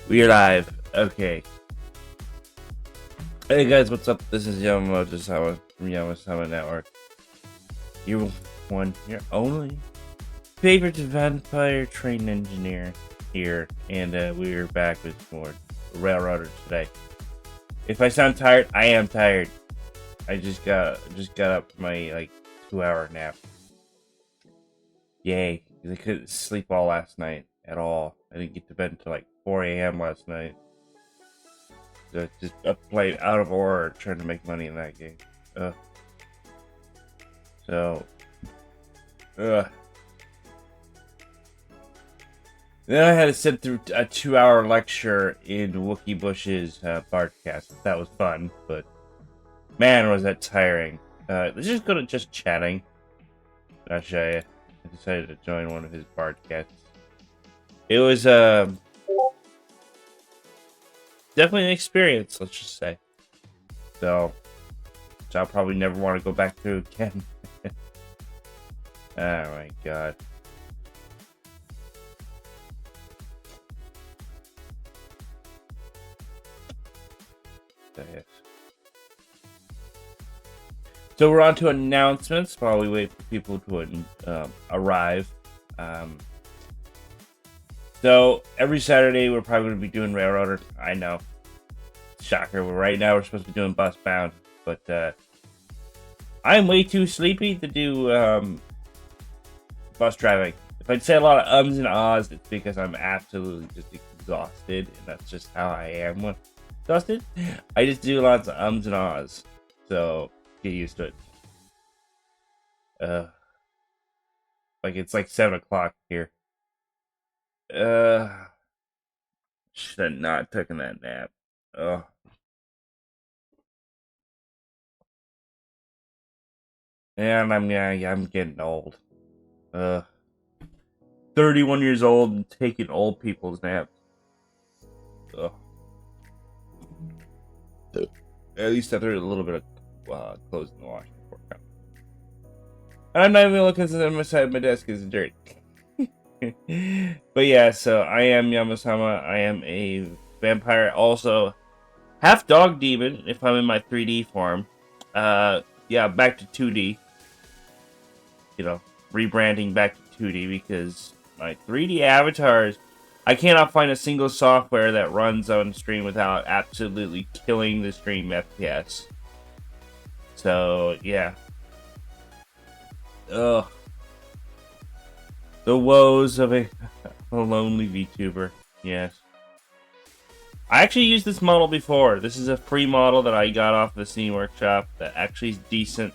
We're live. Okay. Hey guys, what's up? This is Yamamoto Sama from Yamasama Network. Your one, your only favorite vampire train engineer here, and we're back with more Railroader today. If I sound tired, I am tired. I just got up from my 2-hour nap. Yay! 'Cause I couldn't sleep all last night at all. I didn't get to bed until like 4 a.m. last night. Just played out of order trying to make money in that game. So, then I had to sit through a 2-hour lecture in Wookie Bush's Bardcast. That was fun, but man, was that tiring. Let's just go to just chatting. I'll show you. I decided to join one of his Bardcasts. It was definitely an experience, let's just say. So I'll probably never want to go back through again. Oh my god. So we're on to announcements while we wait for people to arrive. So every Saturday we're probably going to be doing Railroader. I know. Shocker. Right now we're supposed to be doing Bus Bound. But I'm way too sleepy to do bus driving. If I'd say a lot of ums and ahs, it's because I'm absolutely just exhausted. And that's just how I am when exhausted. I just do lots of ums and ahs. So get used to it. It's like 7 o'clock here. Should have not taken that nap. And I'm getting old. 31 years old and taking old people's naps. At least I threw a little bit of clothes in the wash before coming. And I'm not even looking at my side of my desk is dirt. But yeah, so I am Yamasama. I am a vampire, also half dog demon if I'm in my 3D form. Yeah, back to 2D. Rebranding back to 2D because my 3D avatars, I cannot find a single software that runs on stream without absolutely killing the stream FPS. So yeah. Ugh. The woes of a lonely VTuber. Yes. I actually used this model before. This is a free model that I got off the Steam Workshop that actually is decent.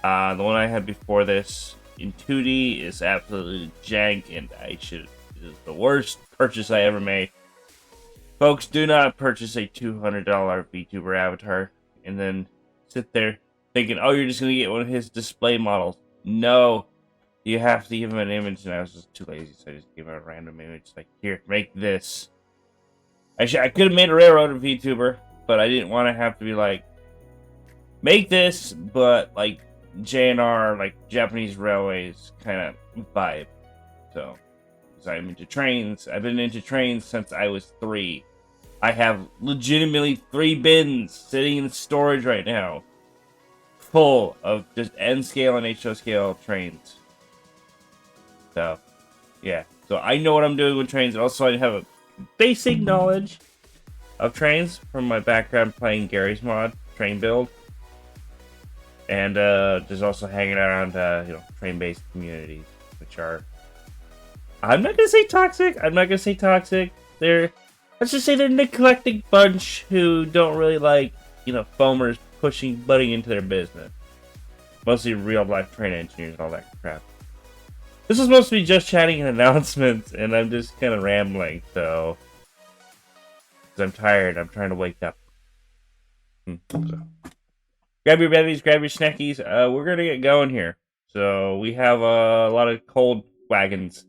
The one I had before this in 2D is absolutely jank, and it is the worst purchase I ever made. Folks, do not purchase a $200 VTuber avatar and then sit there thinking, oh, you're just going to get one of his display models. No. You have to give him an image, and I was just too lazy, so I just gave him a random image. Like, here, make this. I could have made a Railroader VTuber, but I didn't want to have to be like, make this, but like JNR, like Japanese Railways kind of vibe. So, because I'm into trains. I've been into trains since I was 3. I have legitimately 3 bins sitting in storage right now, full of just N scale and HO scale trains. So, yeah. So I know what I'm doing with trains. Also, I have a basic knowledge of trains from my background playing Gary's mod, Train Build. And just also hanging around, train-based communities, which are... I'm not going to say toxic. Let's just say they're an eclectic bunch who don't really like, foamers butting into their business. Mostly real-life train engineers and all that crap. This is supposed to be just chatting and announcements, and I'm just kind of rambling, so... Because I'm tired, I'm trying to wake up. So. Grab your bevies, grab your snackies, we're gonna get going here. So, we have a lot of cold wagons.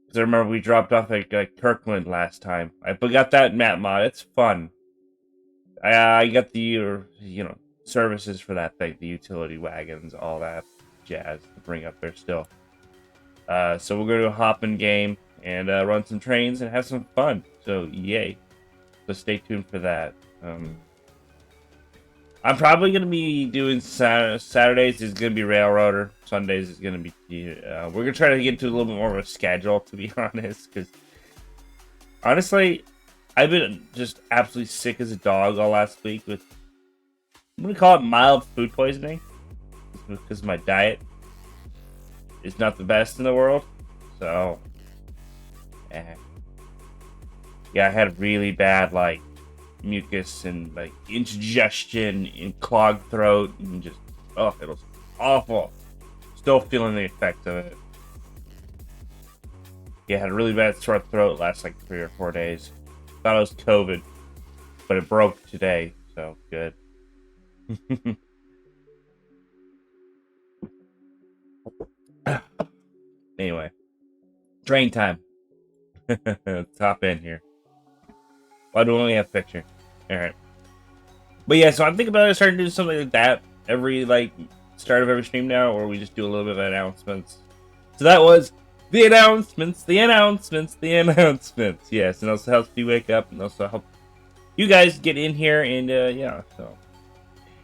Because I remember we dropped off at Kirkland last time. I got that map mod, it's fun. I got the, services for that thing, the utility wagons, all that jazz to bring up there still. So we're going to hop in game. and run some trains and have some fun. So yay! So stay tuned for that. I'm probably gonna be doing Saturdays is gonna be Railroader. Sundays is gonna be. We're gonna try to get into a little bit more of a schedule, to be honest, because honestly, I've been just absolutely sick as a dog all last week with. I'm gonna call it mild food poisoning because my diet is not the best in the world. So, yeah, I had really bad like mucus and like indigestion and clogged throat and just it was awful. Still feeling the effects of it. Yeah, I had a really bad sore throat last like 3 or 4 days. Thought it was COVID, but it broke today, so good. Anyway, train time. Let's hop in here. Why do we only have a picture? Alright. But yeah, so I'm thinking about starting to do something like that every like start of every stream now, or we just do a little bit of announcements. So that was the announcements, the announcements, the announcements. Yes, and also helps me wake up and also help you guys get in here and yeah, so.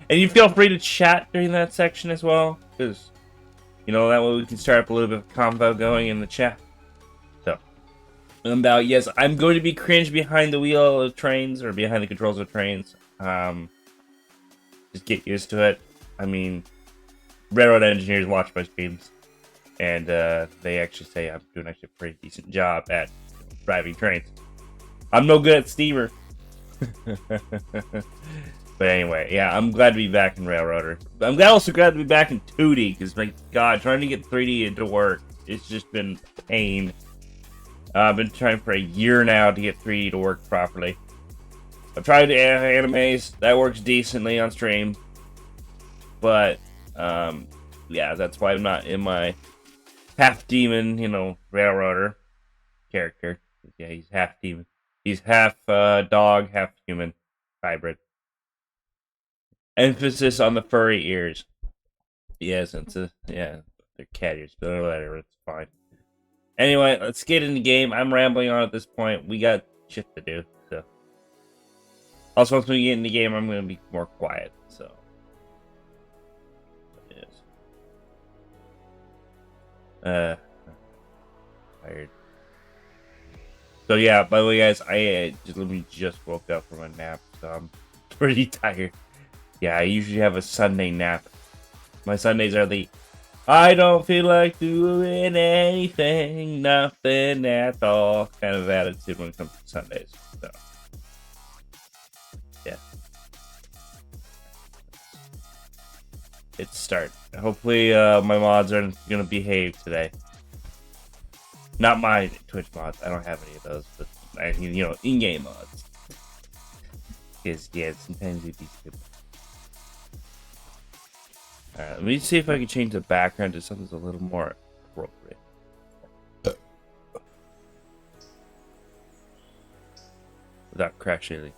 And you feel free to chat during that section as well, because you know that way we can start up a little bit of convo going in the chat. So about yes, I'm going to be cringe behind the wheel of trains or behind the controls of trains. Just get used to it. I mean, railroad engineers watch my streams, and they actually say I'm doing actually a pretty decent job at driving trains. I'm no good at steamer. But anyway, yeah, I'm glad to be back in Railroader. I'm also glad to be back in 2D, because, my God, trying to get 3D into work, it's just been pain. I've been trying for a year now to get 3D to work properly. I've tried animes, that works decently on stream. But, yeah, that's why I'm not in my half-demon, Railroader character. Yeah, he's half-demon. He's half dog, half human hybrid. Emphasis on the furry ears. Yes, they're cat ears, but whatever, it's fine. Anyway, let's get in the game. I'm rambling on at this point. We got shit to do, so. Also, once we get in the game, I'm going to be more quiet, so. Yes. Tired. So yeah, by the way, guys, I just woke up from a nap, so I'm pretty tired. Yeah, I usually have a Sunday nap. My Sundays are the I don't feel like doing anything, nothing at all kind of attitude when it comes to Sundays. So, yeah. It's start. Hopefully, my mods are going to behave today. Not my Twitch mods. I don't have any of those, but I mean, in-game mods. Because, yeah, sometimes it'd be stupid. Alright, let me see if I can change the background to something that's a little more appropriate. Without crashing.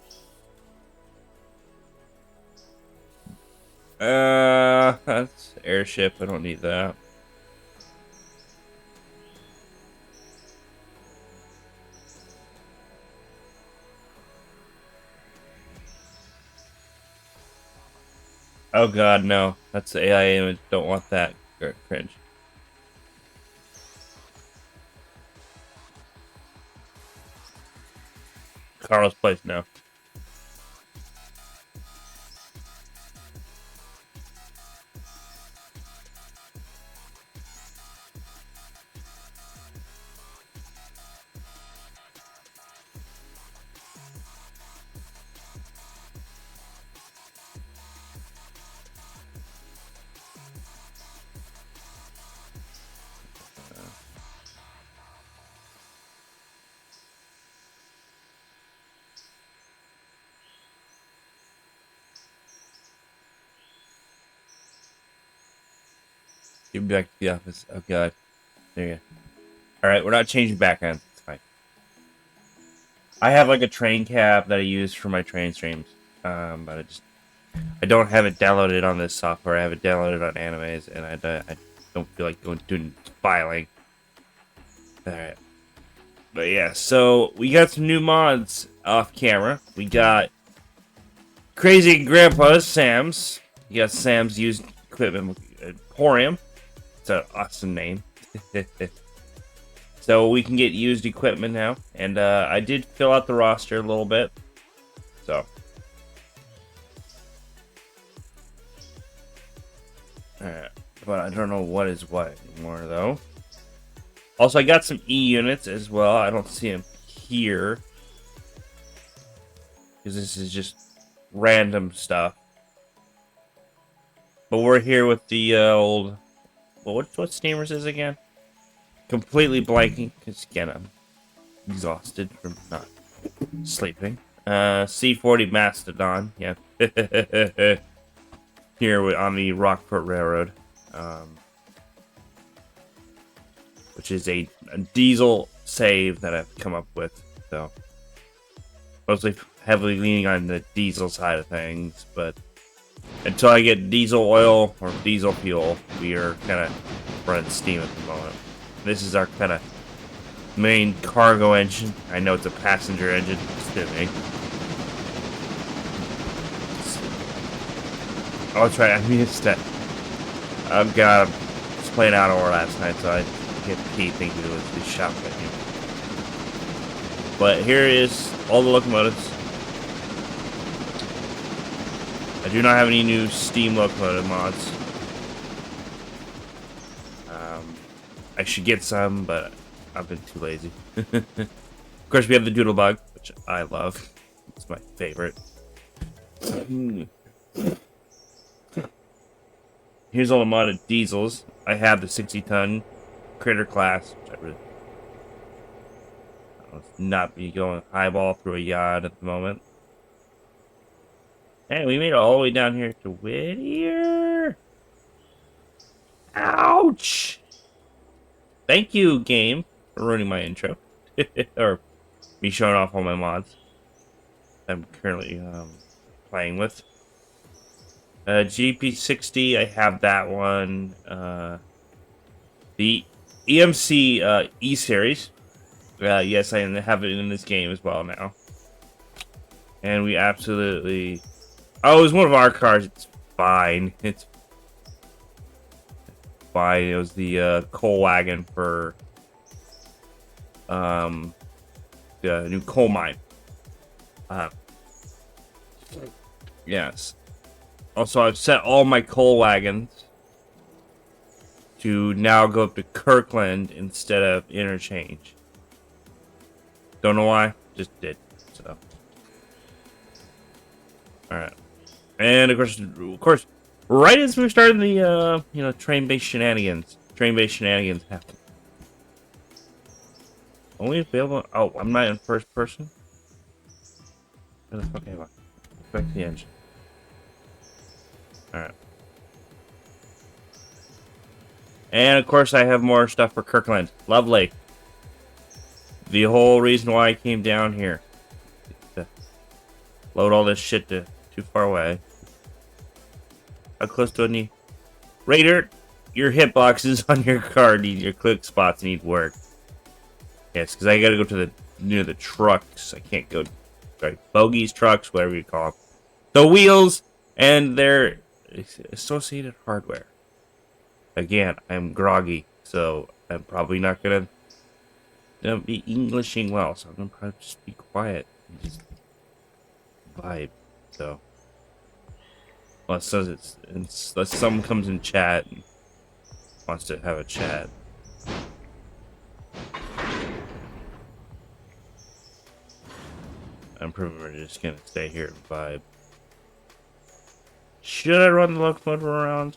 That's airship. I don't need that. Oh god, no. That's the AI image. Don't want that. Cringe. Carl's place now. Get back to the office. Oh god. There you go. Alright, we're not changing backgrounds. It's fine. I have like a train cap that I use for my train streams. But I don't have it downloaded on this software. I have it downloaded on Animes, and I don't feel like doing filing. Alright. But yeah, so we got some new mods off camera. We got Crazy Grandpa's Sam's. You got Sam's used equipment Emporium. It's an awesome name. So we can get used equipment now. And I did fill out the roster a little bit. So. Alright. But I don't know what is what anymore, though. Also, I got some E-units as well. I don't see them here. Because this is just random stuff. But we're here with the old... Well, what Steamers is again? Completely blanking. Because, again, I'm exhausted from not sleeping. C-40 Mastodon. Yeah. Here on the Rockport Railroad. Which is a diesel save that I've come up with. So, mostly heavily leaning on the diesel side of things, but until I get diesel oil or diesel fuel, we are kind of running steam at the moment. This is our kind of main cargo engine. I know it's a passenger engine, assuming. Oh, that's right, I missed that. Oh god, I was playing Outdoor last night, so I hit P thinking it was the shop menu. But here is all the locomotives. I do not have any new steam locomotive mods. I should get some, but I've been too lazy. Of course, we have the Doodlebug, which I love. It's my favorite. Here's all the modded diesels. I have the 60-ton critter class, which I really not be going highball through a yard at the moment. Hey, we made it all the way down here to Whittier. Ouch! Thank you, game, for ruining my intro. Or me showing off all my mods I'm currently playing with. GP60, I have that one. The EMC E-Series. Yes, I have it in this game as well now. And we absolutely... Oh, it was one of our cars. It's fine. It's fine. It was the coal wagon for the new coal mine. Yes. Also, I've set all my coal wagons to now go up to Kirkland instead of Interchange. Don't know why, just did. So, all right, and of course, right as we started the train-based shenanigans happen. Only available. Oh, I'm not in first person. Where the fuck am I? Back to the engine. All right, and of course, I have more stuff for Kirkland. Lovely. The whole reason why I came down here. To load all this shit too far away. How close do I need? Raider, your hitboxes on your car need, your click spots need work. Yes, because I gotta go to the near the trucks. I can't go, sorry, bogies, trucks, whatever you call them. The wheels and their associated hardware. Again, I'm groggy, so I'm probably not gonna be Englishing well, so I'm gonna probably just be quiet and just vibe. So, unless someone comes in chat and wants to have a chat. I'm probably just gonna stay here and vibe. Should I run the locomotive around?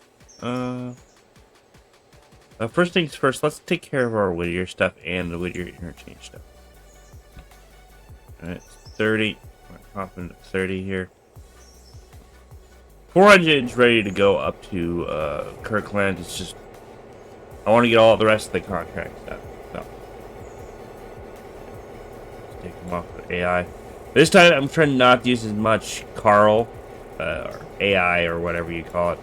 First things first, let's take care of our Whittier stuff and the Whittier interchange stuff. Alright, 30. We're hopping to 30 here. 400 is ready to go up to Kirkland. It's just, I want to get all the rest of the contract stuff. So, let's take them off with AI. This time, I'm trying not to use as much Carl, or AI, or whatever you call it.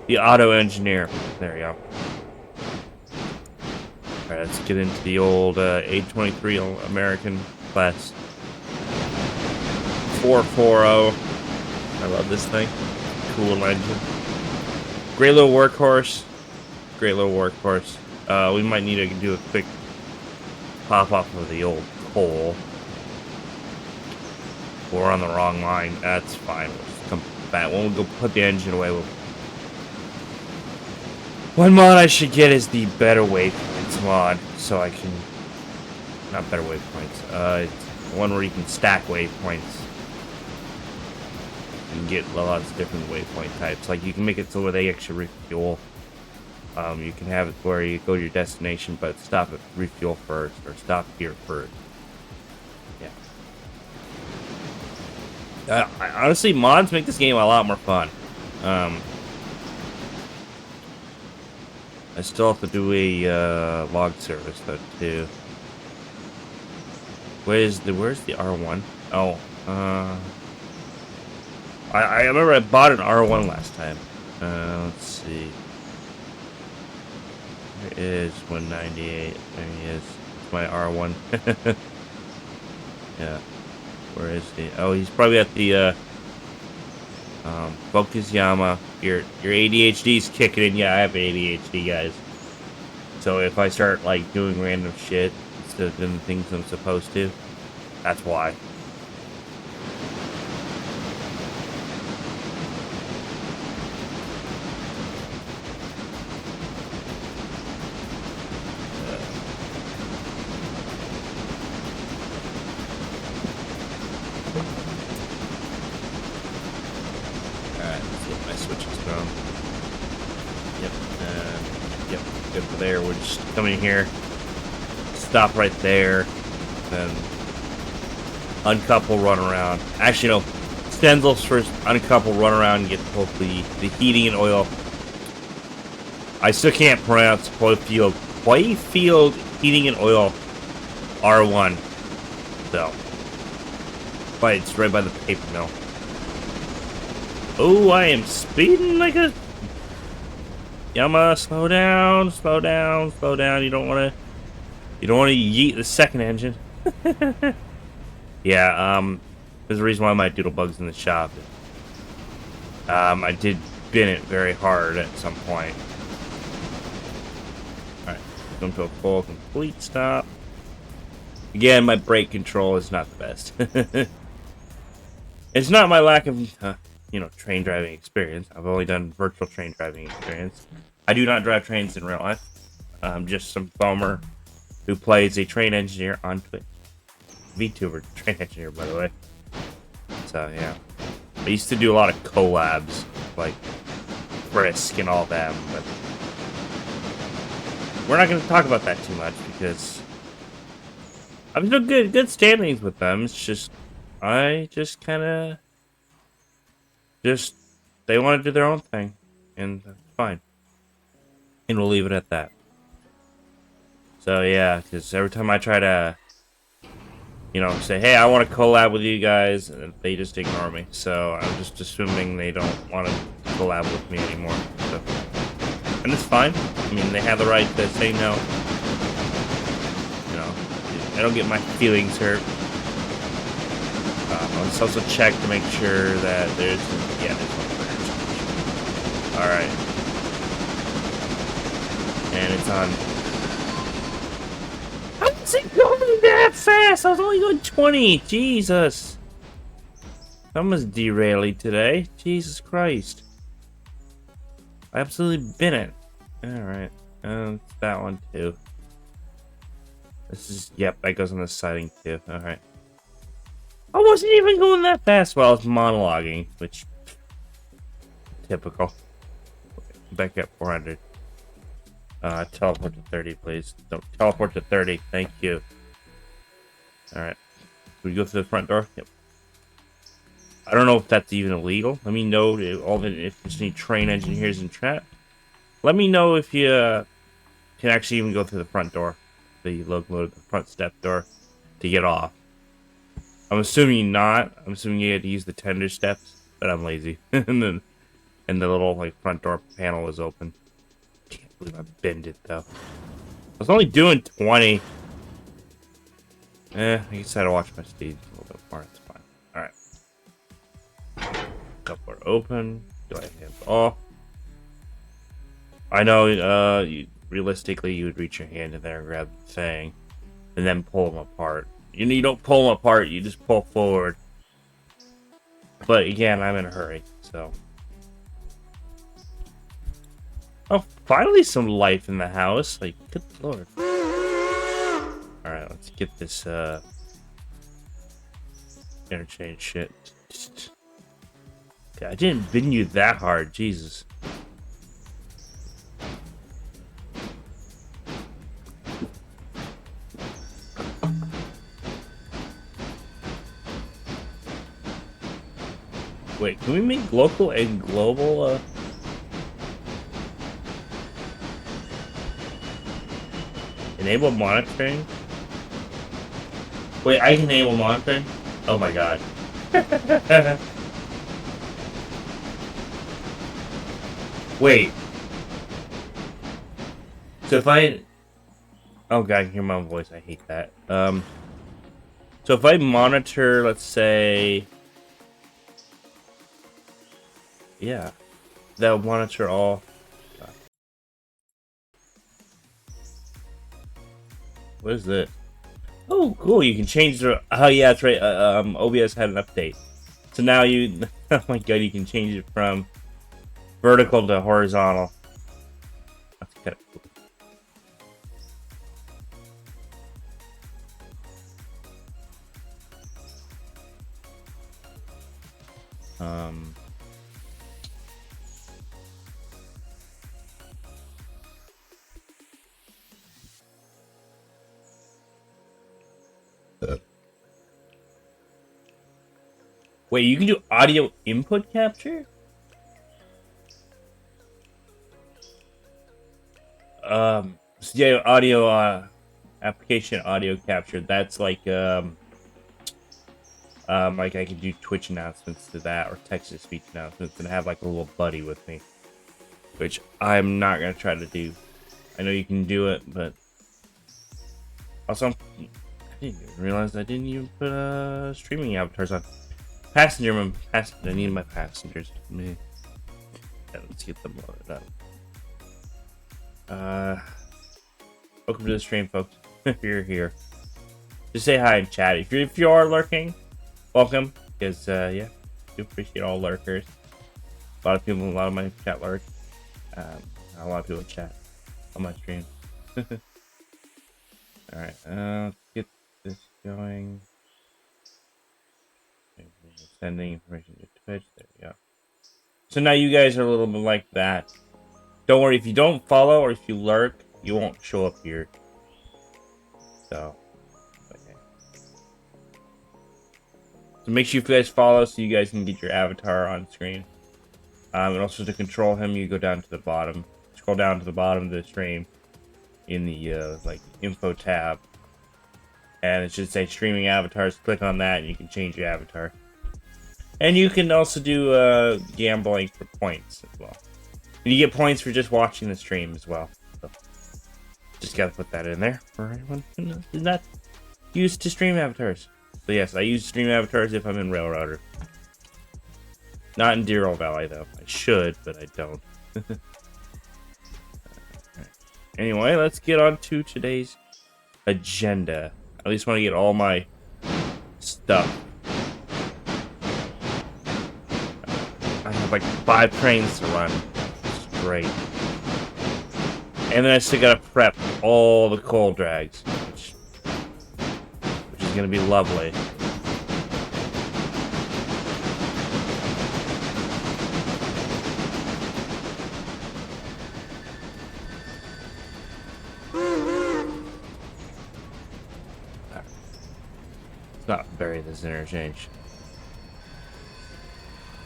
The auto engineer. There you go. Alright, Let's get into the old A23 American class. 440. I love this thing. Cool engine. Great little workhorse. Great little workhorse. We might need to do a quick pop off of the old coal. We're on the wrong line. That's fine. We'll just come back. We'll go put the engine away. One mod I should get is the better waypoints mod, so I can... Not better waypoints. It's one where you can stack waypoints. You can get lots of different waypoint types. Like, you can make it so where they actually refuel. You can have it where you go to your destination, but stop at refuel first, or stop here first. Yeah. Honestly, mods make this game a lot more fun. I still have to do a log service though too. Where's the R1? Oh, I remember I bought an R1 last time. Let's see. There is 198. There he is. It's my R1. Yeah. Where is he? Oh, he's probably at the Focus Yama. Your ADHD's kicking in. Yeah, I have ADHD, guys. So if I start like doing random shit instead of doing the things I'm supposed to, that's why. Good for there. We're just coming here, stop right there, then uncouple, run around. Actually, no, Stenzel's first, uncouple, run around, and get both the heating and oil. I still can't pronounce Hoyfield heating and oil R1. So, but it's right by the paper mill. Oh, I am speeding like a... Yama, slow down, slow down, slow down. You don't want to yeet the second engine. Yeah, there's a reason why my Doodlebug's in the shop. I did bin it very hard at some point. Alright, come to a full complete stop. Again, my brake control is not the best. It's not my lack of, train driving experience. I've only done virtual train driving experience. I do not drive trains in real life. I'm just some bummer who plays a train engineer on Twitch. VTuber train engineer, by the way. So, yeah. I used to do a lot of collabs, like Frisk and all them, but we're not going to talk about that too much because I've done good standings with them. It's just, I just kind of, they want to do their own thing, and that's fine. And we'll leave it at that. So yeah, because every time I try to, say, hey, I want to collab with you guys, and they just ignore me. So I'm just assuming they don't want to collab with me anymore. So. And it's fine. I mean, they have the right to say no. I don't get my feelings hurt. Let's also check to make sure that there's one. Alright. And it's on. How is it going that fast? I was only going 20. Jesus. I'm almost derailing today. Jesus Christ. I absolutely bin it. Alright. That one too. This is, yep, that goes on the siding too. Alright. I wasn't even going that fast while I was monologuing, which, typical. Back at 400. Teleport to 30, please. Don't teleport to 30. Thank you. Alright. We go through the front door? Yep. I don't know if that's even illegal. Let me know if there's any train engineers in chat. Let me know if you can actually even go through the front door. The locomotive, the front step door to get off. I'm assuming not. I'm assuming you had to use the tender steps, but I'm lazy. and the little front door panel is open. Can't believe I binned it though. was only doing 20. I guess I had to watch my speed a little bit more. It's fine. Alright. Cupboard open. Do I have hands off? I know, realistically, you would reach your hand in there and grab the thing. And then pull them apart. You don't pull them apart, you just pull forward. But again, I'm in a hurry, so. Oh, finally some life in the house. Like, good lord. Alright, let's get this, interchange shit. God, I didn't bin you that hard, Jesus. Wait, can we make local and global, enable monitoring? Wait, I can enable monitoring? Oh my god. Wait. So if I... Oh god, I can hear my own voice. I hate that. So if I monitor, let's say... Yeah. That'll monitor all... What is it? Oh, cool. You can change the... Oh, yeah, that's right. OBS had an update. So now you... Oh my god, you can change it from vertical to horizontal. That's kind of cool. Wait, you can do audio input capture? So yeah, audio application audio capture. That's like I could do Twitch announcements to that or text-to-speech announcements and have like a little buddy with me, which I'm not gonna try to do. I know you can do it, but also I didn't even realize I didn't even put streaming avatars on. Passenger, I need my passengers. Yeah, let's get them loaded up. Welcome to the stream, folks. If you're here, just say hi in chat. If you are lurking, welcome. Because yeah, do appreciate all lurkers. A lot of my chat lurk. A lot of people chat on my stream. All right, let's get this going. Sending information to Twitch. There we go. So now you guys are a little bit like that. Don't worry, if you don't follow or if you lurk, you won't show up here. So, okay. So make sure you guys follow so you guys can get your avatar on screen. And also to control him, you go down to the bottom. Scroll down to the bottom of the stream in the like info tab. And it should say streaming avatars. Click on that and you can change your avatar. And you can also do gambling for points as well. And you get points for just watching the stream as well. So just gotta put that in there for anyone who is not used to stream avatars. So yes, I use stream avatars if I'm in Railroader. Not in Deer Old Valley though. I should, but I don't. Anyway, let's get on to today's agenda. I at least want to get all my stuff. I have like 5 trains to run. It's great. And then I still gotta prep all the coal drags, which is gonna be lovely. Let's not bury this interchange.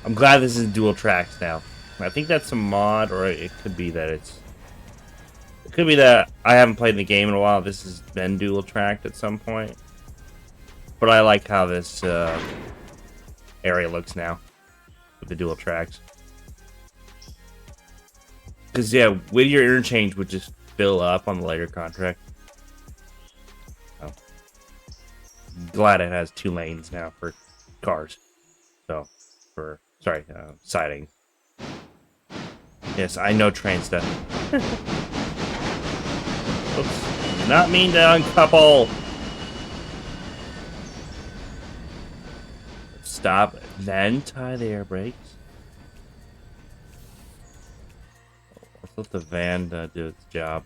I'm glad this is dual tracks now. I think that's a mod, or it could be that it's... It could be that I haven't played the game in a while. This has been dual tracked at some point. But I like how this area looks now with the dual tracks. Because, yeah, Whittier interchange would just fill up on the later contract. So, glad it has 2 lanes now for cars. So, siding. Yes, I know train stuff. Oops. Not mean to uncouple. Stop, then tie the air brakes. Let's let the van do its job.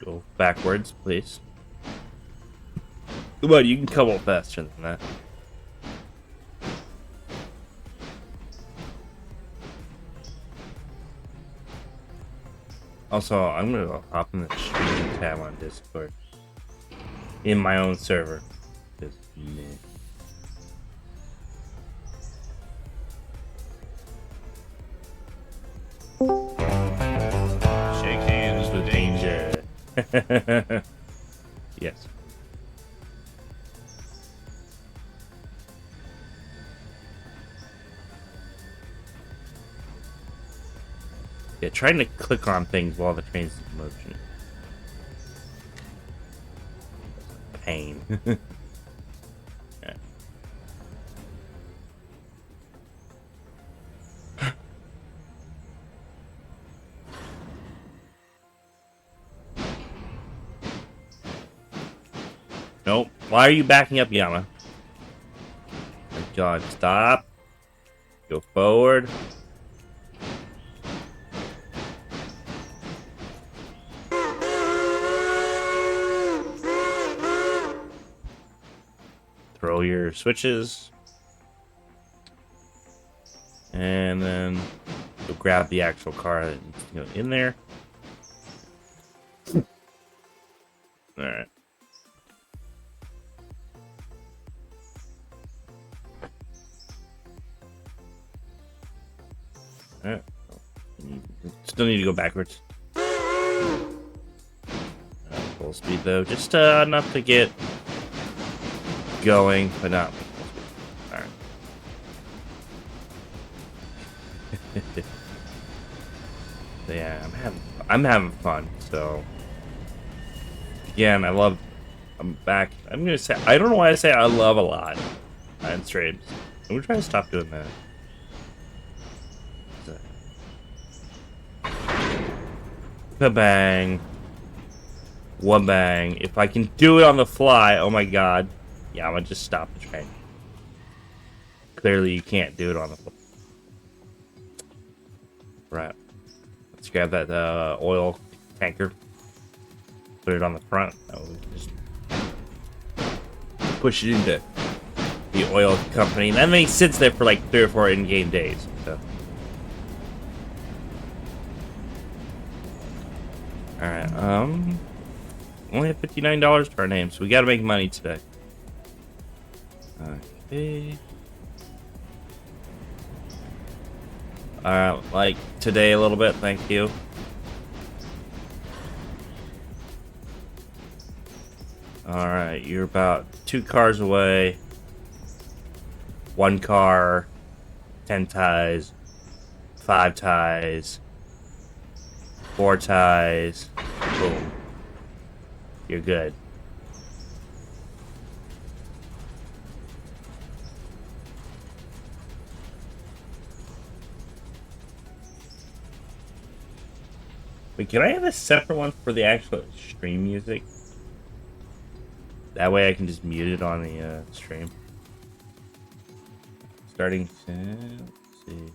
Go backwards, please. Come on, you can couple faster than that. Also, I'm gonna hop in the streaming tab on Discord. In my own server. Just meh. Shake hands with danger. Yes. Yeah, trying to click on things while the train's in motion. Pain. Yeah. Nope. Why are you backing up, Yama? Oh my God, stop. Go forward. Throw your switches. And then go grab the actual car that needs to go in there. Alright. Alright. Still need to go backwards. Full speed though. Just enough to get going, but not full speed. Alright. Yeah, I'm having fun, so again, I'm back. I'm gonna say I don't know why I say I love a lot on streams. I'm gonna try to stop doing that. Ba-bang. One-bang. If I can do it on the fly, oh my god. Yeah, I'm gonna just stop the train. Clearly you can't do it on the fly. Right. Let's grab that oil tanker. Put it on the front. Just push it into the oil company. And then he sits there for like 3 or 4 in-game days. So. Alright, only have $59 to our name, so we gotta make money today. Okay. Alright, like today a little bit, thank you. Alright, you're about 2 cars away. 1 car, 10 ties, 5 ties, 4 ties. Boom. You're good. Wait, can I have a separate one for the actual stream music? That way I can just mute it on the stream. Starting to... Let's see.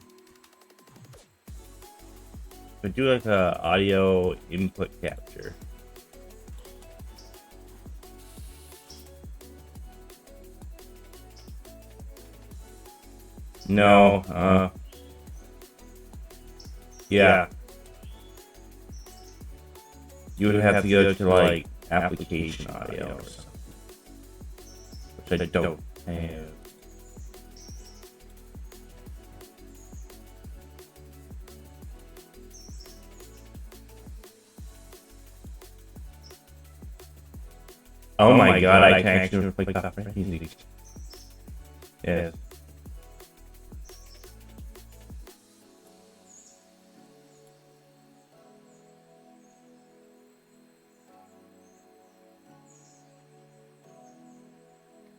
But do like a audio input capture. No, yeah. You would have to go to like application audio or something. Which I don't have. Oh my god, I can actually play copyright music. Yes.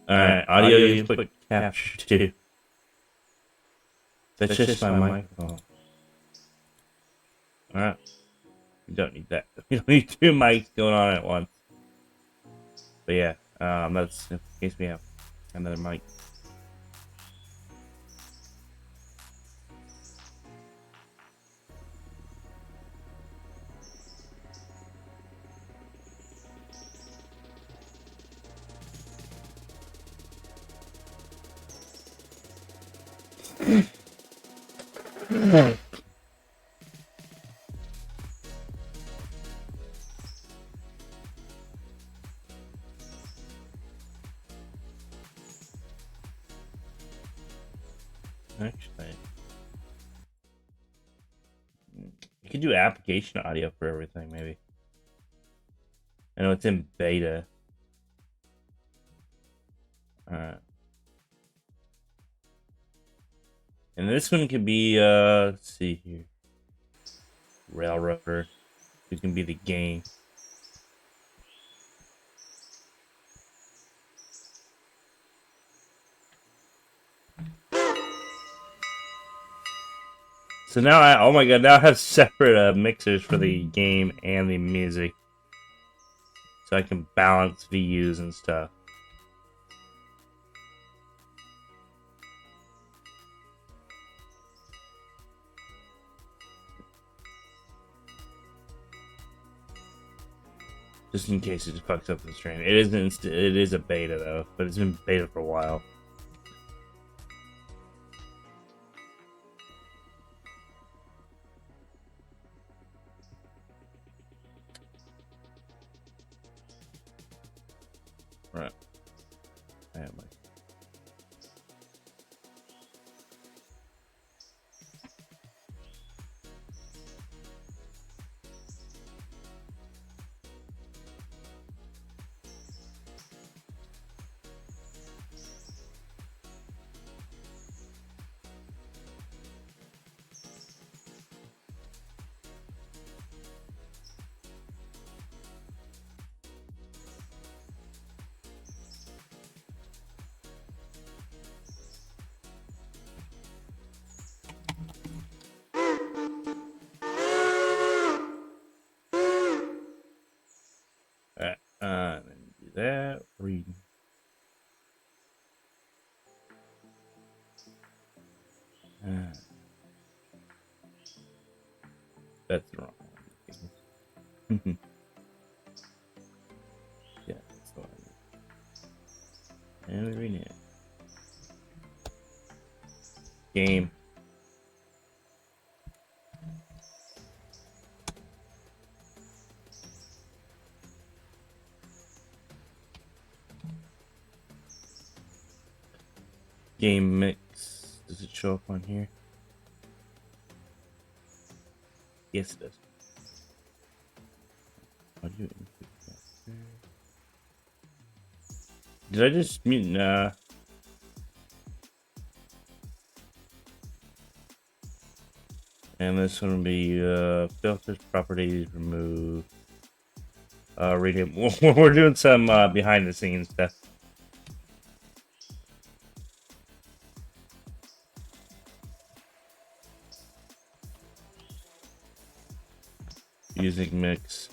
Alright, audio input capture 2. That's just my microphone. Alright. We don't need that. We don't need 2 mics going on at once. But yeah, that's in case we have another mic. Actually, you could do application audio for everything, maybe. I know it's in beta. Alright. And this one could be, let's see here. Railroader. It can be the game. So now oh my god, now I have separate mixers for the game and the music. So I can balance VUs and stuff. Just in case it fucks up the stream. It is a beta though, but it's been beta for a while. Right. I have my then do that. Read. That's the wrong one. Yeah, that's the one. And we rename it. Game. Game mix. Does it show up on here? Yes, it does. Audio input capture. Did I just mute? Nah. And this one will be filters, properties, remove. Rename. We're doing some behind the scenes stuff. Music mix.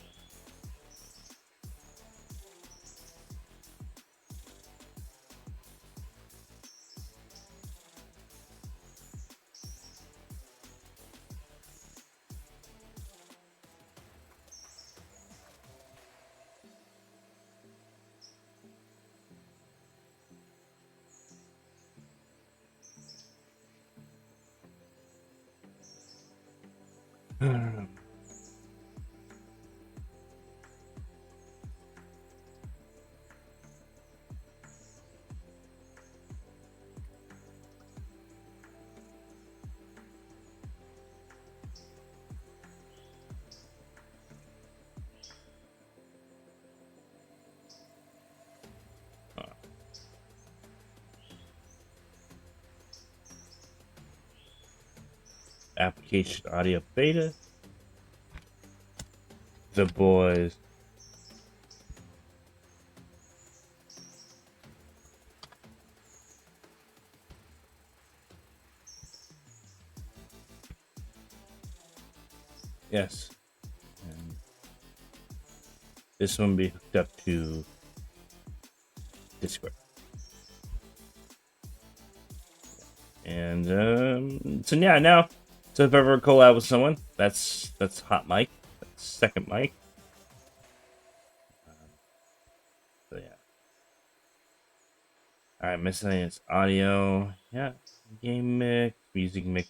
Application audio beta. The boys. Yes. And this one will be hooked up to Discord. And so yeah, now, so if I ever collab with someone, that's Hot Mike, that's Second Mike. So yeah. All right, miscellaneous audio. Yeah, game mix, music mix.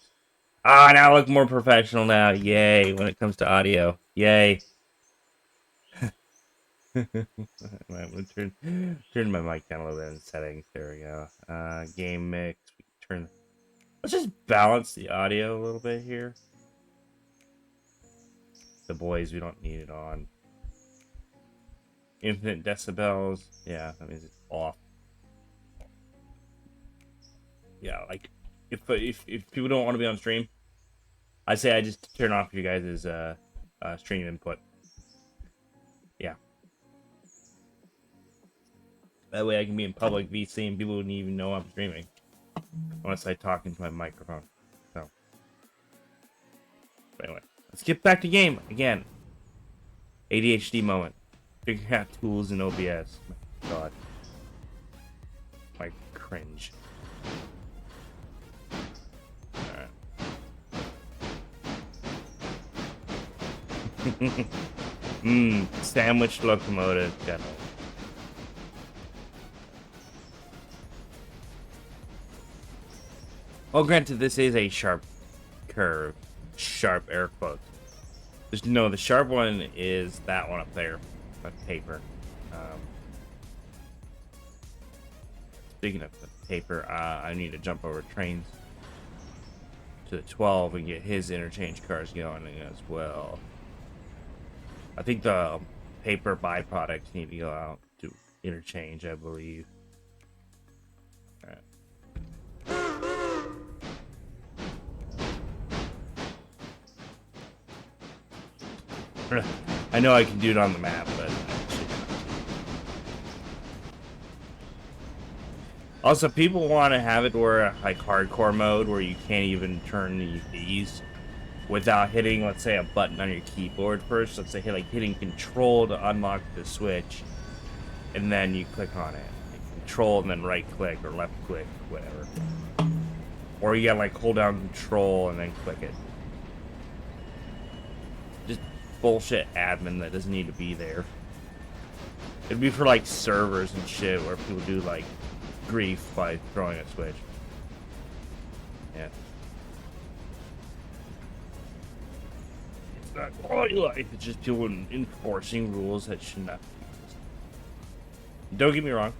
Ah, now I look more professional now. Yay! When it comes to audio, yay. I'm gonna turn my mic down a little bit in settings. There we go. Game mix. We can turn. Let's just balance the audio a little bit here. The boys, we don't need it on. Infinite decibels. Yeah, that means it's off. Yeah, like if people don't want to be on stream, I say I just turn off your guys' stream input. Yeah. That way I can be in public VC and people wouldn't even know I'm streaming. Unless I talk into my microphone. So. But anyway, let's get back to game again. ADHD moment. Figuring out tools in OBS. My God. My cringe. Alright. Sandwich locomotive. Got it. Well, granted, this is a sharp curve. Sharp air quotes. No, the sharp one is that one up there. That paper. Speaking of the paper, I need to jump over trains to the 12 and get his interchange cars going as well. I think the paper byproducts need to go out to interchange, I believe. Alright. I know I can do it on the map, but also people want to have it where like hardcore mode where you can't even turn these without hitting, let's say, a button on your keyboard first. Let's say hitting control to unlock the switch, and then you click on it. Control and then right click or left click, whatever. Or you gotta like hold down control and then click it. Just bullshit admin that doesn't need to be there. It'd be for like servers and shit where people do like grief by throwing a switch. Yeah. It's not quality life, it's just people enforcing rules that should not be. Don't get me wrong.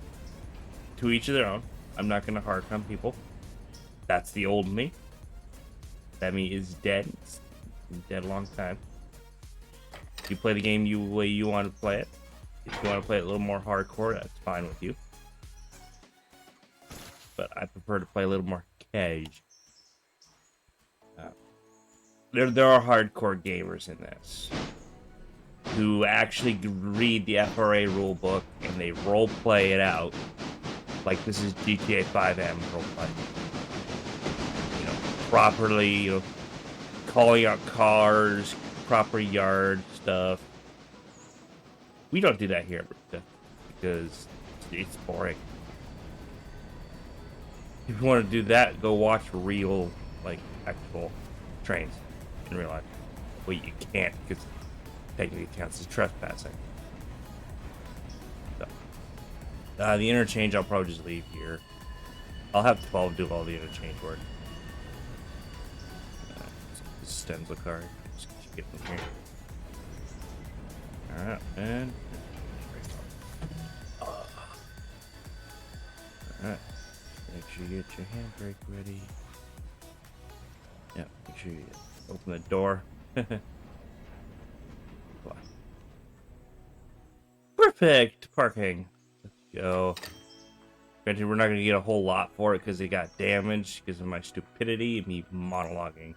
To each of their own. I'm not gonna hark on people. That's the old me. That me is dead. It's been dead a long time. You play the game the way you want to play it. If you want to play it a little more hardcore, that's fine with you. But I prefer to play a little more cage. There are hardcore gamers in this who actually read the FRA rulebook and they role play it out like this is GTA 5M role play. You know, properly, calling out cars, proper yard stuff. We don't do that here because it's boring. If you want to do that, go watch real, like, actual trains in real life. Well, you can't because technically it counts as trespassing. So, the interchange I'll probably just leave here. I'll have 12 do all the interchange work. Stenzel card. Just get from here. Alright, and alright. Make sure you get your handbrake ready. Yeah, make sure you open the door. Perfect parking. Let's go. Granted, we're not going to get a whole lot for it because it got damaged because of my stupidity and me monologuing.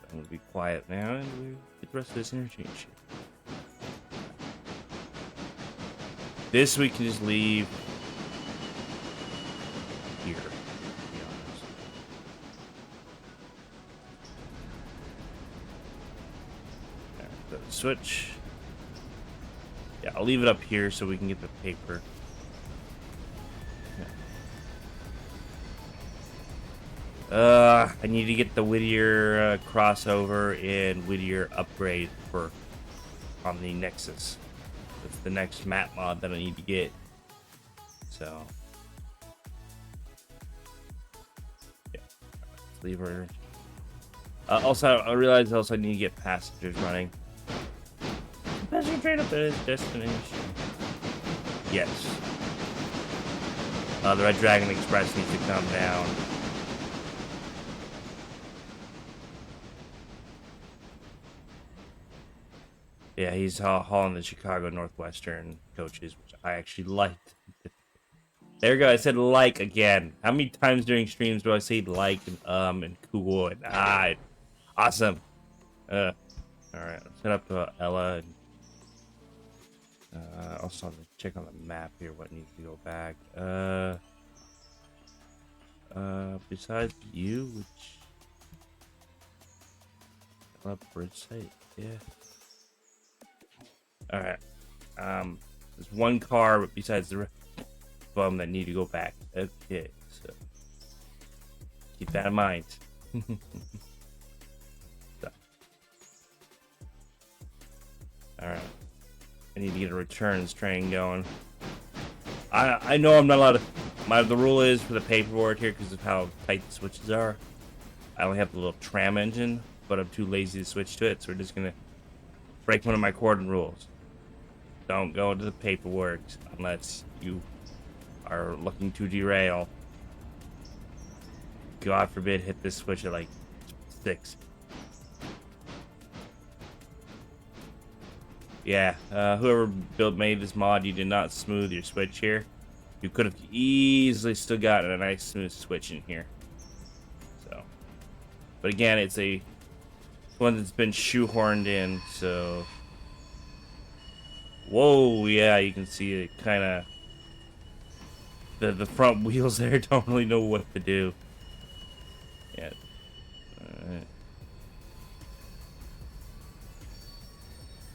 I'm going to be quiet now and we'll get the rest of this interchange. This we can just leave here, to be honest. switch. Yeah, I'll leave it up here so we can get the paper. I need to get the Whittier crossover and Whittier upgrade for on the Nexus. That's the next map mod that I need to get. So, yeah, let's leave her. Also, I realized I need to get passengers running. Passenger train up at its destination. Yes. The Red Dragon Express needs to come down. Yeah, he's hauling the Chicago Northwestern coaches, which I actually liked. There we go. I said like again. How many times during streams do I say like and cool and awesome? All right, let's head up to Ella. And, also check on the map here. What needs to go back? Besides you, which Ella bridge site, yeah. All right. There's one car, but besides the rest of them that need to go back. Okay, so keep that in mind. So. All right. I need to get a returns train going. I know I'm not allowed to. The rule is for the paperwork here because of how tight the switches are. I only have the little tram engine, but I'm too lazy to switch to it, so we're just gonna break one of my cordon rules. Don't go into the paperwork unless you are looking to derail. God forbid hit this switch at like 6. Yeah, whoever made this mod, you did not smooth your switch here. You could have easily still gotten a nice smooth switch in here. So, but again, it's one that's been shoehorned in, so. Whoa, yeah, you can see it kind of. The front wheels there don't really know what to do. Yeah. Alright.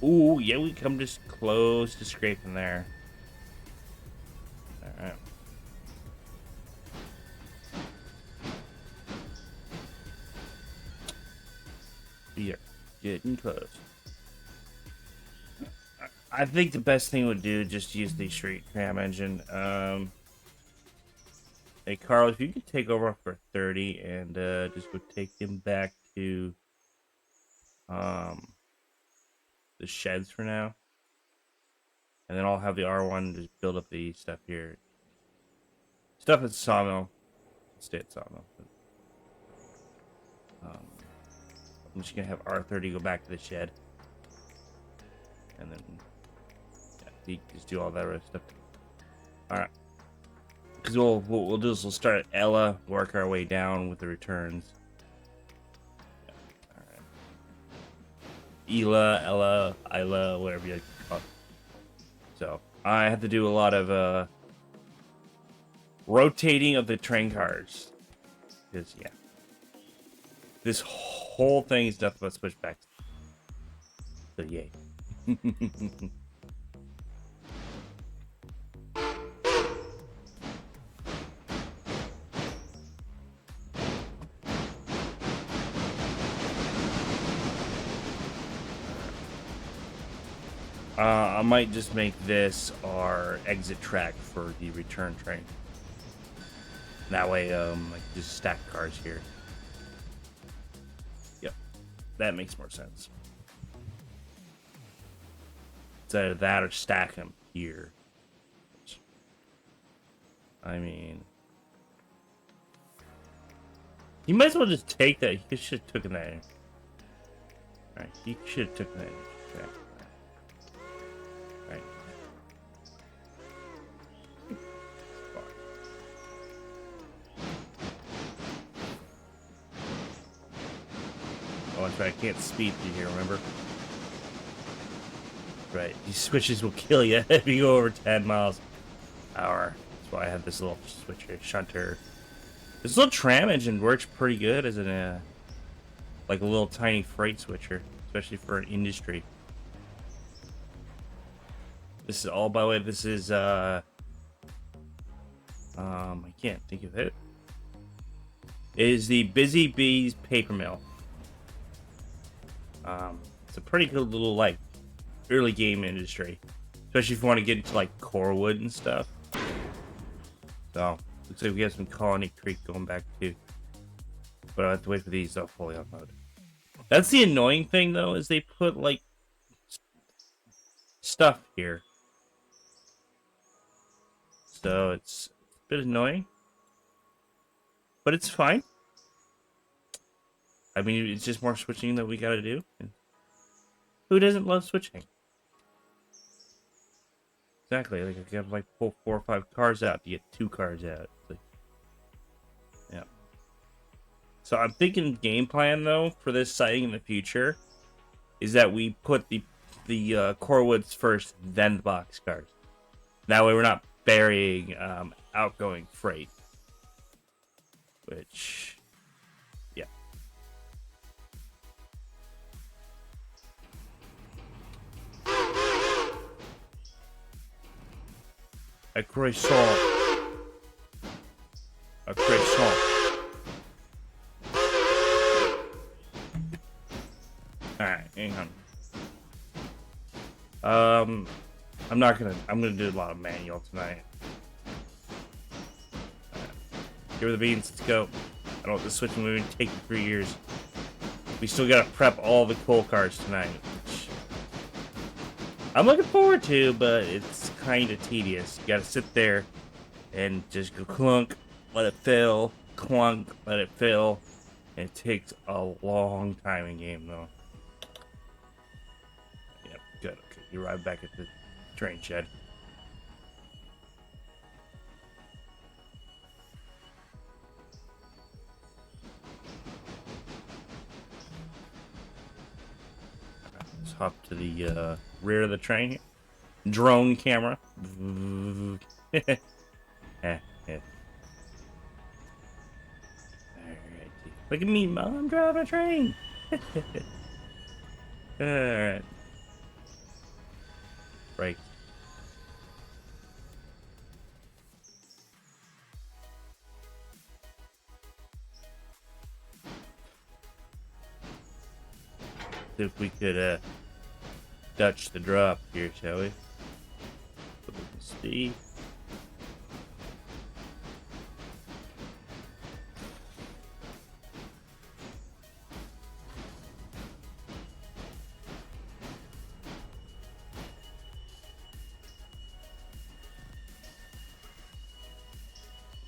Ooh, yeah, we come just close to scraping there. Alright. We are getting close. I think the best thing would do just use the straight tram engine. Hey Carl, if you could take over for 30 and just go take him back to the sheds for now, and then I'll have the R1 just build up the stuff here. Stuff at Sawmill. Stay at Sawmill. I'm just gonna have R30 go back to the shed, and then. You just do all that other stuff. Alright. Because what we'll do is we'll start at Ella, work our way down with the returns. Yeah. Alright. Ella, Isla, whatever you call it. So, I have to do a lot of rotating of the train cars. Because, yeah. This whole thing is nothing but switchbacks. So, yay. I might just make this our exit track for the return train. That way, like just stack cars here. Yep, that makes more sense. It's either that or stack them here. I mean, you might as well just take that. You should have taken that. All right, you should have taken that. Okay. Right. Oh, that's right. I can't speed through here, remember? Right. These switches will kill you if you go over 10 miles an hour. That's why I have this little switcher, shunter. This little tram engine works pretty good as like a little tiny freight switcher, especially for an industry. This is all, by the way, this is, I can't think of it. It is the Busy Bees paper mill. It's a pretty good little, like, early game industry. Especially if you want to get into, like, core wood and stuff. So, looks like we have some Colony Creek going back, too. But I have to wait for these to fully upload. That's the annoying thing, though, is they put, like, stuff here. So, it's a bit annoying. But it's fine. I mean, it's just more switching that we gotta do. Who doesn't love switching? Exactly. Like, if you have, like, pull 4 or 5 cars out, you get 2 cars out. Like, yeah. So I'm thinking game plan, though, for this sighting in the future is that we put the core woods first, then the boxcars. That way we're not burying outgoing freight. Which, yeah. A croissant. A croissant. Alright, hang on. I'm gonna do a lot of manual tonight. Give her the beans, let's go. I don't want this switching moving take 3 years. We still gotta prep all the coal cars tonight, which I'm looking forward to, but it's kinda tedious. You gotta sit there and just go clunk, let it fill, clunk, let it fill. And it takes a long time in game though. Yep, good. Okay, you arrive back at the train shed. Let's hop to the rear of the train. Drone camera. Yeah. Alright. Look at me, Mom. I'm driving a train. Alright. Right. See if we could Dutch the drop here, shall we? See.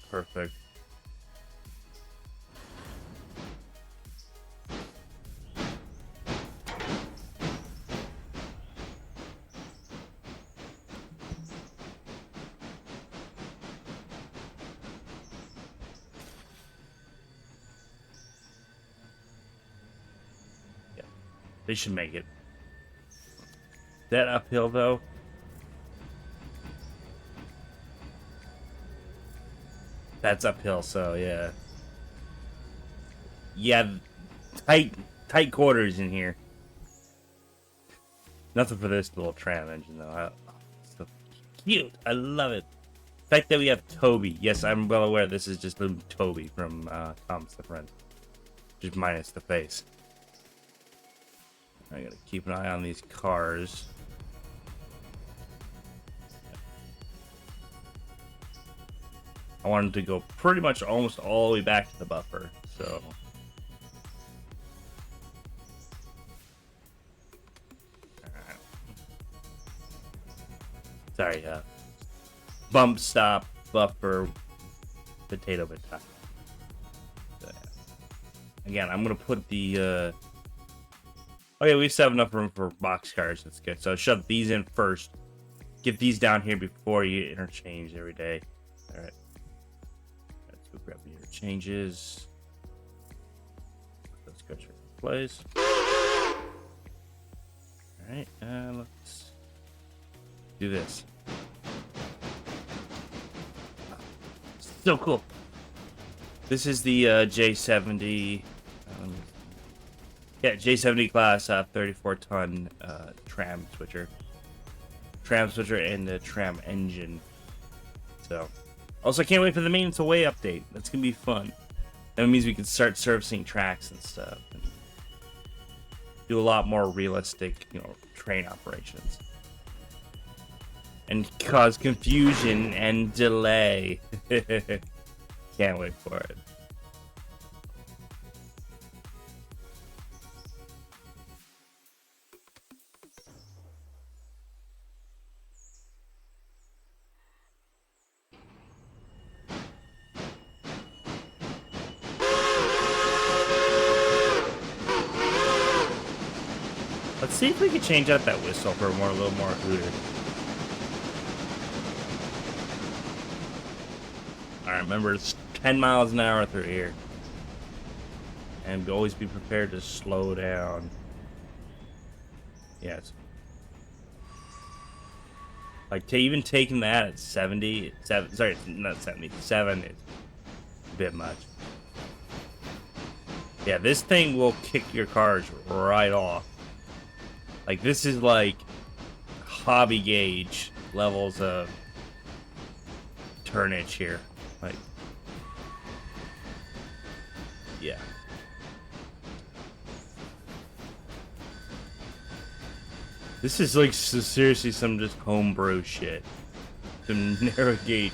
Perfect. Yeah, they should make it. That uphill though. That's uphill, so yeah. Yeah, tight quarters in here. Nothing for this little tram engine though. It's so cute. I love it. The fact that we have Toby. Yes, I'm well aware this is just little Toby from Thomas the Friend. Just minus the face. I gotta keep an eye on these cars. I wanted to go pretty much almost all the way back to the buffer, so. Alright. Sorry, bump, stop, buffer, potato. Again, I'm gonna put the, oh yeah, we still have enough room for boxcars, that's good. So shove these in first. Get these down here before you interchange every day. Alright. Go grab the interchanges. Let's go check the place. Alright, let's do this. So cool. This is the J70. Yeah, J70 class 34 ton tram switcher. tram switcher and the tram engine. So, also I can't wait for the Maintenance Away update. That's gonna be fun. That means we can start servicing tracks and stuff, and do a lot more realistic, train operations, and cause confusion and delay. Can't wait for it. Let's see if we can change out that whistle for a little more hooter. Alright, remember it's 10 miles an hour through here. And always be prepared to slow down. Yes. Like, even taking that at 70, sorry, not 77 is a bit much. Yeah, this thing will kick your cars right off. Like, this is like hobby gauge levels of turnage here. Like, yeah. This is like seriously some just homebrew shit. Some narrow gauge,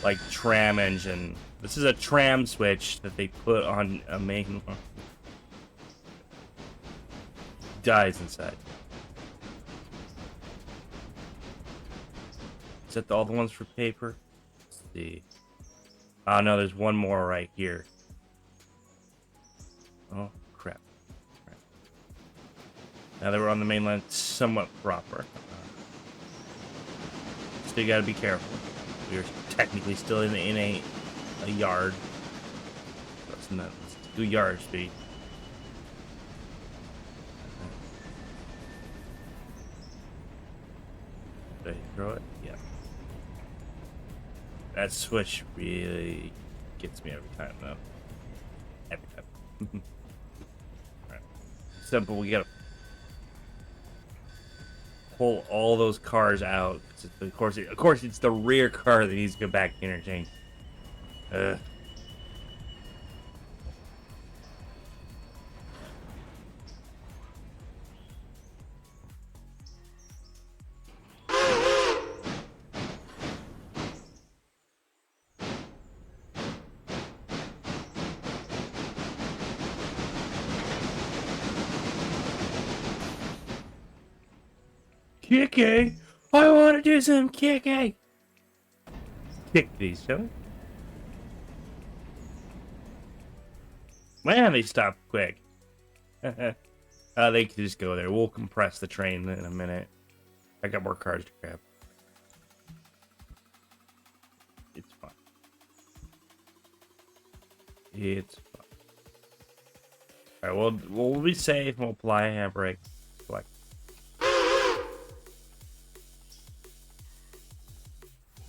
like, tram engine. This is a tram switch that they put on a main line. Dies inside. Is that all the ones for paper? Let's see. Oh no, there's one more right here. Oh crap. Now that we're on the main line, it's somewhat proper. Still gotta be careful. We're technically still in a yard. Let's do yard speed. Did I throw it? Yeah. That switch really gets me every time, though. Every time. Alright. Simple, we gotta pull all those cars out. Of course, it's the rear car that needs to go back to interchange. Kicking! I want to do some kicking! Kick these, shall we? Man, they stopped quick. They can just go there. We'll compress the train in a minute. I got more cars to grab. It's fine. It's fine. Alright, we'll be safe and we'll apply a handbrake. Select.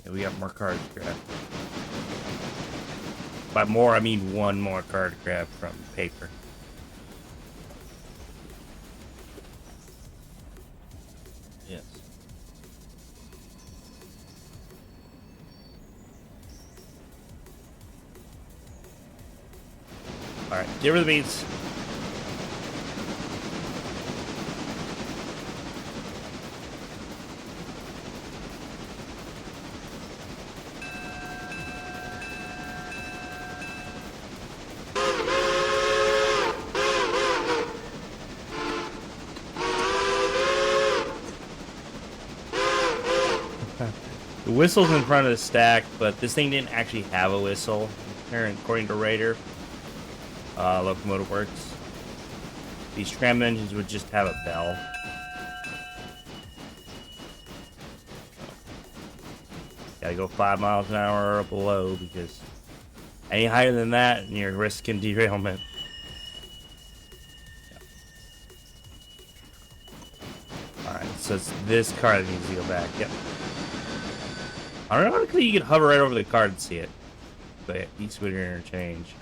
Yeah, we got more cars to grab. By more, I mean one more car to grab from paper. Yes. Alright, get rid of the beans. The whistle's in front of the stack, but this thing didn't actually have a whistle, according to Raider. Locomotive Works. These tram engines would just have a bell. Gotta go 5 miles an hour or below, because any higher than that, and you're risking derailment. Yeah. Alright, so it's this car that needs to go back. Yep. Ironically, you can hover right over the car and see it. But Eastwood Interchange.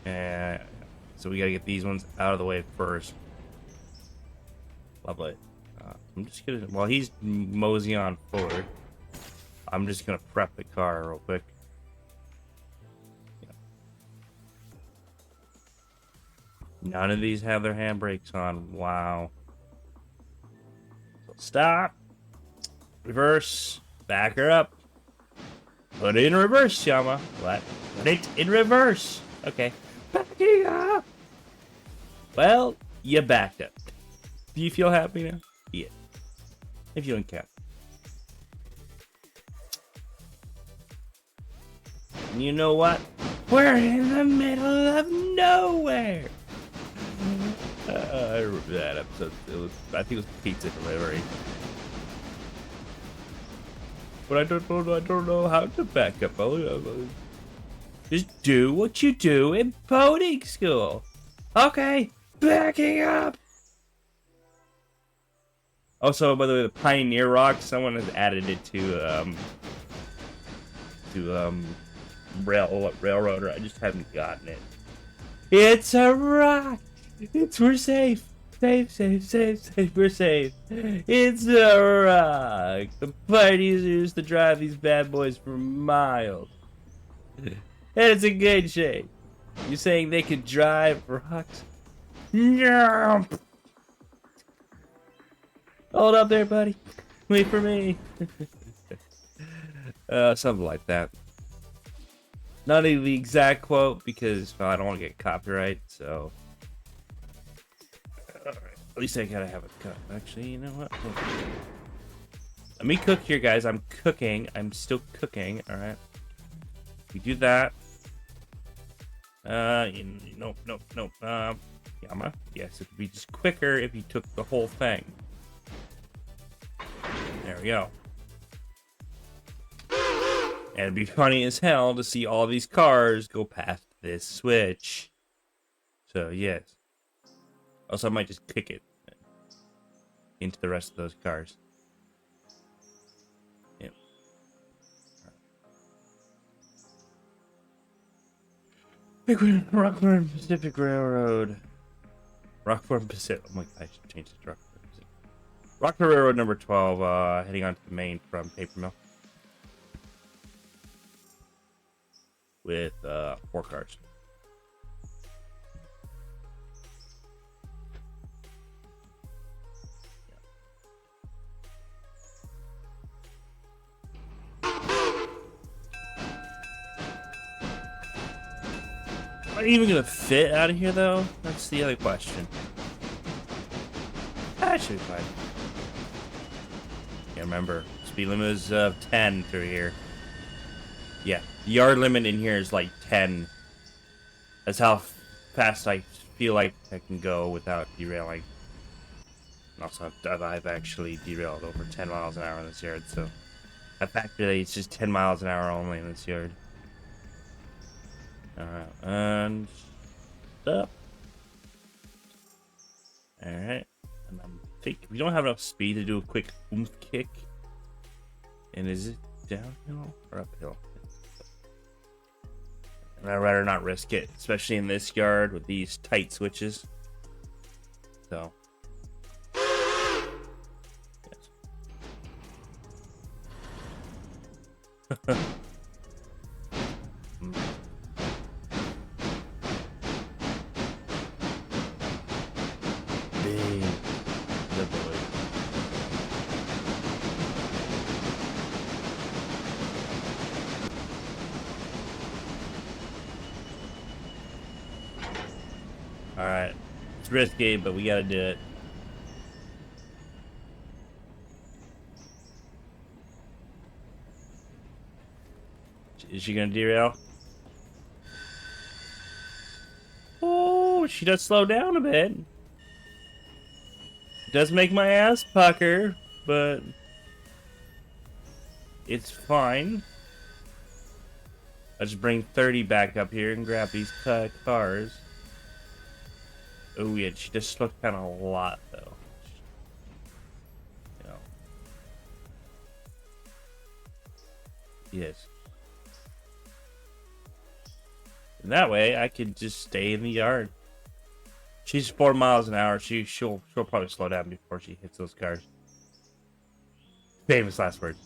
And so we gotta get these ones out of the way first. Lovely. I'm just gonna, while he's moseying on forward, I'm just gonna prep the car real quick. Yeah. None of these have their handbrakes on. Wow. So stop. Reverse. Back her up. Put it in reverse, Yama. What? Put it in reverse. Okay. Backing up. Well, you backed up. Do you feel happy now? Yeah. If you don't count. And you know what? We're in the middle of nowhere. I remember that episode. I think it was pizza delivery. But I don't know how to back up. Just do what you do in boating school. Okay, backing up. Also, by the way, the Pioneer Rock, someone has added it to Railroader. I just haven't gotten it. It's a rock. We're safe. Safe. We're safe. It's a rock. The parties used to drive these bad boys for miles. And it's in good shape. You saying they could drive rocks? No. Hold up there, buddy. Wait for me. Something like that. Not the exact quote because I don't want to get copyright, so. Alright, at least I gotta have a cut. Actually, you know what? Let me cook here, guys. I'm cooking. I'm still cooking, alright? We do that. Nope. Yama. Yes, it would be just quicker if you took the whole thing. There we go. And it'd be funny as hell to see all these cars go past this switch. So, yes. Also, I might just kick it into the rest of those cars. Yep. Rockford Pacific Railroad. Rockford Pacific. Oh my god, I should change it to Rockford Pacific. Rockford Railroad number 12, heading on to the main from Paper Mill. With 4 cars. Am I even gonna fit out of here though? That's the other question. That should be fine. Yeah, remember, speed limit is 10 through here. Yeah, the yard limit in here is like 10. That's how fast I feel like I can go without derailing. And also, I've actually derailed over 10 miles an hour in this yard, so I factor that it's just 10 miles an hour only in this yard. Alright, and stop. Alright, and I think we don't have enough speed to do a quick oomph kick. And is it downhill or uphill? And I'd rather not risk it, especially in this yard with these tight switches. So. Yes. Big. Good boy. Alright. It's risky, but we gotta do it. Is she gonna derail? Oh, she does slow down a bit. It does make my ass pucker, but it's fine. I'll just bring 30 back up here and grab these cars. Oh yeah, she just slowed down a lot though. You know. Yes. And that way I could just stay in the yard. She's 4 miles an hour. She'll probably slow down before she hits those cars. Famous last words.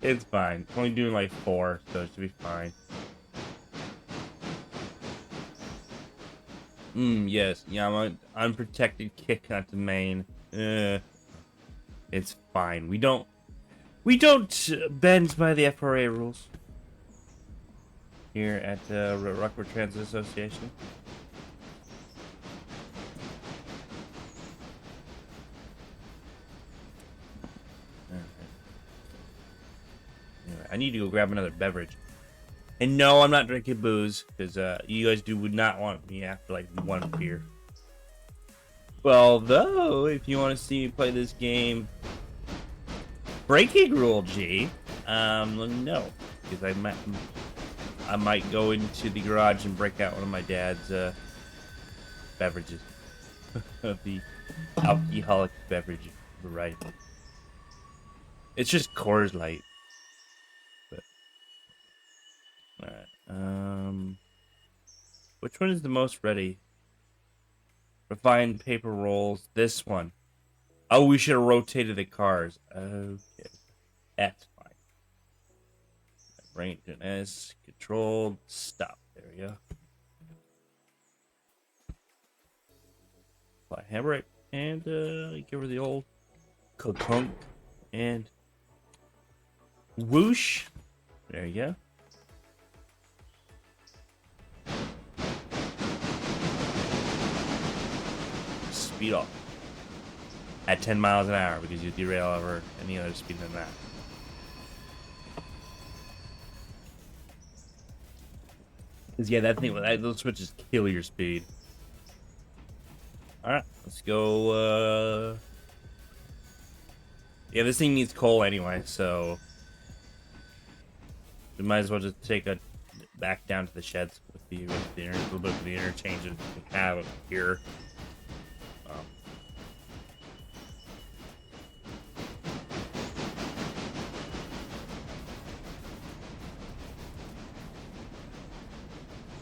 It's fine. Only doing like 4, so it should be fine. Yes. Yeah, I'm an unprotected kick onto main. It's fine. We don't bend by the FRA rules here at Rockford Transit Association. Anyway, I need to go grab another beverage. And no, I'm not drinking booze, because you guys would not want me after like 1 beer. Well, though, if you want to see me play this game, breaking rule G, no, because I might go into the garage and break out one of my dad's beverages, of the alcoholic beverage variety. It's just Coors Light. But, alright, which one is the most ready? Refined paper rolls. This one. Oh, we should have rotated the cars. Okay. That's fine. Bring it to an S. Controlled. Stop. There we go. Apply handbrake. And give her the old clunk. And whoosh. There you go. Speed off at 10 miles an hour because you derail over any other speed than that. Because yeah, that thing, those switches kill your speed. All right, let's go. Yeah, this thing needs coal anyway, so we might as well just take a back down to the sheds with the little bit of the interchange that we have here.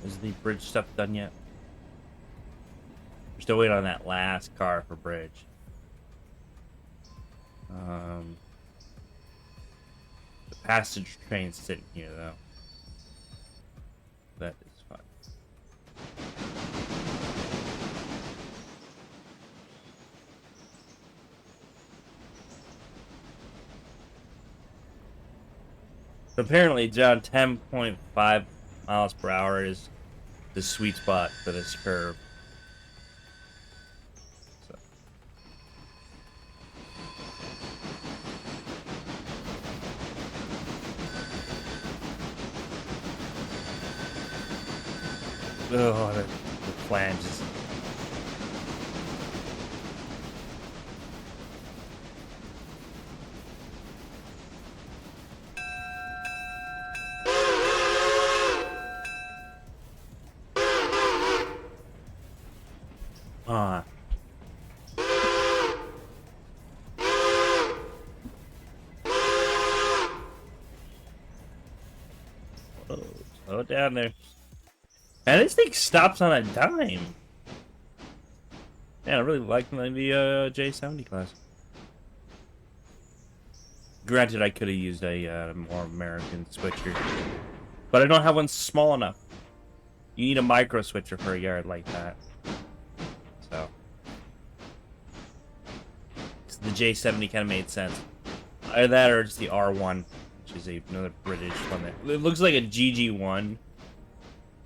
Is the bridge stuff done yet? We're still waiting on that last car for bridge. The passenger train's sitting here though. That is fine. So apparently, John, 10.5 miles per hour is the sweet spot for this curve. So. Oh, the flanges. Oh, slow it down there. And this thing stops on a dime. Yeah, I really like the J70 class. Granted, I could have used a more American switcher, but I don't have one small enough. You need a micro switcher for a yard like that. So, the J70 kind of made sense. Either that or it's the R1, which is another British one. It looks like a GG1,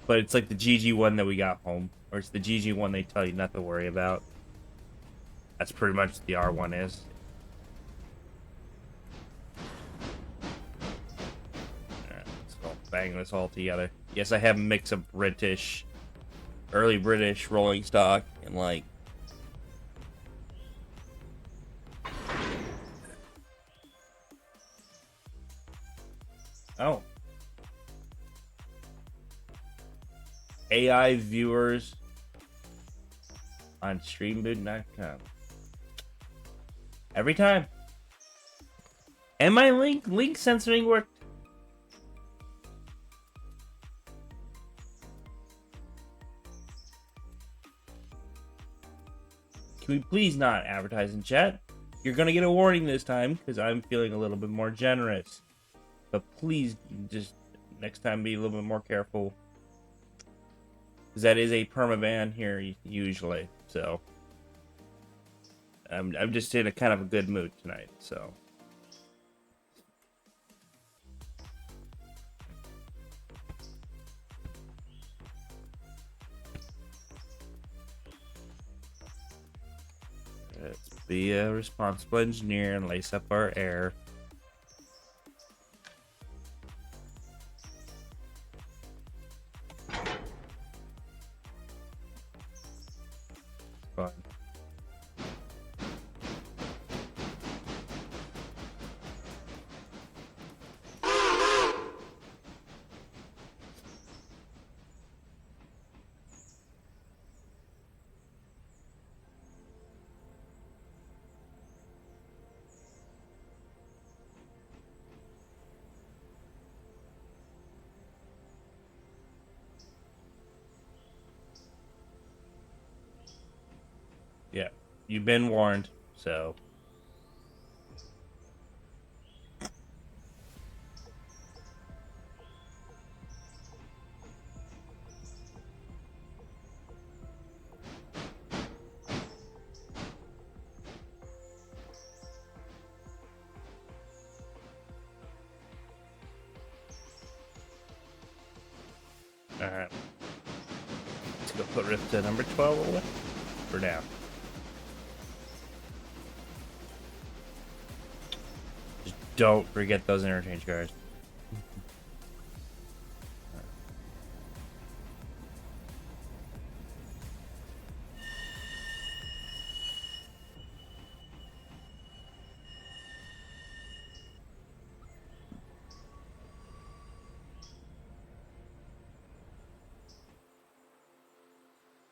but it's like the GG1 that we got home. Or it's the GG1 they tell you not to worry about. That's pretty much what the R1 is. Alright, let's go bang this all together. Yes, I have a mix of British, early British rolling stock, and like... Oh. AI viewers on streamboot.com. Every time. And my link censoring worked. Can we please not advertise in chat? You're gonna get a warning this time because I'm feeling a little bit more generous. But please, just next time be a little bit more careful. Because that is a permaban here usually. So I'm just in a kind of a good mood tonight. So. Let's be a responsible engineer and lace up our air. Fun. Yeah, you've been warned, so. Alright. Let's go put Rift to number 12 away for now. Just don't forget those interchange cards.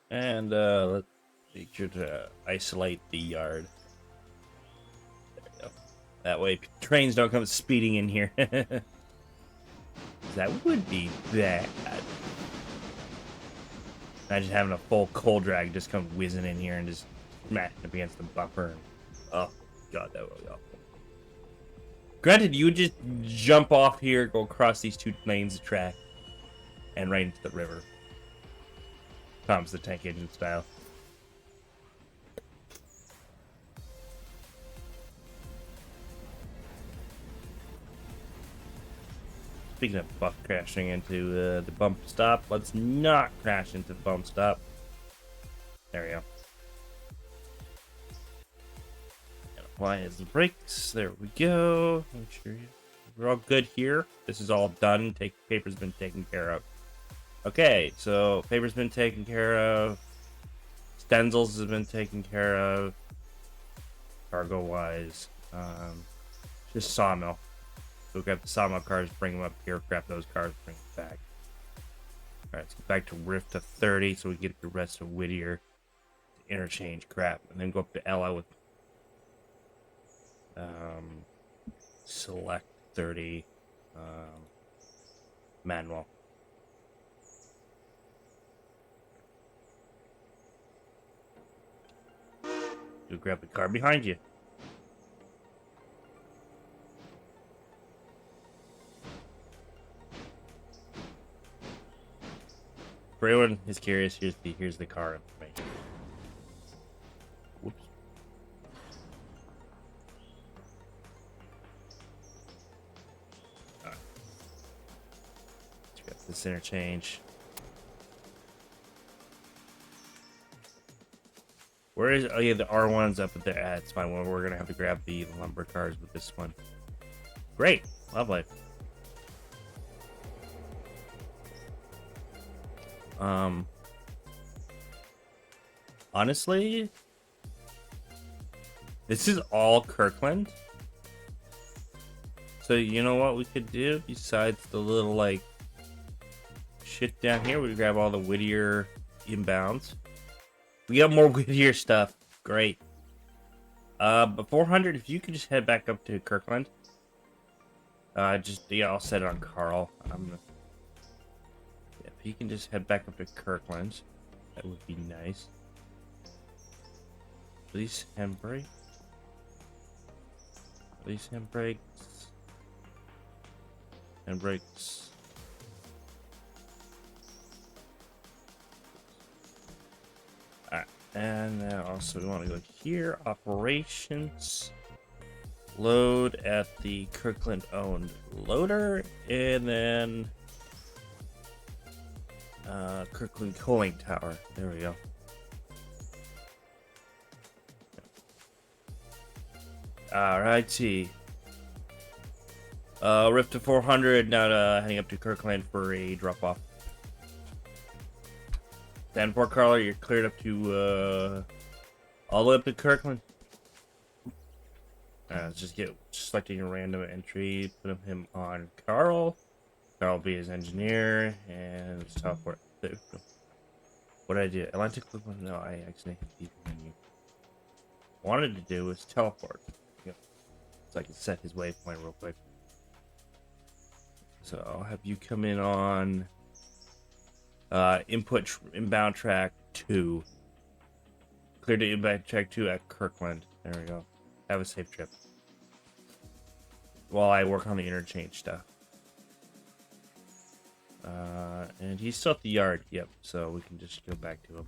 And let's make sure to isolate the yard. There we go. That way trains don't come speeding in here. That would be bad. Imagine having a full cold drag just come whizzing in here and just smashing up against the bumper. Oh god, that would be awful. Granted, you would just jump off here, go across these 2 lanes of track, and right into the river. Tom's the tank engine style. Speaking of buff crashing into the bump stop, let's not crash into the bump stop. There we go. And apply his brakes. There we go. Make sure we're all good here. This is all done. Paper's been taken care of. Okay, so paper's been taken care of. Stencils has been taken care of. Cargo wise, just sawmill. So grab the sawmill cars, bring them up here, grab those cars, bring them back. Alright, let's get back to Rift to 30 so we get the rest of Whittier to interchange crap. And then go up to Ella with select 30 manual. You grab the car behind you. For anyone who's curious, here's the car information. Whoops. Right. Let's grab this interchange. Where is? Oh yeah, the R1's up at there. Ah, it's fine. Well, we're gonna have to grab the lumber cars with this one. Great, lovely. Honestly, this is all Kirkland. So you know what we could do besides the little like shit down here? We grab all the Whittier inbounds. We got more Whittier stuff. Great. But 400, if you could just head back up to Kirkland. I'll set it on Carl. If he can just head back up to Kirkland, that would be nice. Please handbrake. Release handbrakes. Handbrakes. Alright, and then also we want to go here, operations. Load at the Kirkland owned loader, and then Kirkland cooling tower. There we go. Alrighty. Rift to 400, now heading up to Kirkland for a drop off. Stand for Carla, you're cleared up to all the way up to Kirkland. Let's just get selecting a random entry, put him on Carl. Carl will be his engineer, and let's teleport. What did I do? Atlantic, no, I actually hit the menu. Wanted to do was teleport. Yep. So I can set his waypoint real quick. So I'll have you come in on inbound track 2. Clear to inbound track 2 at Kirkland. There we go. Have a safe trip. While I work on the interchange stuff. And he's still at the yard. Yep, so we can just go back to him.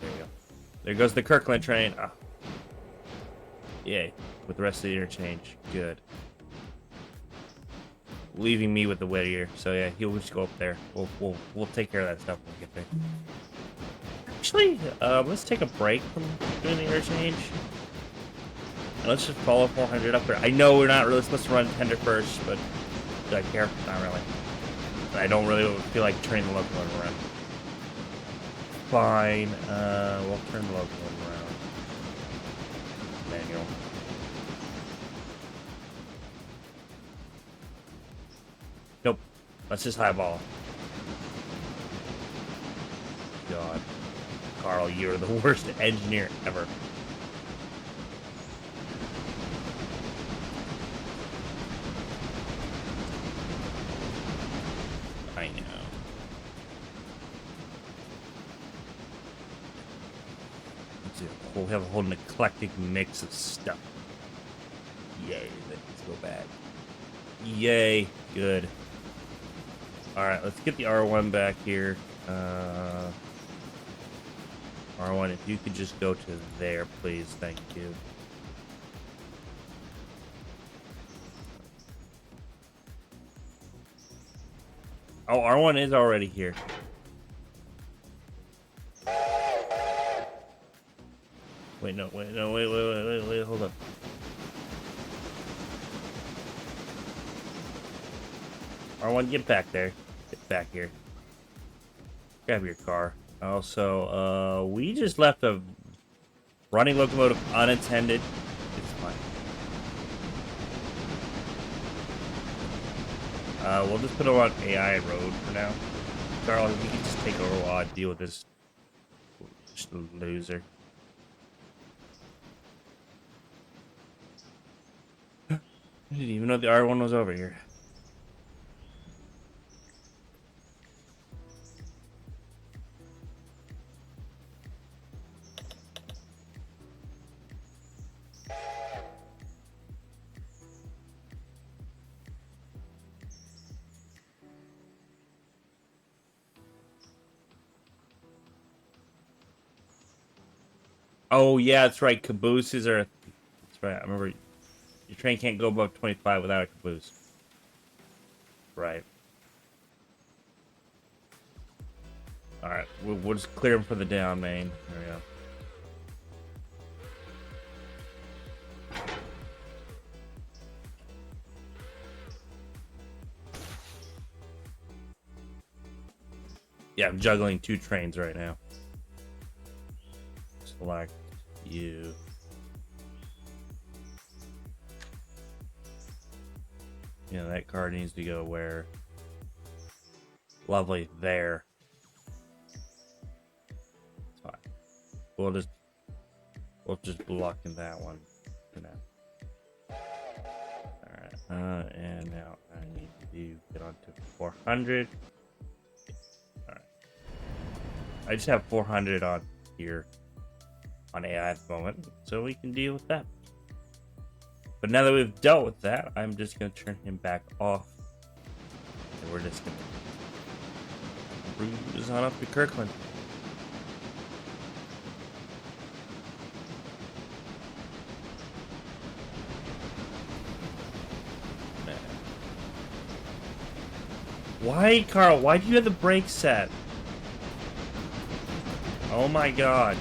There you go. There goes the Kirkland train. Ah. Yay. With the rest of the interchange. Good. Leaving me with the Whittier. So yeah, he'll just go up there. We'll take care of that stuff when we get there. Actually, let's take a break from doing the interchange. And let's just follow 400 up there. I know we're not really supposed to run tender first, but do I care? Not really. I don't really feel like turning the locomotive around. Fine. We'll turn the locomotive around. Manual. Nope. Let's just highball. God. Carl, you're the worst engineer ever. I know. We'll have a whole eclectic mix of stuff. Yay, let's go back. Yay, good. Alright, let's get the R1 back here. R1, if you could just go to there, please. Thank you. Oh, R1 is already here. Wait, hold up. R1, get back there. Get back here. Grab your car. Also, we just left a running locomotive unattended. It's fine. We'll just put it on AI road for now. Carl, you can just take over while I deal with this loser. I didn't even know the R1 was over here. Oh, yeah, that's right. Cabooses are... That's right. I remember your train can't go above 25 without a caboose. Right. Alright, we'll just clear them for the down main. There we go. Yeah, I'm juggling 2 trains right now. Select you. Yeah, that car needs to go where? Lovely, there. It's fine. We'll just block in that one for now. Alright, and now I need to get onto 400. Alright. I just have 400 on here on AI at the moment, so we can deal with that. But now that we've dealt with that, I'm just going to turn him back off. And we're just going to cruise on up to Kirkland. Why, Carl? Why do you have the brake set? Oh my god.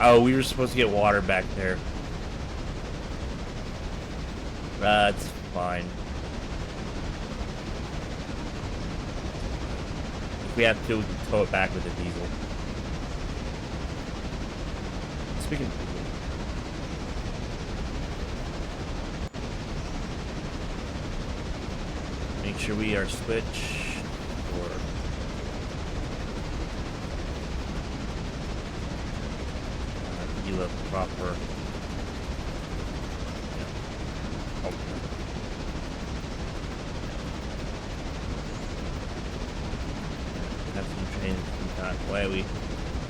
Oh, we were supposed to get water back there. That's fine. If we have to, we can tow it back with a diesel. Speaking of diesel, make sure we are switched or the proper. Yeah. Oh. Have some change from that way.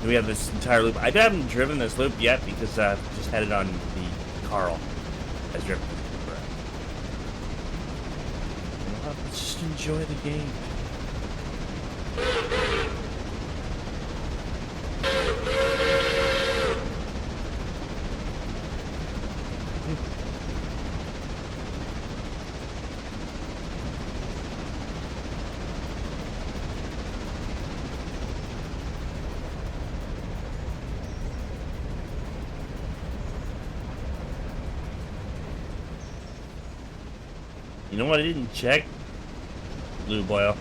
We have this entire loop. I haven't driven this loop yet because I've just had it on the Carl as driven. Let's just enjoy the game. You know what? I didn't check lube oil.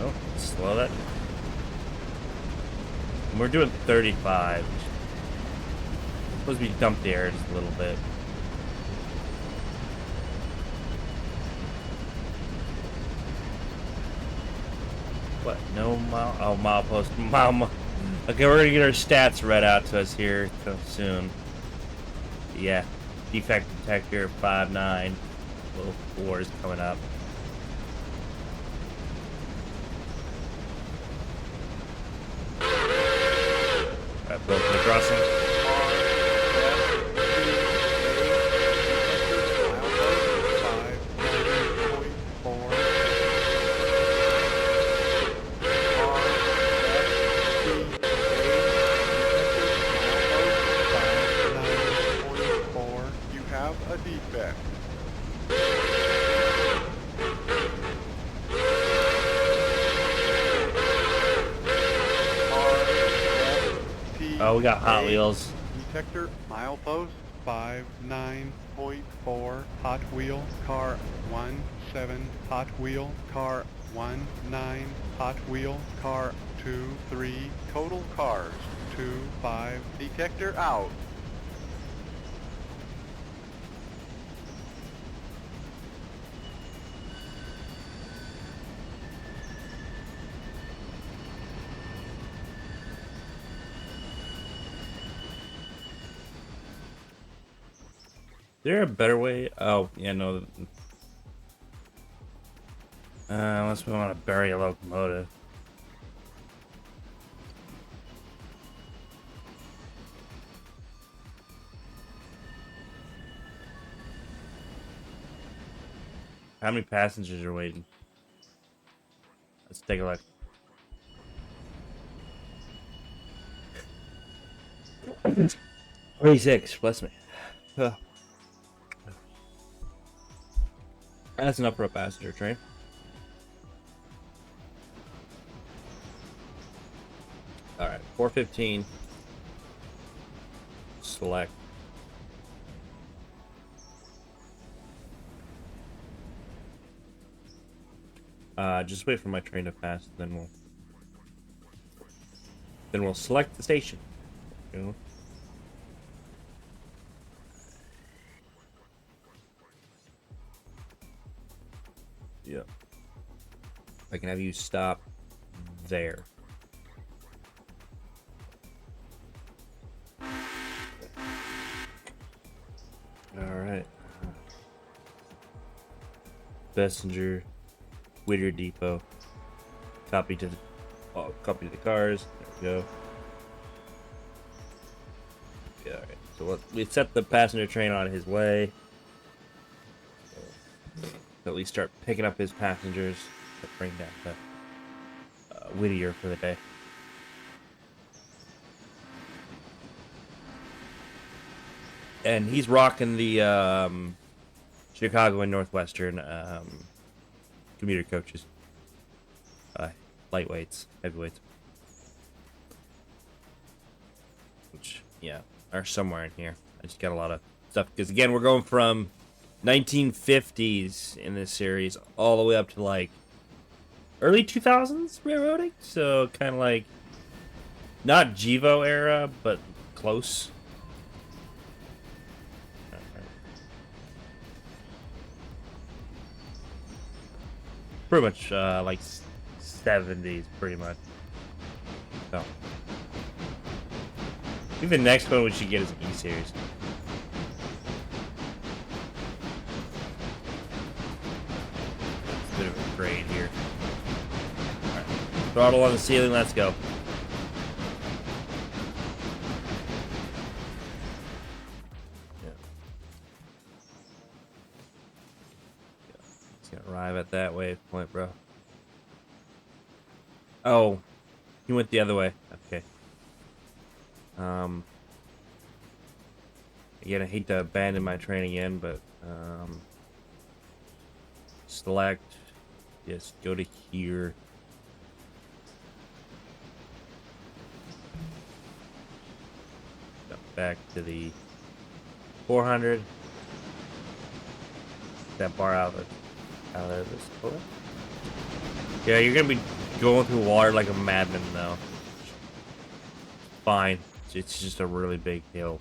Oh, slow that. And we're doing 35. Supposed to be dumped the air just a little bit. What? No mile? Oh, milepost. Okay, we're gonna get our stats read out to us here soon. Yeah. Defect detector 5.9. Little 4 is coming up. Alright, broken the crossing. Oh, we got Hot Wheels. Detector, milepost 59.4, Hot Wheel, car 17, Hot Wheel, car 19, Hot Wheel, car 23, total cars 25, detector out. Is there a better way? Oh, yeah, no. Unless we want to bury a locomotive. How many passengers are waiting? Let's take a look. $46, bless me. That's enough for a passenger train. 415. Select. Just wait for my train to pass, then we'll select the station. You know? Yeah. I can have you stop there. Alright. Messenger, Whittier Depot. Copy to the cars. There we go. Yeah, alright. So we set the passenger train on his way. At least start picking up his passengers to bring down the Whittier for the day. And he's rocking the Chicago and Northwestern commuter coaches. Lightweights, heavyweights. Which, yeah, are somewhere in here. I just got a lot of stuff. Because, again, we're going from 1950s in this series all the way up to, like, early 2000s railroading. So, kind of like, not GEVO era, but close. Pretty much like 70s, pretty much. So, I think the next one we should get is an E-Series. It's a bit of a grade here. All right. Throttle on the ceiling, let's go. Arrive at that waypoint, bro. Oh, he went the other way. Okay. Again, I hate to abandon my train again, but select. Yes, go to here. Back to the 400. That bar out of this point. Yeah, you're gonna be going through water like a madman though. Fine. It's just a really big hill.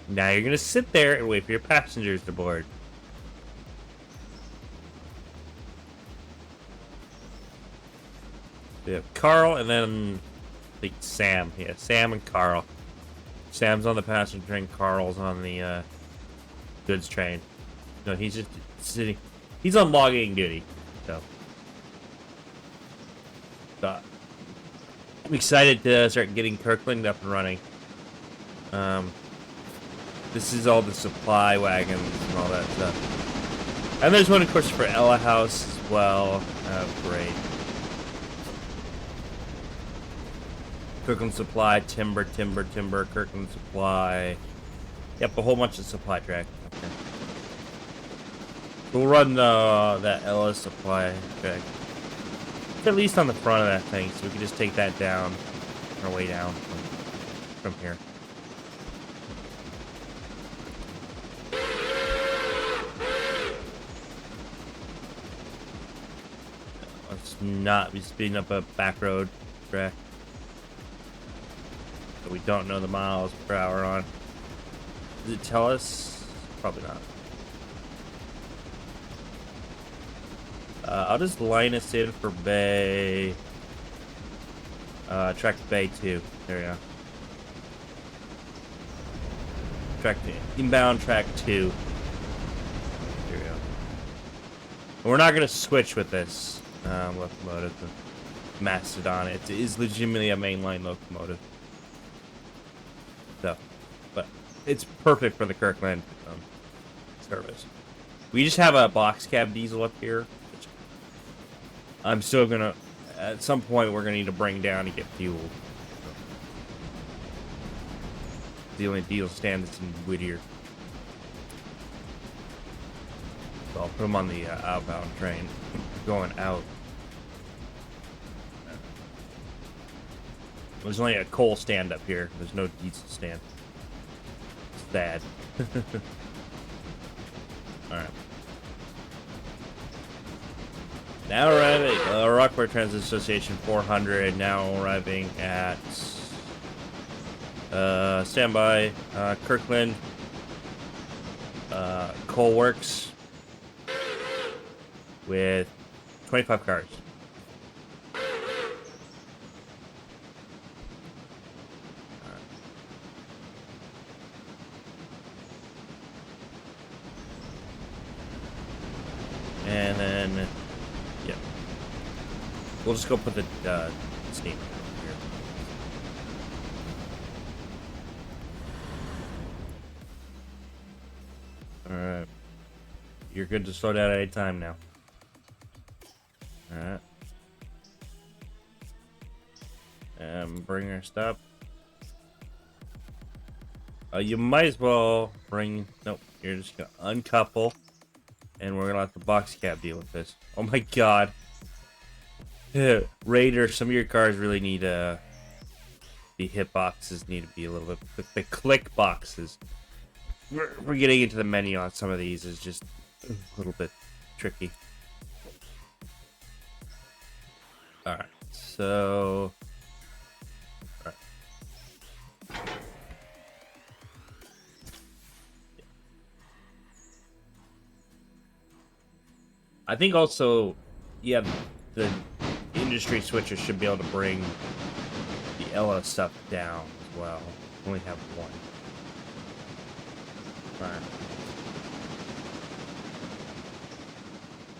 Now you're gonna sit there and wait for your passengers to board. We have Carl and then I think Sam. Yeah, Sam and Carl. Sam's on the passenger train, Carl's on the goods train. No, he's just sitting. He's on logging duty. So I'm excited to start getting Kirkland up and running. This is all the supply wagons and all that stuff. And there's one, of course, for Ella House as well. Great. Kirkland Supply, Timber, Kirkland Supply. Yep, a whole bunch of supply track. Okay. We'll run that Ella Supply track. At least on the front of that thing, so we can just take that down on our way down from here. Let's not be speeding up a back road track. We don't know the miles per hour on. Does it tell us? Probably not. I'll just line us in for Bay. Track Bay 2. There we go. Track inbound track 2. There we go. And we're not gonna switch with this locomotive, the Mastodon. It is legitimately a mainline locomotive. So, but it's perfect for the Kirkland service. We just have a box cab diesel up here. Which I'm still gonna, at some point, we're gonna need to bring down to get fuel. So, the only diesel stand that's in Whittier. So I'll put them on the outbound train going out. There's only a coal stand up here. There's no diesel stand. It's sad. Alright. Now arriving Rockport Transit Association 400. Now arriving at standby Kirkland Coal Works with 25 cars. And then, yeah, we'll just go put the steam here. All right, you're good to slow down at any time now. All right, bring her stop. You might as well bring. Nope, you're just gonna uncouple. And we're gonna let the box cab deal with this. Oh my god. Raider, some of your cars really need the hit boxes need to be a little bit, the click boxes. We're getting into the menu on some of these is just a little bit tricky. Alright, so all right. I think also, yeah, the industry switcher should be able to bring the Ella stuff down as well. We only have one. Alright.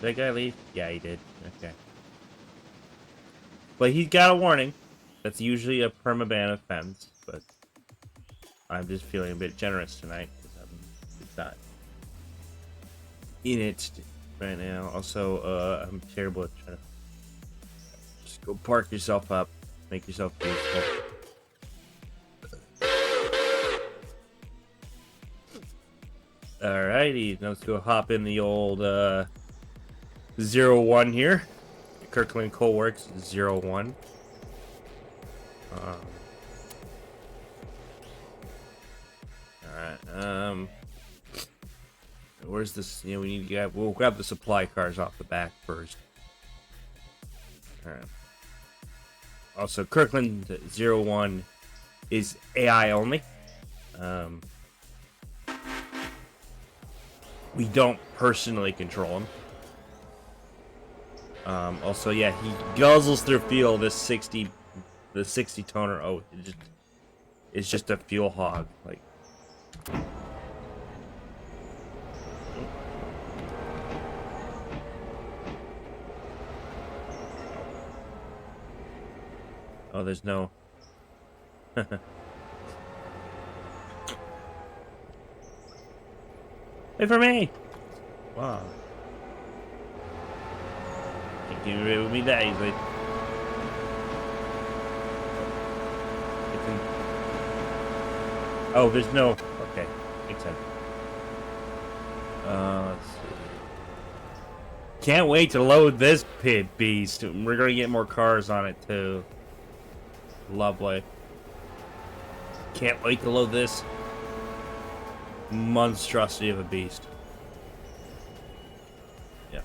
Did that guy leave? Yeah, he did. Okay. But he got a warning. That's usually a permaban offense, but I'm just feeling a bit generous tonight because it's not in it right now. Also, I'm terrible at trying to just go park yourself up, make yourself useful. Alrighty, now let's go hop in the old 01 here. Kirkland Coal Works 01. Alright, where's this? You know, we need to we'll grab the supply cars off the back first. Alright. Also, Kirkland 01 is AI only. We don't personally control him. Also, yeah, he guzzles through fuel. The 60 toner. Oh, it's just a fuel hog. Like, oh, there's no. Wait for me! Wow. Can't get rid of me that easily. Oh, there's no. Okay, makes sense. Let's see. Can't wait to load this pit beast. We're gonna get more cars on it too. Lovely. Can't wait to load this monstrosity of a beast. Yeah.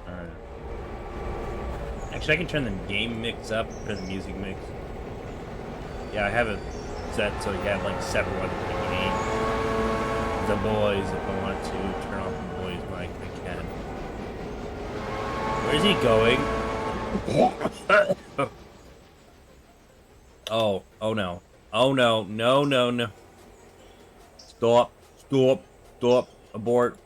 Alright. Actually, I can turn the game mix up or the music mix. Yeah, I have it set so you have like 7 1 the boys if I want to turn off the boys mic I can. Where's he going? Oh no. Oh no. No. Stop. Abort.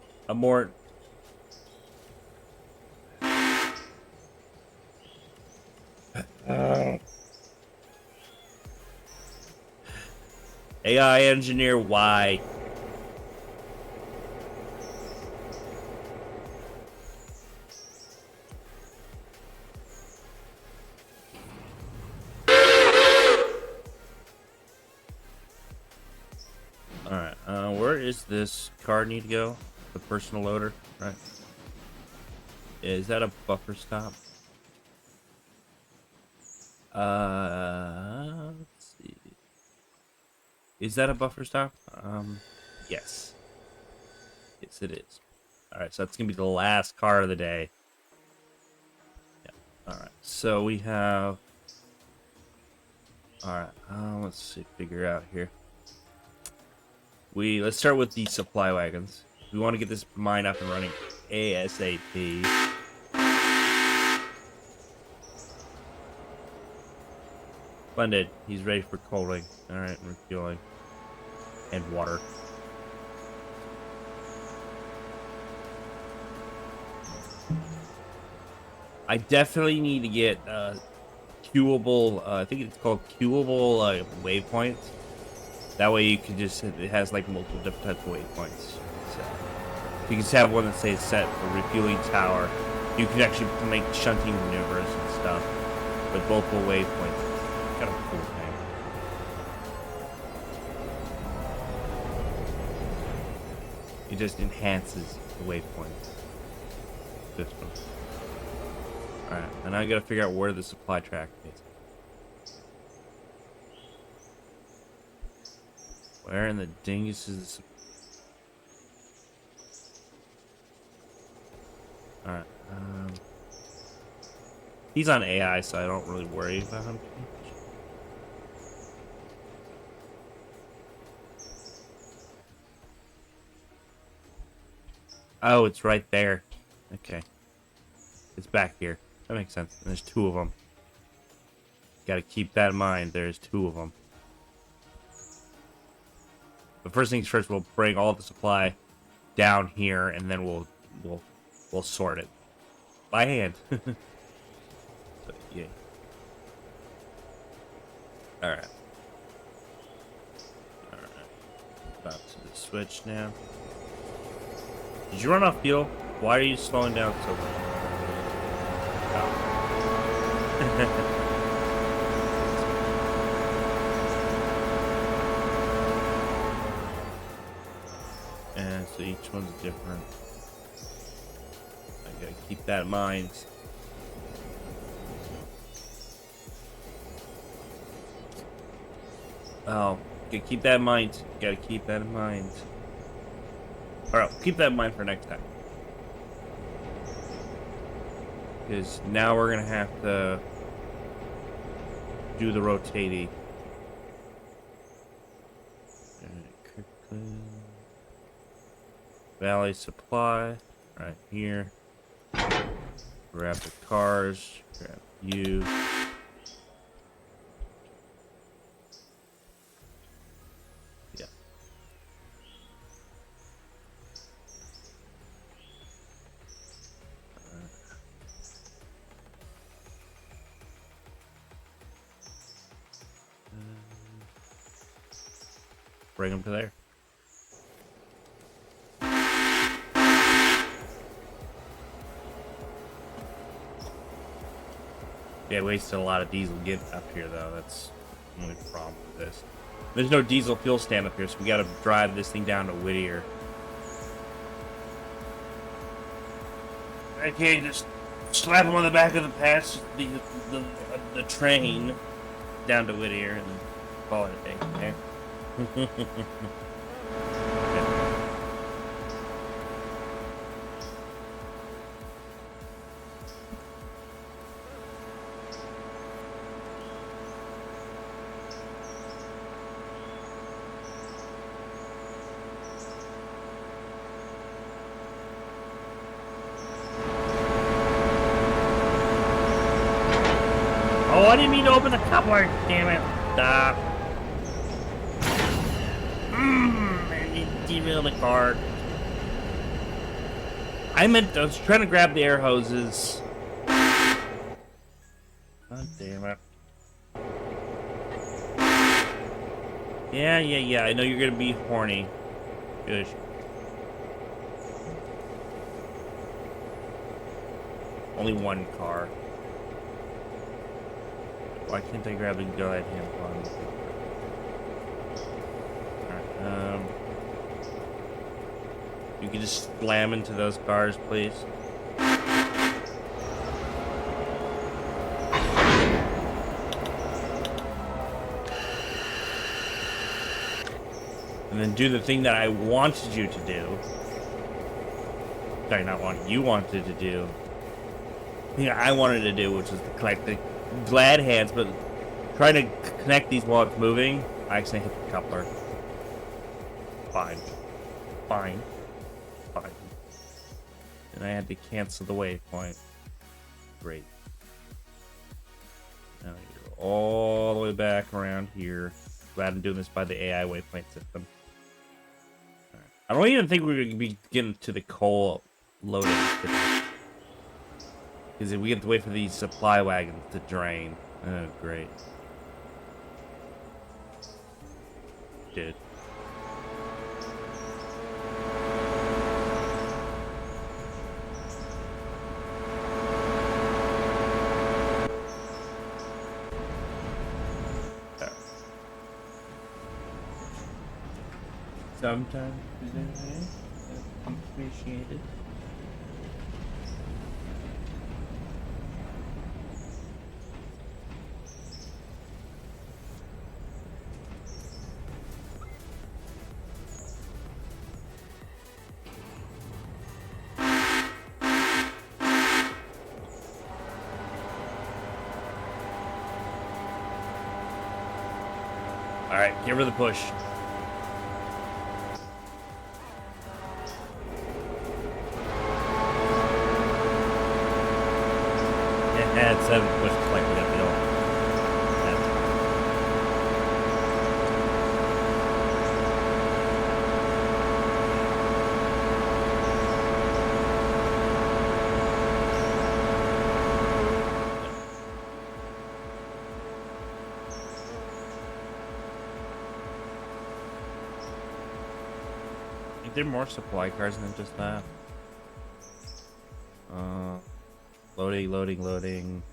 AI engineer, why? is this car need to go? The personal loader, right? Is that a buffer stop? Let's see. Is that a buffer stop? Yes. Yes, it is. Alright, so that's gonna be the last car of the day. Yeah. Alright, so we have... Alright, let's see, figure out here. Let's start with the supply wagons. We want to get this mine up and running ASAP. Splendid. He's ready for coaling. Alright, refueling. And water. I definitely need to get queuable, I think it's called queuable waypoints. That way you can just, it has like multiple different types of waypoints. So you can just have one that says set for refueling tower. You can actually make shunting maneuvers and stuff with multiple waypoints. It's kind of a cool thing. It just enhances the waypoint system. Alright, and now I gotta figure out where the supply track is. Where in the dingus is the... Alright, he's on AI, so I don't really worry about him. Oh, it's right there. Okay. It's back here. That makes sense. And there's two of them. Gotta keep that in mind. There's two of them. But first things first, we'll bring all the supply down here, and then we'll sort it by hand. So, yeah. All right. All right. Back to the switch now. Did you run off fuel? Why are you slowing down so much? Oh. And so each one's different. I gotta keep that in mind. Oh, gotta keep that in mind. Gotta keep that in mind. Alright, keep that in mind for next time. Because now we're gonna have to do the rotating. Valley supply, right here. Grab the cars, grab you. Yeah. Bring them to there. Yeah, wasted a lot of diesel getting up here, though. That's the only problem with this. There's no diesel fuel stand up here, so we gotta drive this thing down to Whittier. I can't just slap him on the back of the train down to Whittier and call it a day. Okay? Oh, I didn't mean to open the coupler, damn it. Stop. Derail the car. I was trying to grab the air hoses. God damn it. Yeah, I know you're gonna be horny. Good. Only one car. Why can't I grab the go-ahead hand on? Alright, You can just slam into those cars, please. And then do the thing that I wanted you to do. Sorry, not wanted. You wanted to do. The thing I wanted to do, which was to collect the glad hands, but trying to connect these while it's moving, I accidentally hit the coupler. Fine. Fine. Fine. And I had to cancel the waypoint. Great. Now you're all the way back around here. Glad I'm doing this by the AI waypoint system. Right. I don't even think we're going to be getting to the coal loading. Because we have to wait for these supply wagons to drain. Oh, great. Dude. Sometimes appreciated. All right, give her the push. Yeah, it's 7 push like we got the old. Is there more supply cars than just that? Loading, loading, loading.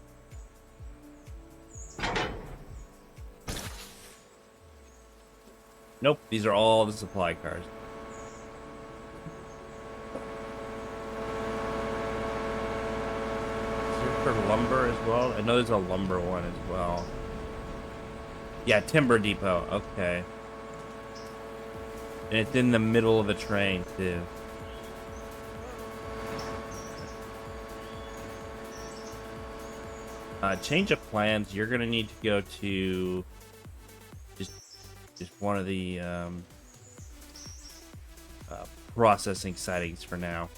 Nope, these are all the supply cars. Is there for lumber as well? I know there's a lumber one as well. Yeah, timber depot. Okay. And it's in the middle of the train, too. Change of plans. You're gonna need to go to just one of the processing sightings for now.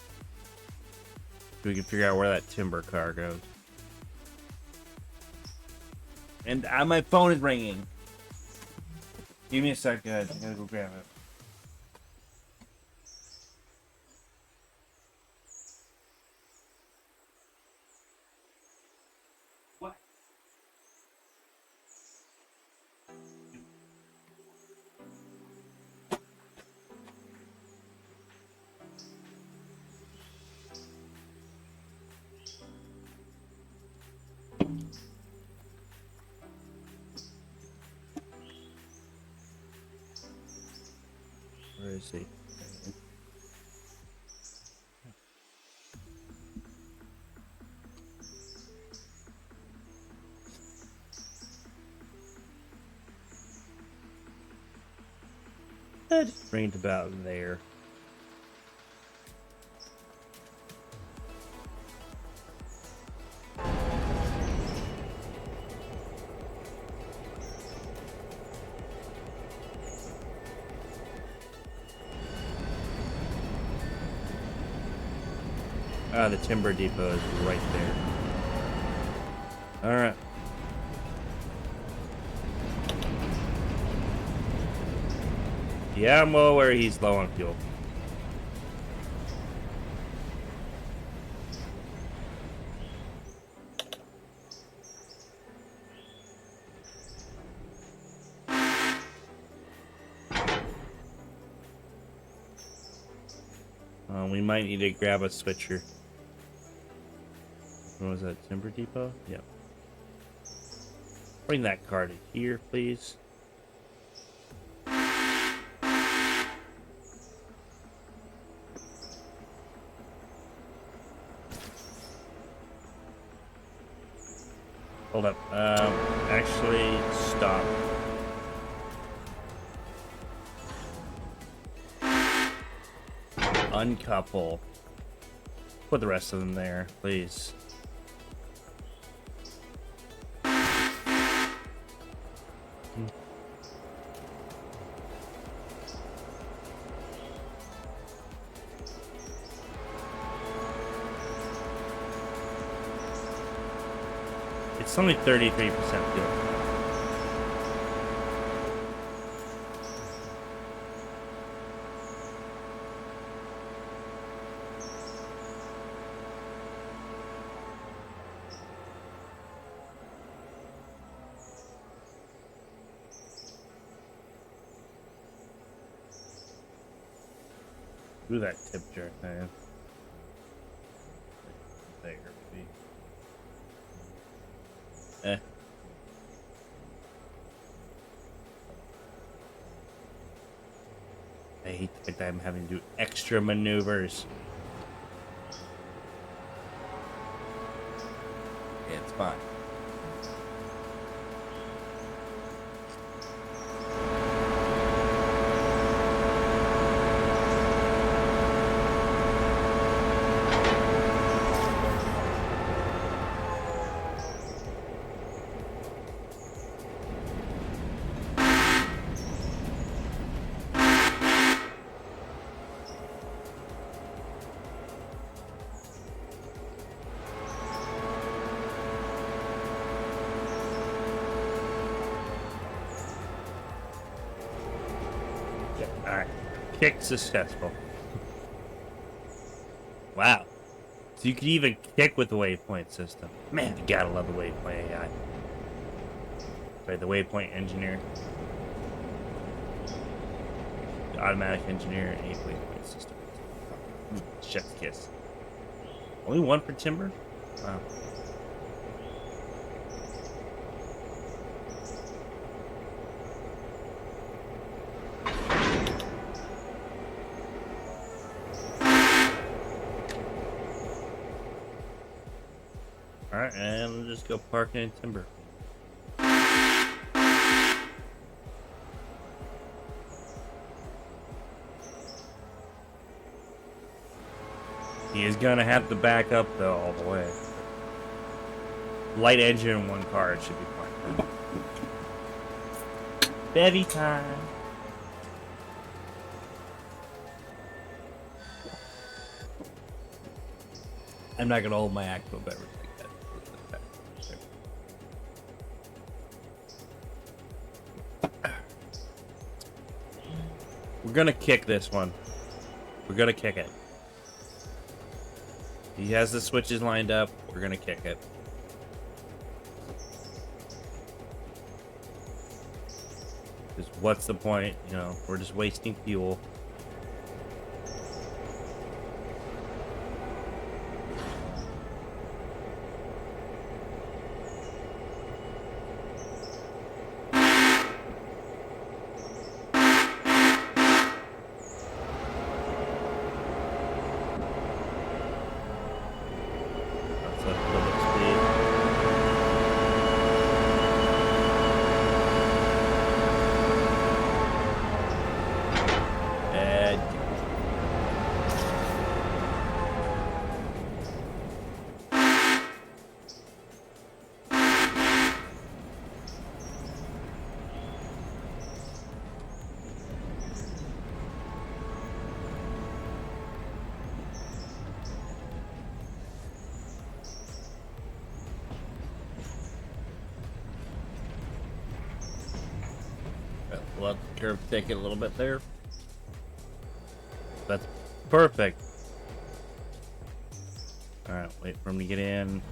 So we can figure out where that timber car goes. And my phone is ringing. Give me a sec, guys. I gotta go grab it. Where is he? Just bring it about there. The timber depot is right there. All right. Yeah, I'm well aware he's low on fuel. We might need to grab a switcher. What was that, timber depot? Yep. Bring that car to here, please. Hold up. Actually, stop. Uncouple. Put the rest of them there, please. It's only 33% fuel. Do that tip jerk, man. There, be. I hate the fact that I'm having to do extra maneuvers. It's fine. Alright. Kick successful. Wow. So you can even kick with the waypoint system. Man, you gotta love the waypoint AI. Sorry, the waypoint engineer. The automatic engineer and waypoint system. Chef's kiss. Only one for timber? Wow. Alright, and we'll just go parking in timber. He is gonna have to back up though all the way. Light engine in one car, it should be fine. Bevy time. I'm not gonna hold my actual beverage like that. We're gonna kick this one. We're gonna kick it. He has the switches lined up. We're gonna kick it. Because what's the point? You know, we're just wasting fuel. We'll have to curve take it a little bit there. That's perfect. Alright, wait for him to get in.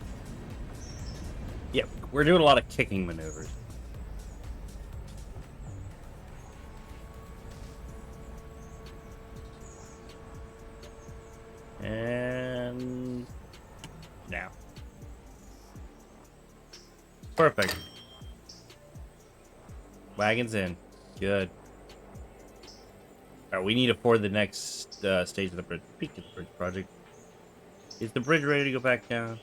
Yep, we're doing a lot of kicking maneuvers. And now. Perfect. Wagon's in. Good. Alright, we need to ford the next stage of the bridge. Speaking of the bridge project, is the bridge ready to go back down?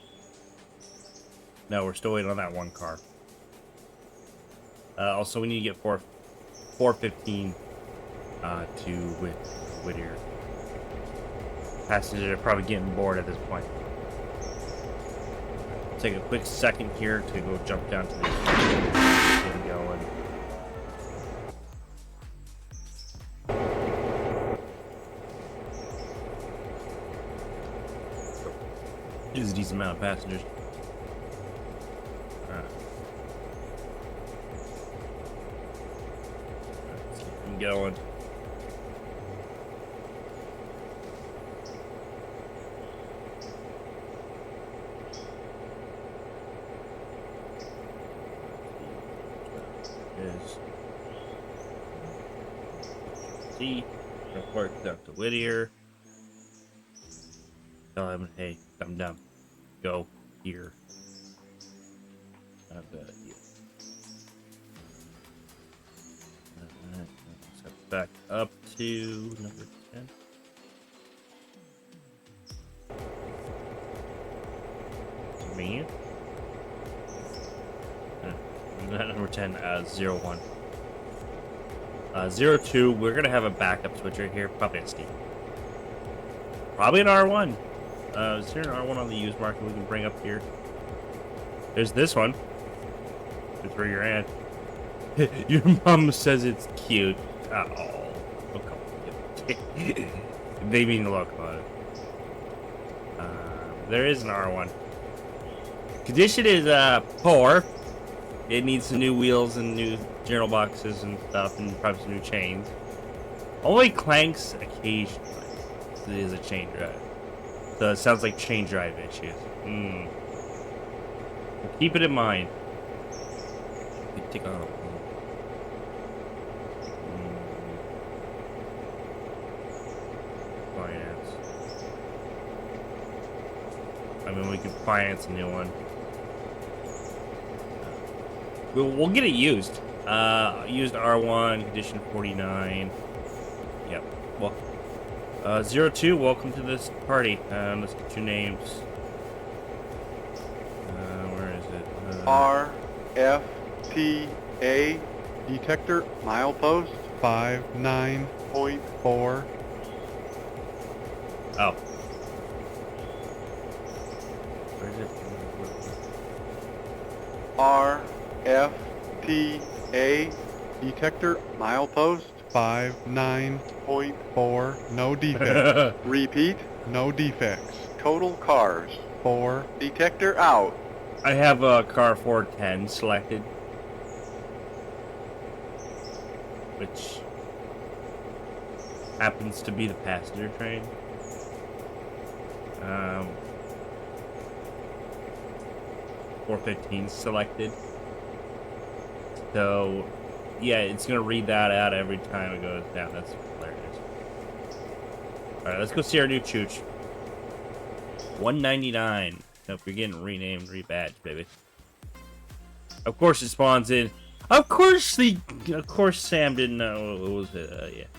No, we're still waiting on that one car. Also, we need to get 415 to Whittier. Passengers are probably getting bored at this point. Take a quick second here to go jump down to the get going. There's a decent amount of passengers. Let's keep them going. Is C report down to Whittier. Tell him, hey, come down. Go here. Yeah. Let's back up to number 10. Me. Number 10, 01. 02, we're gonna have a backup switch right here, probably a Steve. Probably an R1. Is there an R1 on the used market we can bring up here? There's this one. That's where you're at. Your mom says it's cute. Oh, they mean locomotive. There is an R1. Condition is poor. It needs some new wheels and new general boxes and stuff, and probably some new chains. Only clanks occasionally. It is a chain drive. So it sounds like chain drive issues. We'll keep it in mind. Take off. Finance. I mean, we could finance a new one. We'll get it used. Used R1, condition 49. Yep. Well, 02, welcome to this party. Let's get your names. Where is it? RFTA detector milepost 59.4. Oh. Where is it? RFTA detector milepost 59.4. No defects. Repeat, no defects. Total cars 4. Detector out. I have a car 410 selected, which happens to be the passenger train. 415 selected. So, yeah, it's gonna read that out every time it goes down. That's hilarious. Alright, let's go see our new chooch. 199. Nope, you're getting renamed, rebadged, baby. Of course it spawns in. Of course Sam didn't know what was it.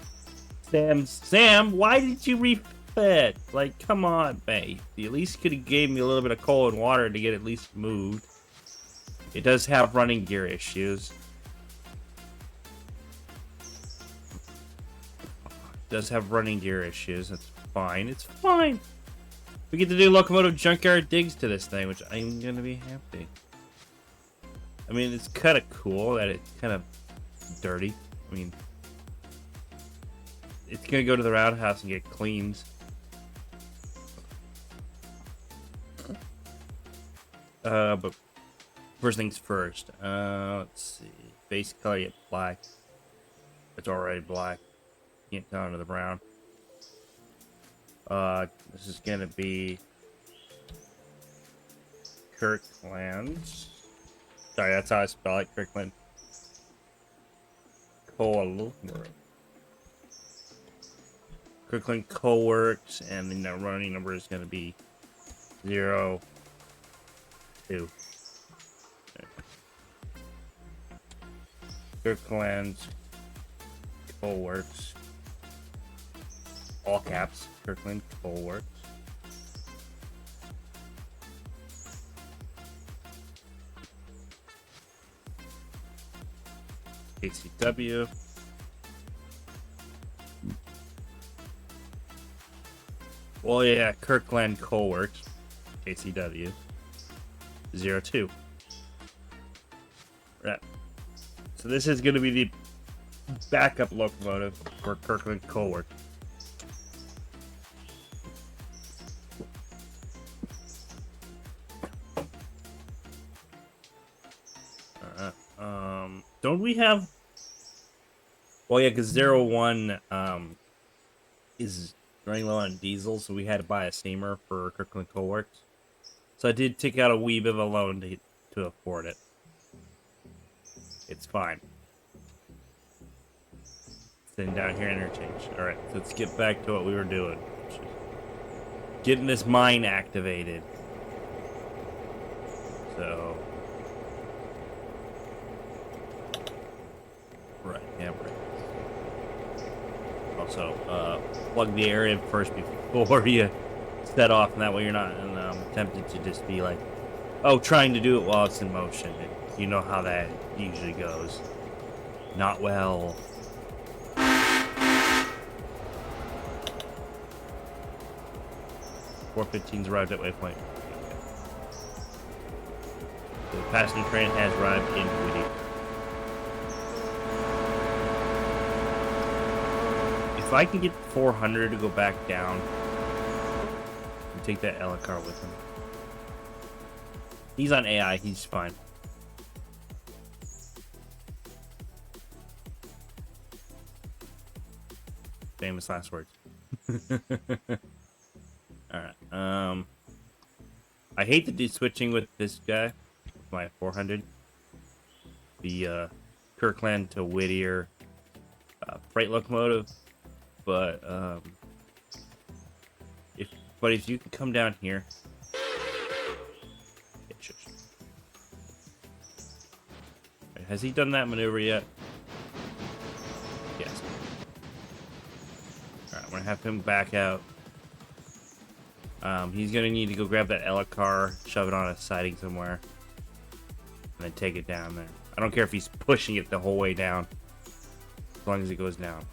Yeah. Sam, why did you refit? Like, come on, babe. You at least could have gave me a little bit of coal and water to get at least moved. It does have running gear issues. That's fine. It's fine. We get to do locomotive junkyard digs to this thing, which I'm gonna be happy. I mean, it's kind of cool that it's kind of dirty. I mean, it's gonna go to the roundhouse and get cleaned. But first things first. Let's see. Base color, get black. It's already black. Can't tell into the brown. This is gonna be Kirkland. Sorry, that's how I spell it, Kirkland. Kirkland Co-works, and the running number is gonna be 02. Kirkland Co-works. All caps, Kirkland Co-works. KCW. Well, yeah, Kirkland Coal Works, KCW, 02. Right. So this is going to be the backup locomotive for Kirkland Coal Works. Don't we have... Well, yeah, because 01 is running low on diesel, so we had to buy a steamer for Kirkland Coal Works. So I did take out a wee bit of a loan to afford it. It's fine. Sitting down here, interchange. Alright, so let's get back to what we were doing. Getting this mine activated. So... Right, handbrake. Also, plug the air in first before you set off, and that way you're not tempted to just be like, oh, trying to do it while it's in motion. You know how that usually goes. Not well. 415's arrived at waypoint. The passenger train has arrived in Whittier. If I can get 400 to go back down and take that Elakar with him. He's on AI, he's fine. Famous last words. Alright, I hate to do switching with this guy, my 400. The Kirkland to Whittier freight locomotive. But if you can come down here, yeah, sure. Right, has he done that maneuver yet? Yes. All right, I'm gonna have him back out. He's gonna need to go grab that Elakar, shove it on a siding somewhere, and then take it down there. I don't care if he's pushing it the whole way down, as long as it goes down.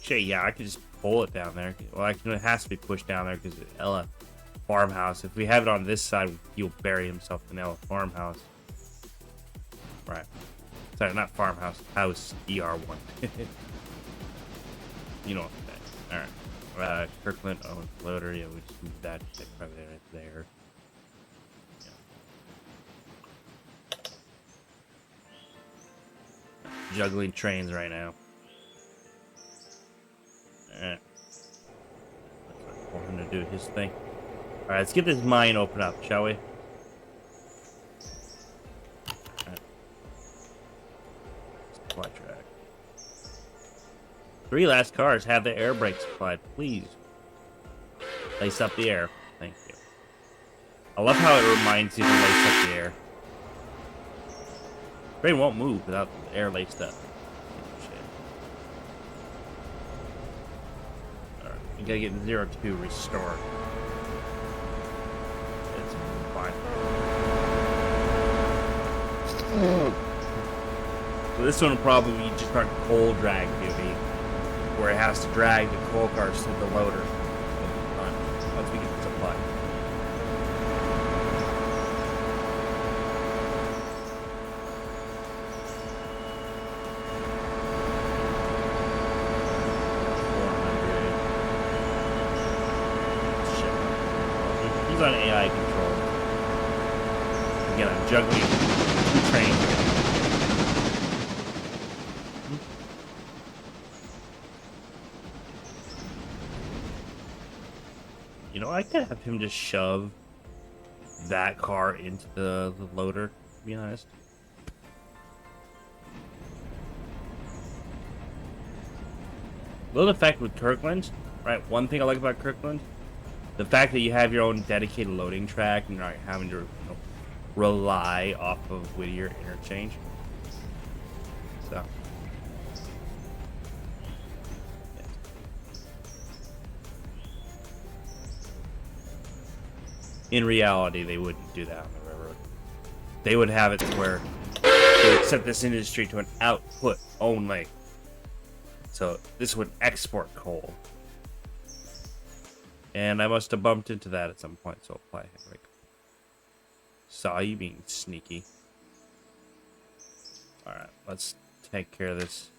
Shit, yeah, I could just pull it down there. Well, actually, it has to be pushed down there because Ella Farmhouse. If we have it on this side, he'll bury himself in Ella Farmhouse. Right. Sorry, not Farmhouse. House ER1. You know what I'm saying. Alright. Kirkland, loader. Yeah, we just moved that probably right there. Yeah. Juggling trains right now. Alright. Want him to do his thing. Alright, let's get this mine open up, shall we? Alright. Supply track. 3 last cars have the air brakes applied. Please. Lace up the air. Thank you. I love how it reminds you to lace up the air. Train won't move without the air laced up. You gotta get 02 restored. It's fine. So this one will probably just start coal drag duty, where it has to drag the coal cars to the loader. Once we get the supply. On AI control. Again, I'm juggling 2 trains. You know, I could have him just shove that car into the loader, to be honest. Little effect with Kirkland, right? One thing I like about Kirkland, the fact that you have your own dedicated loading track and you're not having to rely off of Whittier interchange. So, yeah. In reality, they wouldn't do that on the railroad. They would have it to where set this industry to an output only. So this would export coal. And I must have bumped into that at some point, so apply. Like, saw you being sneaky. Alright, let's take care of this.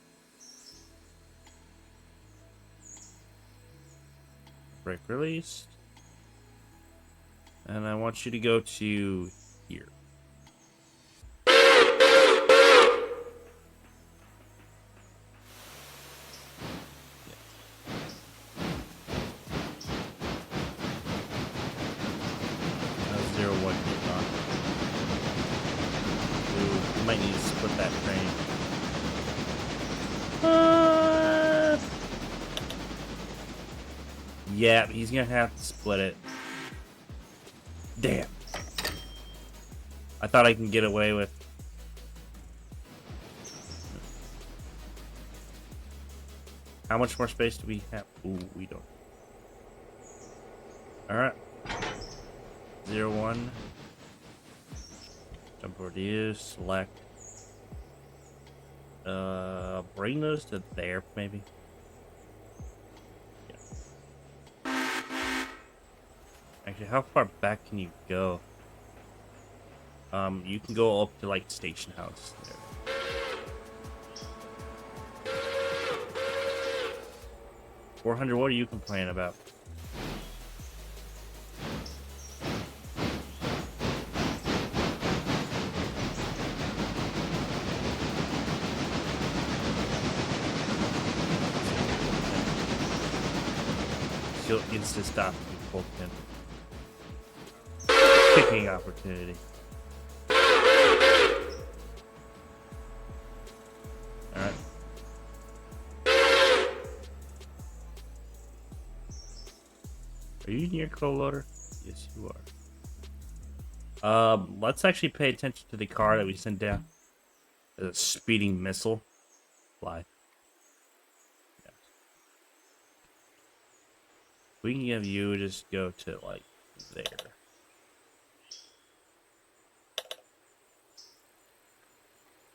Break released. And I want you to go to here. Might need to split that train. Yeah, he's gonna have to split it. Damn. I thought I can get away with. How much more space do we have? Ooh, we don't. Alright. 0-1. Jump over to you, select. Bring those to there, maybe. Yeah. Actually, how far back can you go? You can go up to like Station House. There. 400. What are you complaining about? She'll insta stop you, Fulton. Kicking opportunity. Alright. Are you near coal loader? Yes, you are. Let's actually pay attention to the car that we sent down. A speeding missile. Fly. Yes. We can have you just go to like there.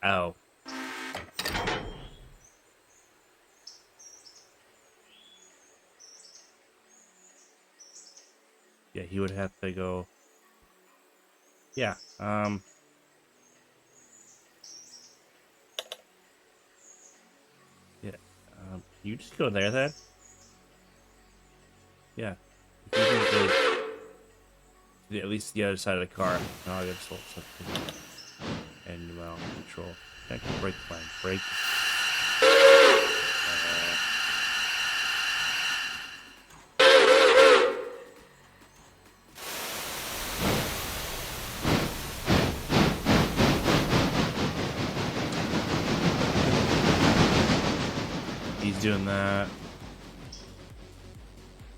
Ow. Yeah, he would have to go. Yeah, yeah, you just go there then? Yeah. You can go to at least the other side of the car. No, I gotta solve something. And control. Check the brake plan. Brake. He's doing that.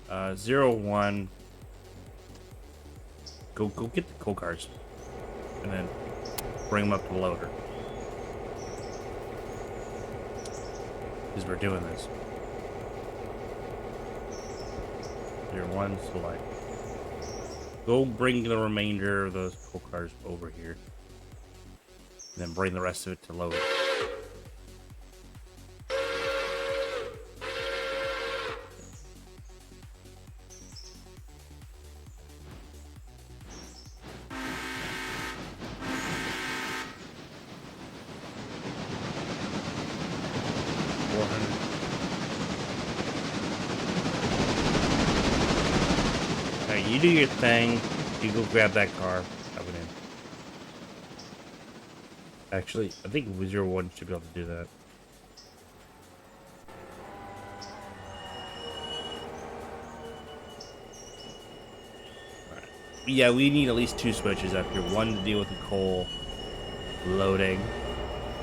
0-1. Go get the coal cars. And then bring them up to the loader. Because we're doing this. 0-1, select. Go bring the remainder of those coal cars over here. And then bring the rest of it to loader. You do your thing. You go grab that car. Have it in. Actually, I think 0-1 should be able to do that. Alright. Yeah, we need at least 2 switches up here. One to deal with the coal loading,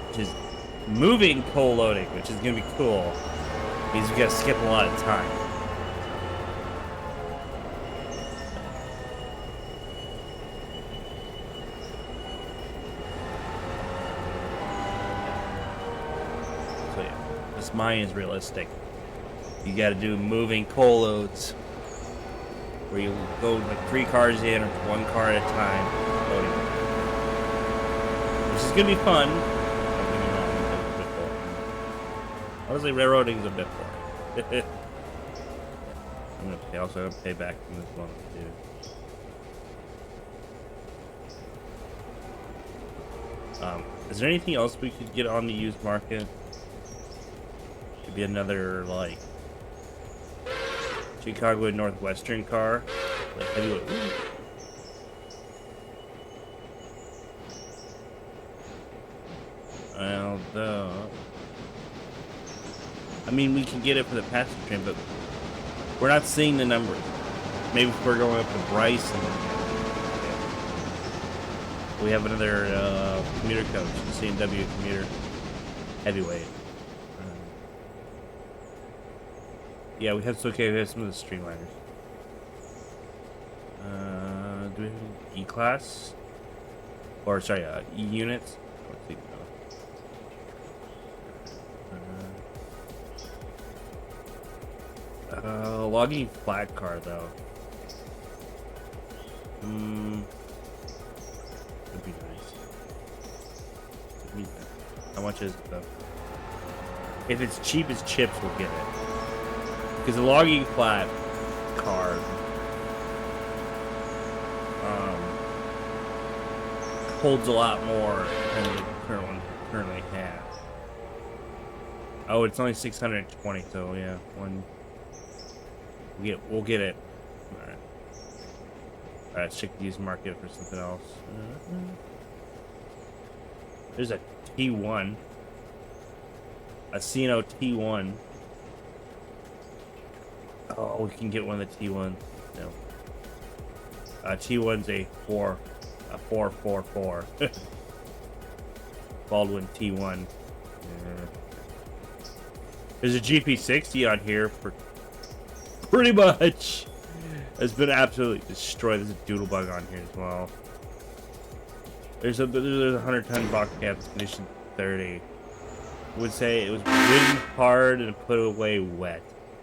which is moving coal loading, which is gonna be cool because we gotta skip a lot of time. This mine is realistic. You gotta do moving coal loads where you go like 3 cars in or 1 car at a time loading. Which is gonna be fun. Honestly, railroading is a bit boring. I'm gonna pay, also gonna pay back from this one too. Is there anything else we could get on the used market? Could be another like Chicago and Northwestern car. Like heavyweight. Although, I mean, we can get it for the passenger train, but we're not seeing the numbers. Maybe if we're going up to Bryce and we have another commuter coach, the CMW commuter heavyweight. Yeah, we have okay. We have some of the streamliners. Do we have E class? Or sorry, E units? Let's see. Logging flat car though. Would be nice. How much is it though? If it's cheap as chips, we'll get it. Because the logging flat car holds a lot more than the current one currently has. Oh, it's only 620, so yeah, we'll get it. Alright. Alright, let's check the used market for something else. There's a T1. A Cino T1. Oh, we can get one of the T1s. No. T1's a 444. Baldwin T1. There's a GP60 on here for pretty much. It's been absolutely destroyed. There's a doodlebug on here as well. There's a 100-ton box cab condition 30. Would say it was ridden hard and put away wet.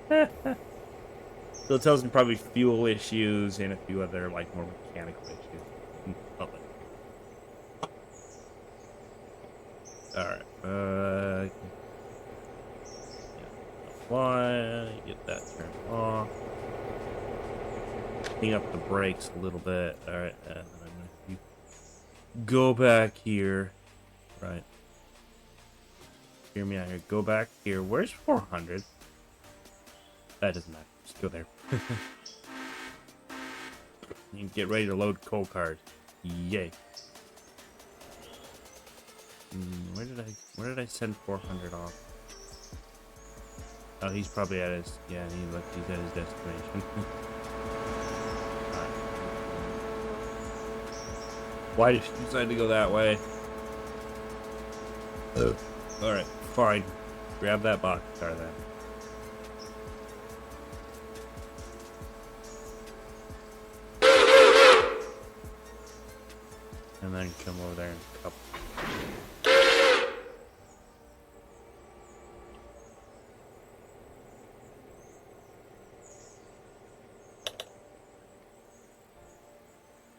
So it tells me probably fuel issues and a few other like more mechanical issues. Alright. Apply, get that turned off. Clean up the brakes a little bit. Alright, go back here. Right. Hear me out here. Go back here. Where's 400? That doesn't matter. Just go there. You can get ready to load coal cars. Yay. Where did I send 400 off? Oh, he's probably at his, yeah, he's at his destination. Right. Why did you decide to go that way? Alright, fine. Grab that box car then. And then come over there and cup.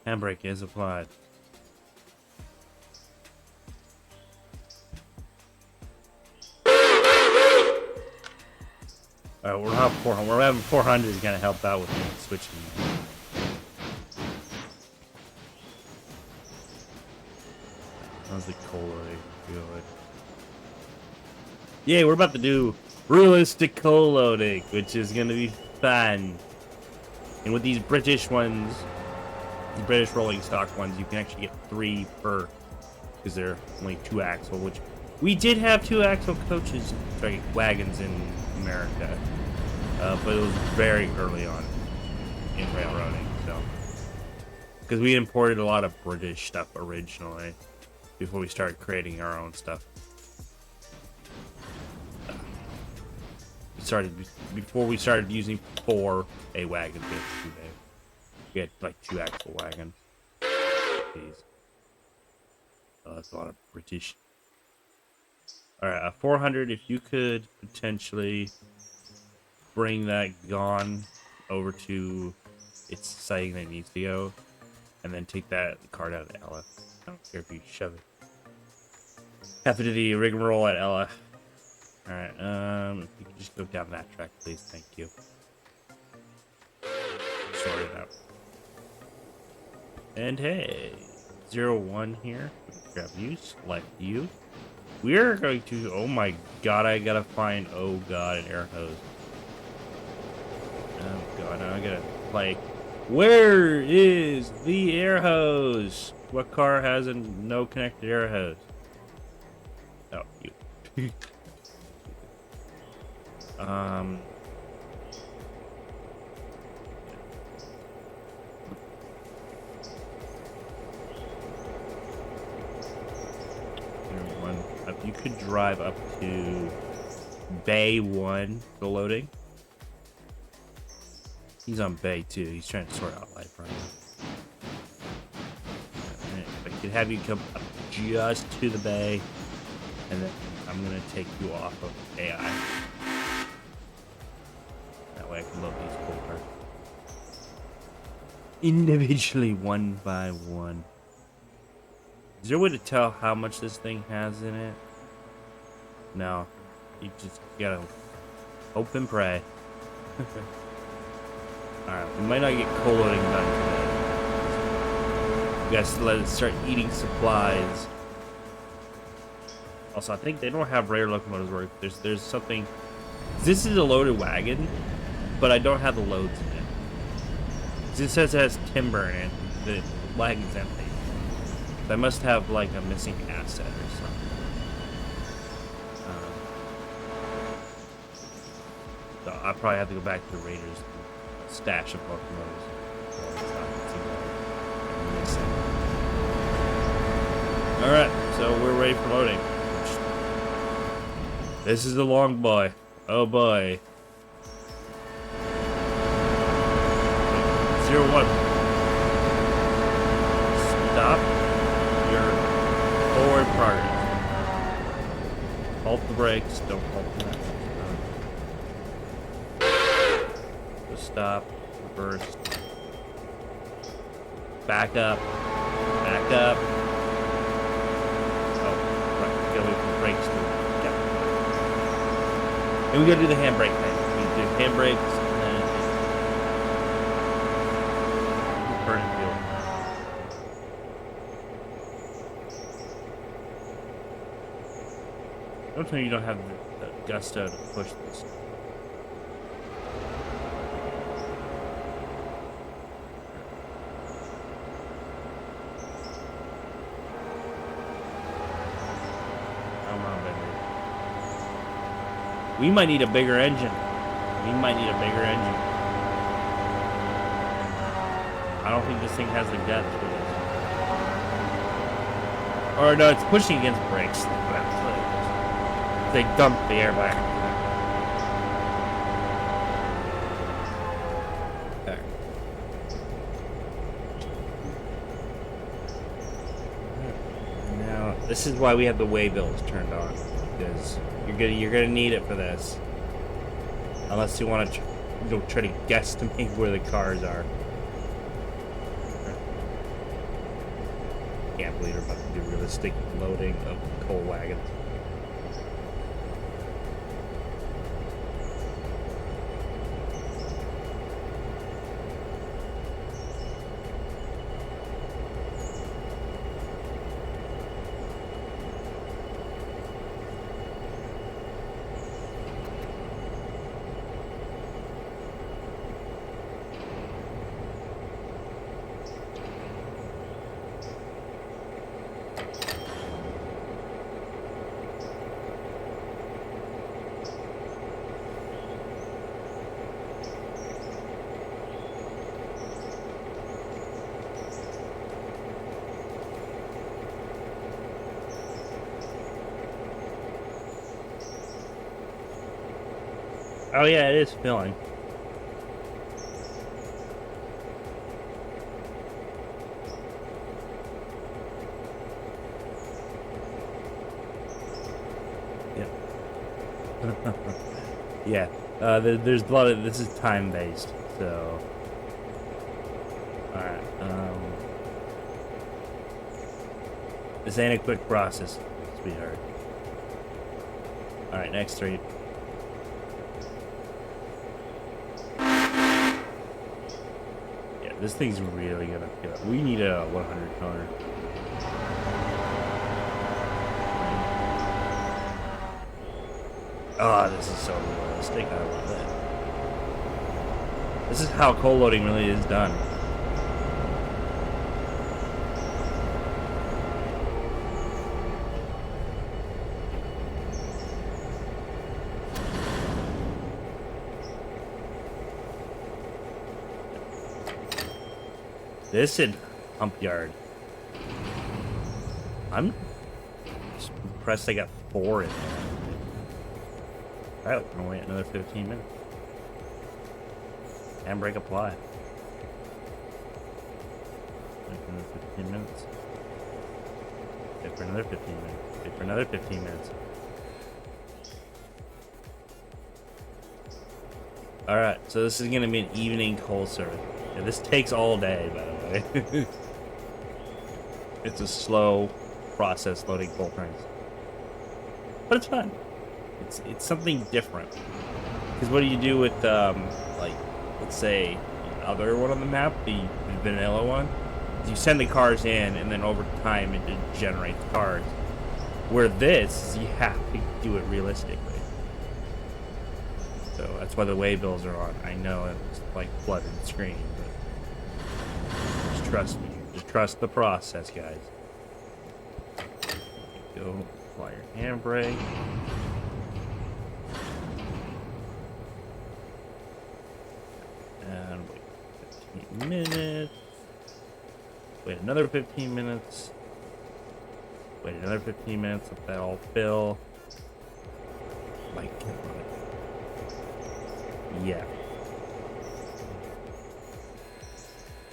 Handbrake is applied. Alright, we're having 400 is gonna help out with me switching. How's the cola good? Yeah, we're about to do realistic coal loading, which is gonna be fun. And with these British ones, the British rolling stock ones, you can actually get 3 per, because they're only 2 axle, which we did have 2 axle coaches, sorry, wagons in America, but it was very early on in railroading, so because we imported a lot of British stuff originally before we started creating our own stuff. Before we started using 4A wagons, we had 2A. We had like 2 axle wagon. Jeez. Oh, that's a lot of British. Alright, 400, if you could potentially bring that Gone over to its sighting that it needs to go, and then take that card out of Ella. I don't care if you shove it. Have to do the rigmarole at Ella. Alright, if you could just go down that track, please. Thank you. Sorry about. And hey, 01 here. Grab you, select you. We're going to, oh my god, I gotta find, oh god, an air hose. Oh god, now I gotta, like, where is the air hose? What car has a no connected air hose? Oh, you. If you could drive up to Bay 1 for loading. He's on Bay 2. He's trying to sort out life right now. If I could have you come up just to the bay, and then I'm going to take you off of AI. That way I can load these coal cars individually, one by one. Is there a way to tell how much this thing has in it? No. You just gotta hope and pray. Alright, we might not get coal loading done today. We gotta let it start eating supplies. Also, I think they don't have rare locomotives where there's something. This is a loaded wagon, but I don't have the loads in it. It says it has timber in it. The wagon's empty. I must have like a missing asset or something. So I probably have to go back to the Raiders stash of locomotives. Alright, so we're ready for loading. This is the long boy. Oh boy. 01. Stop your forward progress. Halt the brakes, don't halt the brakes. Just stop, reverse. Back up. Back up. Oh, right, we gotta wait for the brakes to get. And we gotta do the handbrake thing. We do handbrakes and then burn and fuel. Don't tell me you don't have the gusto to push this. Come on, baby. We might need a bigger engine. We might need a bigger engine. I don't think this thing has the depth for this. Or no, it's pushing against brakes. They dump the air back. There. Now, this is why we have the way bills turned on, because you're gonna need it for this, unless you want to try to guesstimate where the cars are. Can't believe we're about to do realistic loading of coal wagons. Oh yeah, it is filling. Yep. Yeah. There's a lot of this is time based, so. All right. This ain't a quick process, sweetheart. All right, next three. Yeah, this thing's really gonna feel it. We need a 100 toner. Oh, this is so realistic. I love it. This is how cold loading really is done. This and Hump Yard. I'm just impressed I got 4 in there. Alright, we're gonna wait another 15 minutes. Handbrake apply. Wait for another 15 minutes. Wait for another 15 minutes. Wait for another 15 minutes. Alright, so this is gonna be an evening cold service. Yeah, this takes all day, by the way. It's a slow process loading cold drinks. But it's fun. It's something different. Because what do you do with, like, let's say, the other one on the map, the vanilla one? You send the cars in, and then over time it generates cars. Where this, you have to do it realistically. So that's why the waybills are on. I know it's like flooded screen, but just trust me. Just trust the process, guys. Go apply your handbrake. And wait 15 minutes. Wait another 15 minutes. Wait another 15 minutes. Let that all fill. My God. Yeah.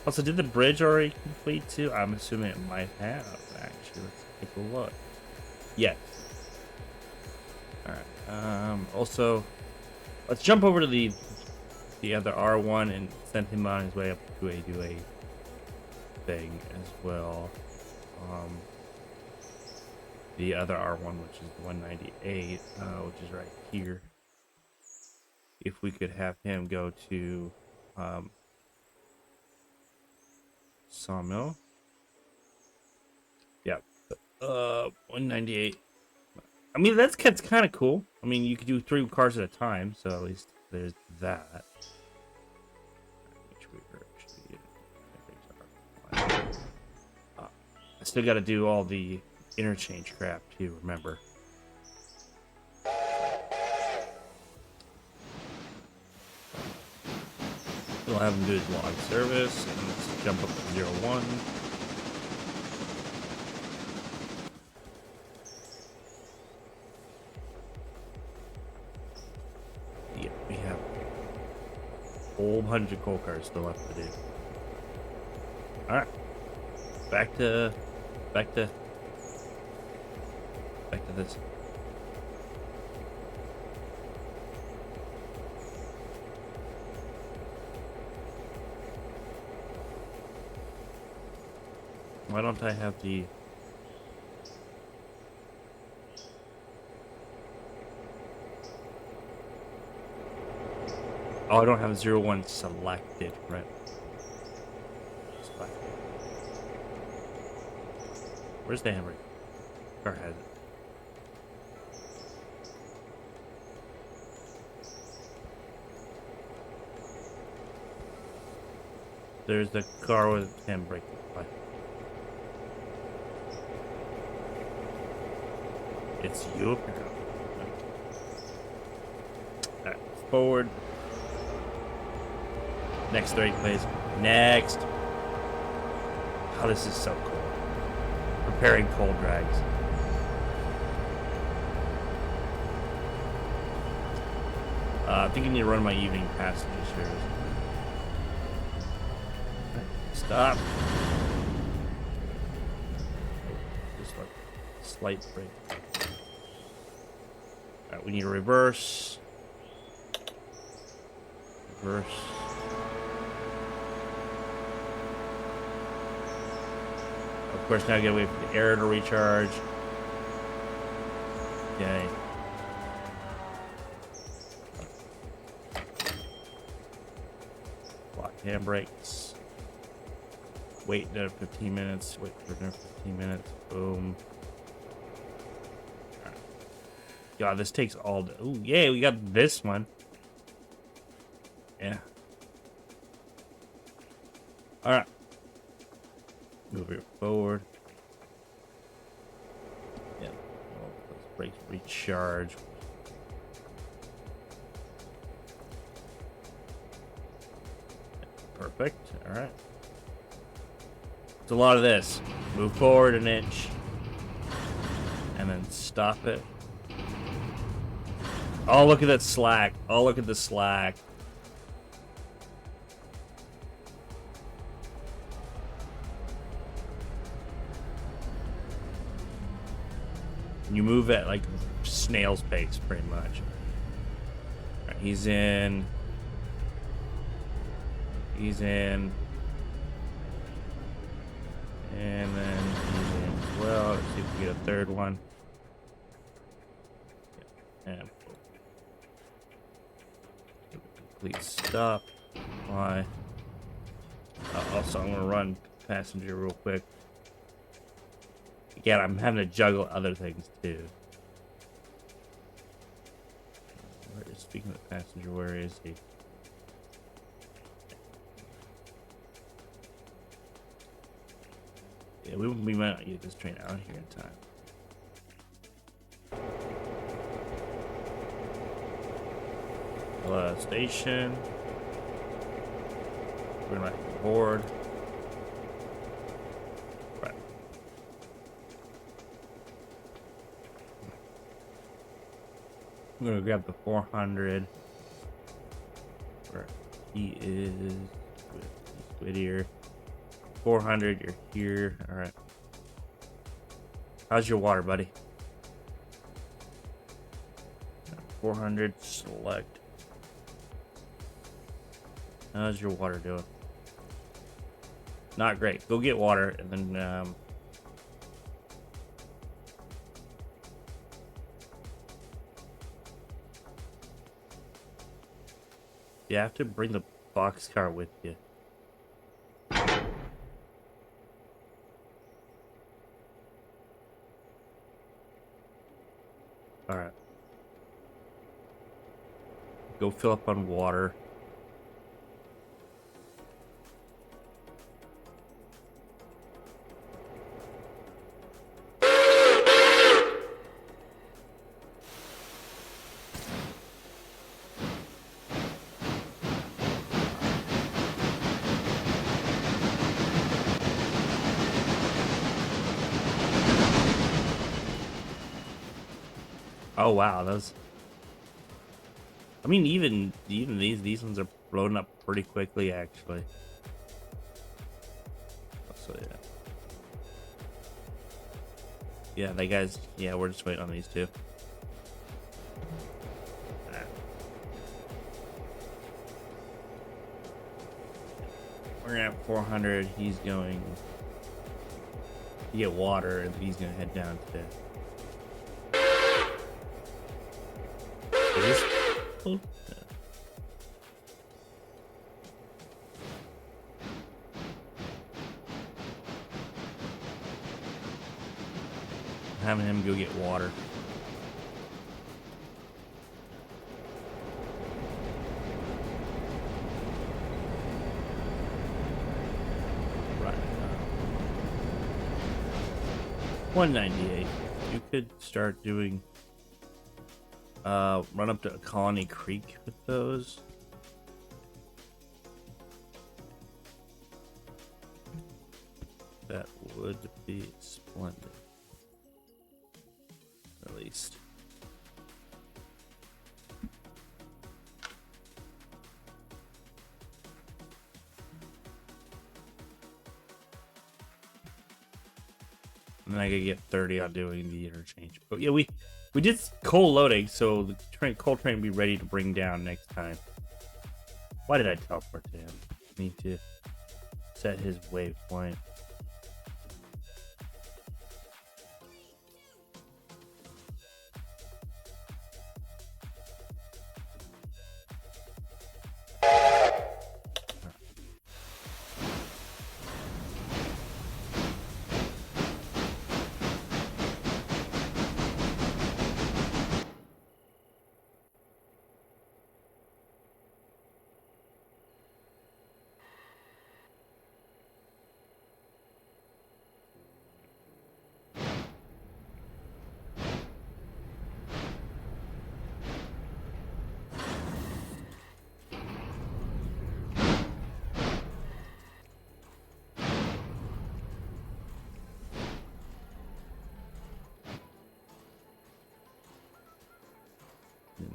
Also, did the bridge already complete too? I'm assuming it might have, actually. Let's take a look. Yes. Alright. Also, let's jump over to the other R1 and send him on his way up to a thing as well. The other R1, which is 198, which is right here. If we could have him go to Sawmill. Yeah. 198. I mean, that's kind of cool. I mean, you could do 3 cars at a time, so at least there's that. I still got to do all the interchange crap too, remember. We'll have him do his log service, and let's jump up to 01. Yeah, we have a whole bunch of coal cars still left to do. Alright. Back to this. Why don't I have the... Oh, I don't have 01 selected, right? Where's the hammer? Car has it. There's the car with handbrake. It's you apparently. Alright, forward. Next 3, please. Next. Oh, this is so cool. Preparing cold drags. I think I need to run my evening passengers here. Stop. Just like a slight break. Alright, we need a reverse. Reverse. Of course, now I gotta wait for the air to recharge. Okay. handbrakes. Wait another 15 minutes. Wait for another 15 minutes. Boom. Alright. God, this takes all day. Ooh, yeah, we got this one. Yeah. Alright. Move it forward. Yeah. Well, let's brakes recharge. Perfect. Alright. It's a lot of this. Move forward an inch. And then stop it. Oh, look at that slack. Oh, look at the slack. You move at like snail's pace, pretty much. All right, he's in. He's in. And then he's in as well. Let's see if we get a third one. And complete stop. Why? Also, I'm gonna run passenger real quick. Again, I'm having to juggle other things too. Speaking of passenger, where is he? Yeah, we might not get this train out here in time. Station. We're not board. Right. I'm gonna grab the 400. Where he is with Whittier. 400, you're here. All right. How's your water, buddy? 400, select. How's your water doing? Not great. Go get water, and then you have to bring the boxcar with you. All right. Go fill up on water. Oh wow, those. I mean, even these ones are blown up pretty quickly, actually. So yeah, yeah, they guys. Yeah, we're just waiting on these two. Alright. We're gonna have 400. He's going to get water, and he's gonna head down to. Is this? Oh, yeah. Having him go get water. Right. 198. You could start doing. Run up to Colony Creek with those. That would be splendid. At least. And then I could get 30 on doing the interchange. But yeah, we did coal loading, so the coal train will be ready to bring down next time. Why did I teleport to him? I need to set his waypoint.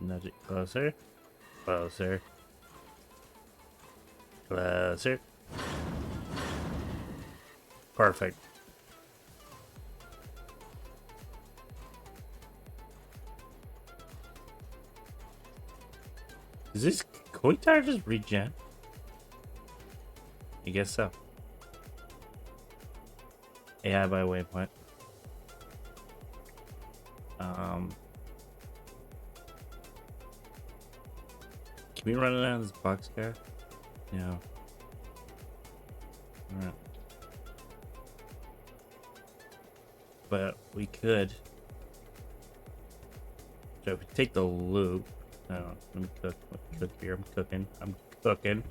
nudge it closer. Closer. Closer. Perfect. Is this Koitar just regen? I guess so. AI by waypoint. Can we run it out of this boxcar? No. Alright. But we could. So if we take the loop. No, let me cook. Let me cook here. I'm cooking. I'm cooking.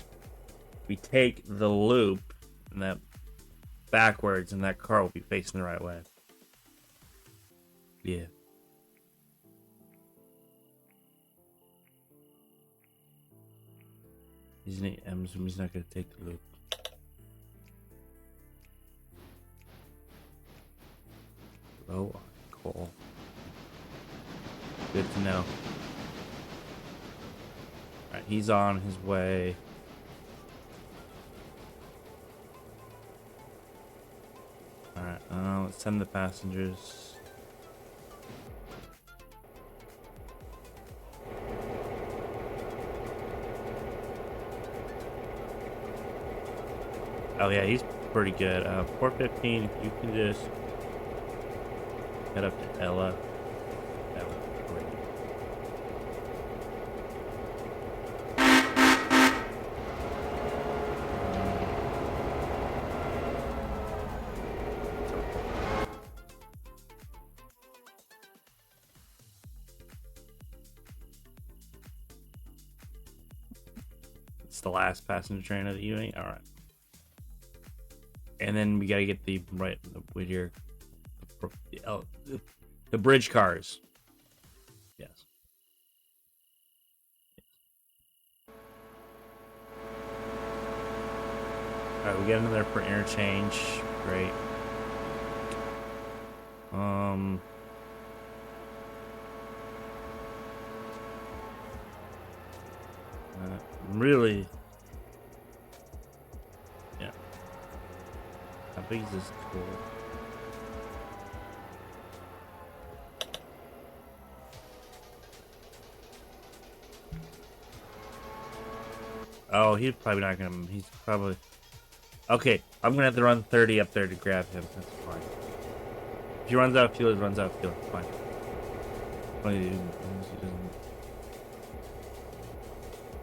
We take the loop and that backwards, and that car will be facing the right way. Yeah. I'm assuming he's not going to take the loop. Low on coal. Good to know. Alright, he's on his way. Alright, let's send the passengers. Oh yeah, he's pretty good. 415, if you can just head up to Ella, that would be great. It's the last passenger train of the evening. All right. And then we gotta get the Whittier, the bridge cars. Yes. All right, we get into there for interchange. Great. Really. Yeah. How big is this tool? Oh, he's probably not gonna. He's probably. Okay, I'm gonna have to run 30 up there to grab him. That's fine. If he runs out of fuel, he runs out of fuel. Fine.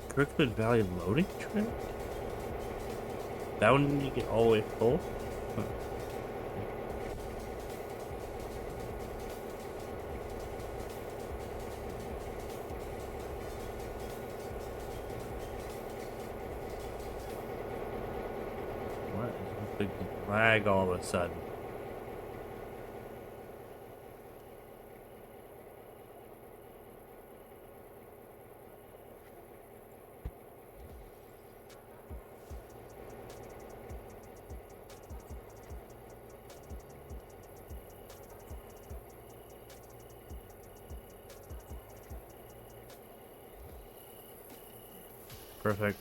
Kirkwood Valley loading track? That one didn't you get all the way full? Huh. What is a big lag all of a sudden? Perfect.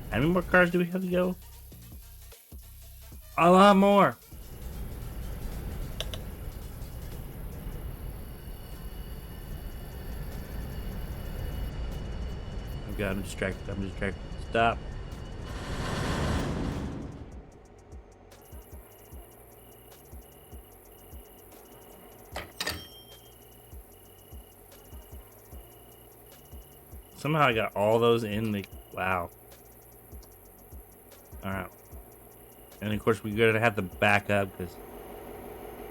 How many more cars do we have to go? A lot more. Oh god, I'm distracted. I'm distracted. Stop. Somehow I got all those in the... Wow. Alright. And of course we gotta have to back up because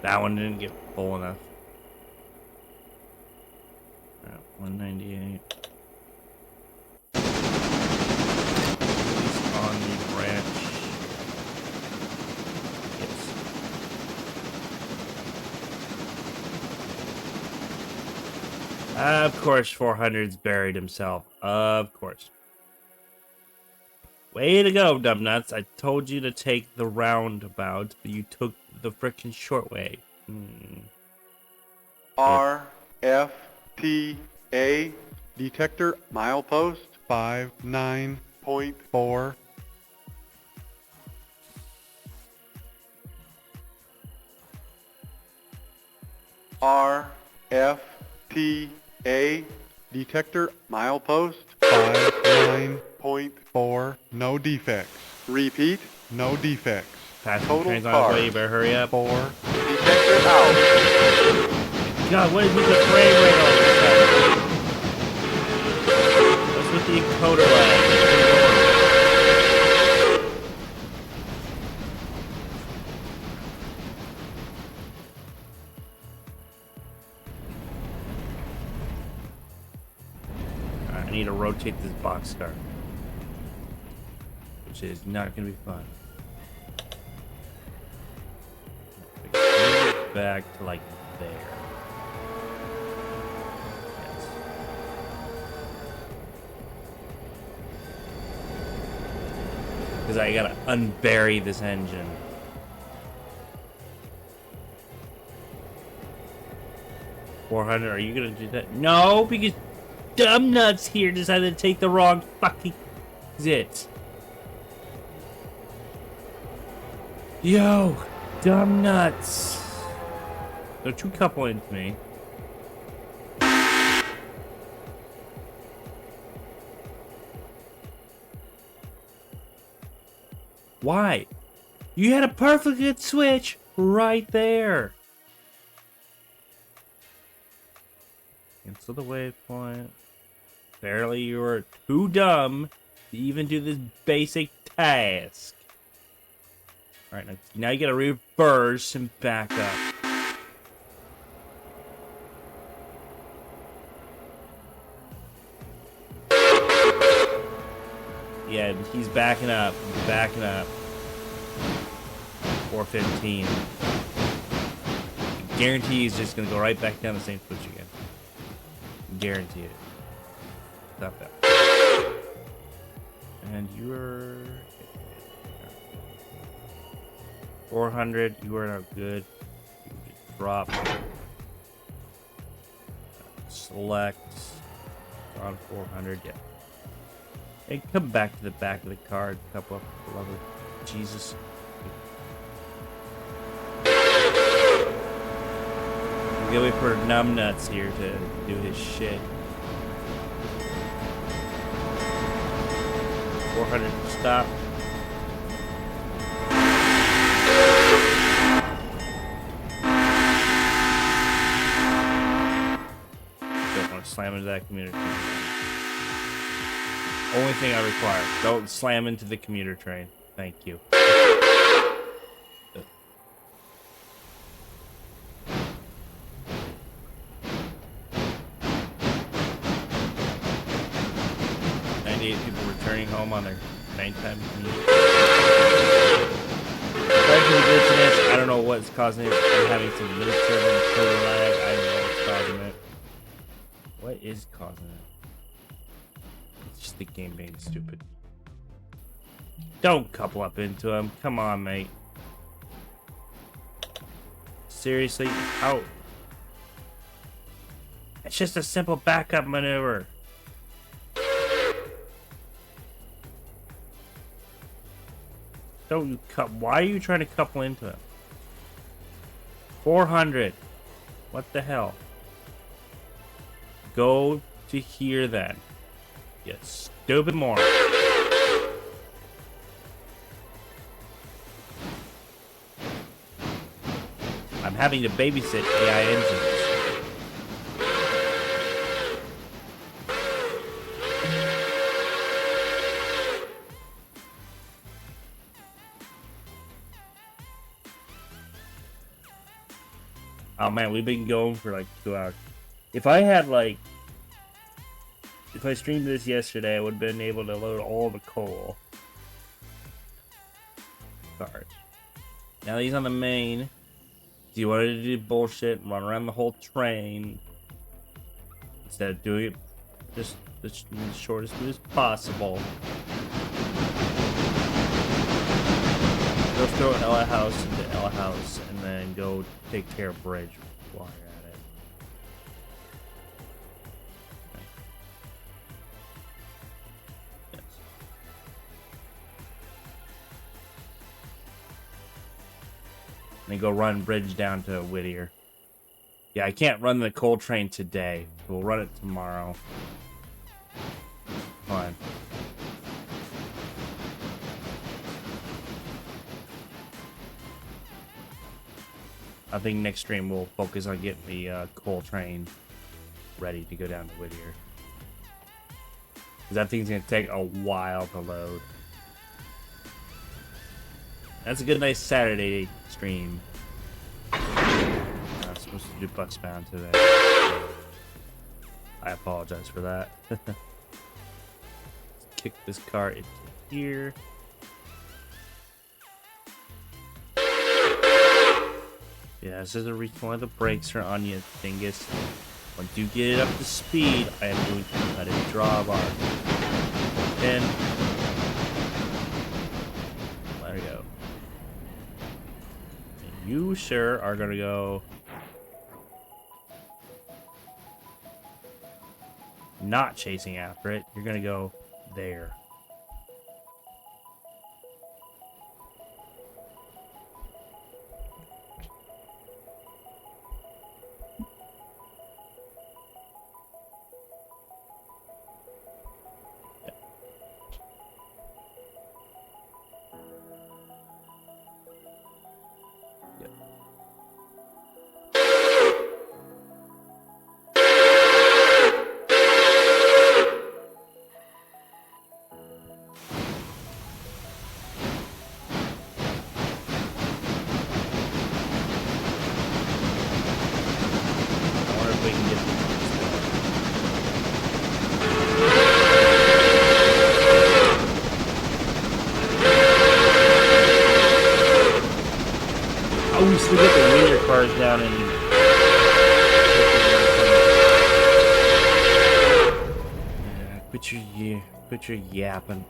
that one didn't get full enough. Alright, 198. Of course, 400's buried himself. Of course. Way to go, numbnuts. I told you to take the roundabout, but you took the frickin' short way. R, F, T, A. Detector milepost 59.4. R, F, T, A. Detector milepost 59.4. No defects. Repeat, no defects. Passenger Total train's on its way, cars. you better hurry up. 4. Detector out. God, what is with the frame rate all of a sudden? What's with the encoder lag? Alright, I need to rotate this boxcar. Which is not gonna be fun. Back to like there. Yes. Because I gotta unbury this engine. $400, are you gonna do that? No, because dumb nuts here decided to take the wrong fucking exit. Yo, dumb nuts. Don't you couple into me. Why? You had a perfect good switch right there. Cancel the waypoint. Apparently you were too dumb to even do this basic task. Alright, now you gotta reverse and back up. Yeah, he's backing up. He's backing up. 415. I guarantee he's just gonna go right back down the same switch again. Guarantee it. Stop that. And you're 400. You are now good. You just drop. Select. On 400. Yeah. Hey, come back to the back of the car and couple up. Love it. Jesus. We're gonna wait for numbnuts here to do his shit. 400 stop. Don't want to slam into that commuter train. Only thing I require. Don't slam into the commuter train. Thank you. People returning home on their nighttime commute. I don't know what's causing it. I'm having some mid-server code lag. I don't know what's causing it. What is causing it? It's just the game being stupid. Don't couple up into him. Come on, mate. Seriously? How? It's just a simple backup maneuver. Don't you why are you trying to couple into him? 400. What the hell? Go to here then. You stupid moron. I'm having to babysit AI engines. Oh man, we've been going for like 2 hours. If I streamed this yesterday, I would have been able to load all the coal cars. Now that he's on the main, he wanted to do bullshit and run around the whole train. instead of doing it just the shortest route as possible. Go throw Ella House into Ella House and then go take care of Bridge while you're at it. Okay. Yes. And then go run Bridge down to Whittier. Yeah, I can't run the coal train today. We'll run it tomorrow. Fine. I think next stream we'll focus on getting the coal train ready to go down to Whittier. Because that thing's going to take a while to load. That's a good, nice Saturday stream. I'm supposed to do Bucksbound today. I apologize for that. Let's kick this car into here. Yeah, this is a reason why the brakes are on you, dingus. Once you get it up to speed, I am going to cut a drawbar. And let her go. And you, sir, are gonna go. Not chasing after it. You're gonna go there. We get the linear cars down and quit your yapping.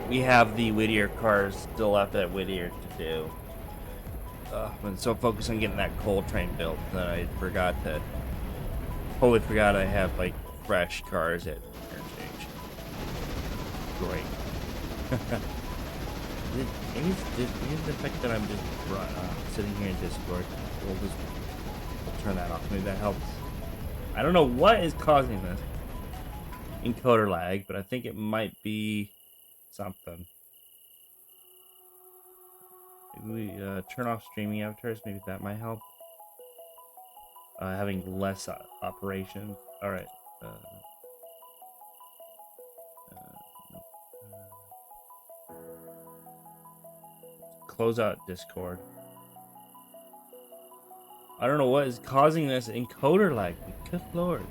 We have the Whittier cars still left at Whittier to do. I've been so focused on getting that coal train built that I totally forgot I have like fresh cars at interchange. Great. Maybe the fact that I'm just sitting here in Discord. We'll turn that off. Maybe that helps. I don't know what is causing this encoder lag, but I think it might be something. Maybe we turn off streaming avatars. Maybe that might help. Having less operations. All right. Close out Discord. I don't know what is causing this encoder lag. Good lord.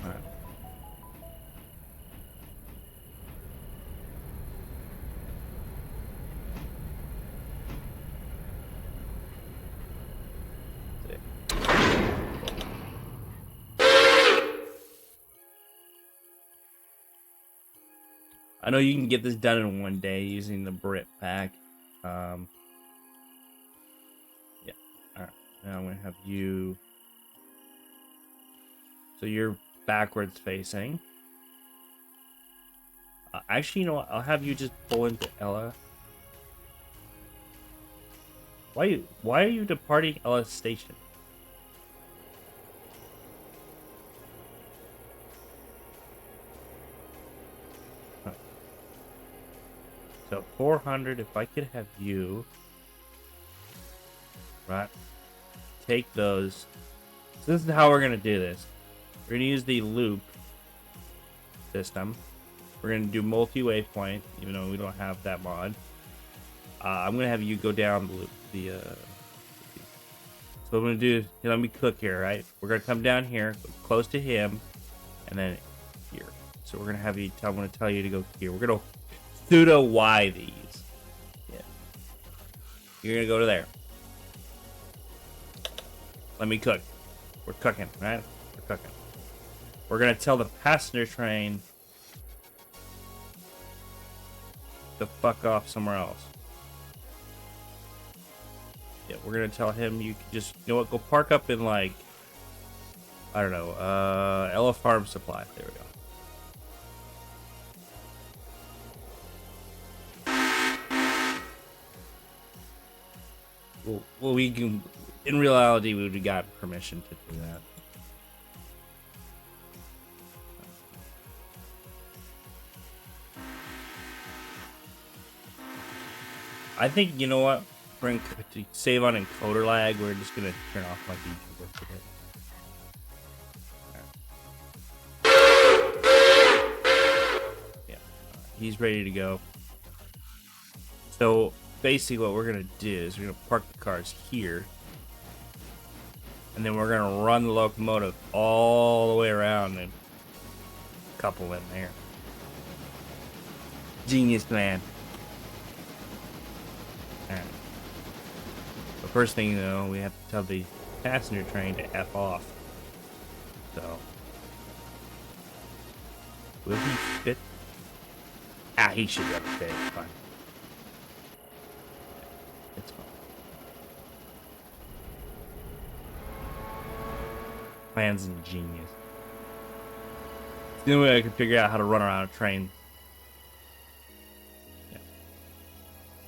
Alright. I know you can get this done in one day using the Brit pack. Yeah. Alright. Now I'm going to have you... So you're backwards facing. Actually, you know what? I'll have you just pull into Ella. Why are you departing Ella Station? So 400, if I could have you, right, take those. So this is how we're going to do this. We're going to use the loop system. We're going to do multi-waypoint, even though we don't have that mod. I'm going to have you go down the loop. So what I'm going to do, let me cook here, right? We're going to come down here, close to him, and then here. So we're going to have you, I'm going to tell you to go here. We're going to pseudo Y these. Yeah. You're gonna go to there. Let me cook. We're cooking, right? We're cooking. We're gonna tell the passenger train to fuck off somewhere else. Yeah, we're gonna tell him you can just, you know what, go park up in like, I don't know, Ella Farm Supply. There we go. Well, we can. In reality, we would have gotten permission to do that. I think, you know what? To save on encoder lag, we're just gonna turn off my VTuber for it. Yeah, he's ready to go. So basically, what we're gonna do is we're gonna park the cars here, and then we're gonna run the locomotive all the way around and couple in there. Genius plan. Alright. The first thing, though, we have to tell the passenger train to F off. So. Will he fit? Ah, he should be able to fit. It's fine. It's fine. Plan's ingenious. It's the only way I can figure out how to run around a train.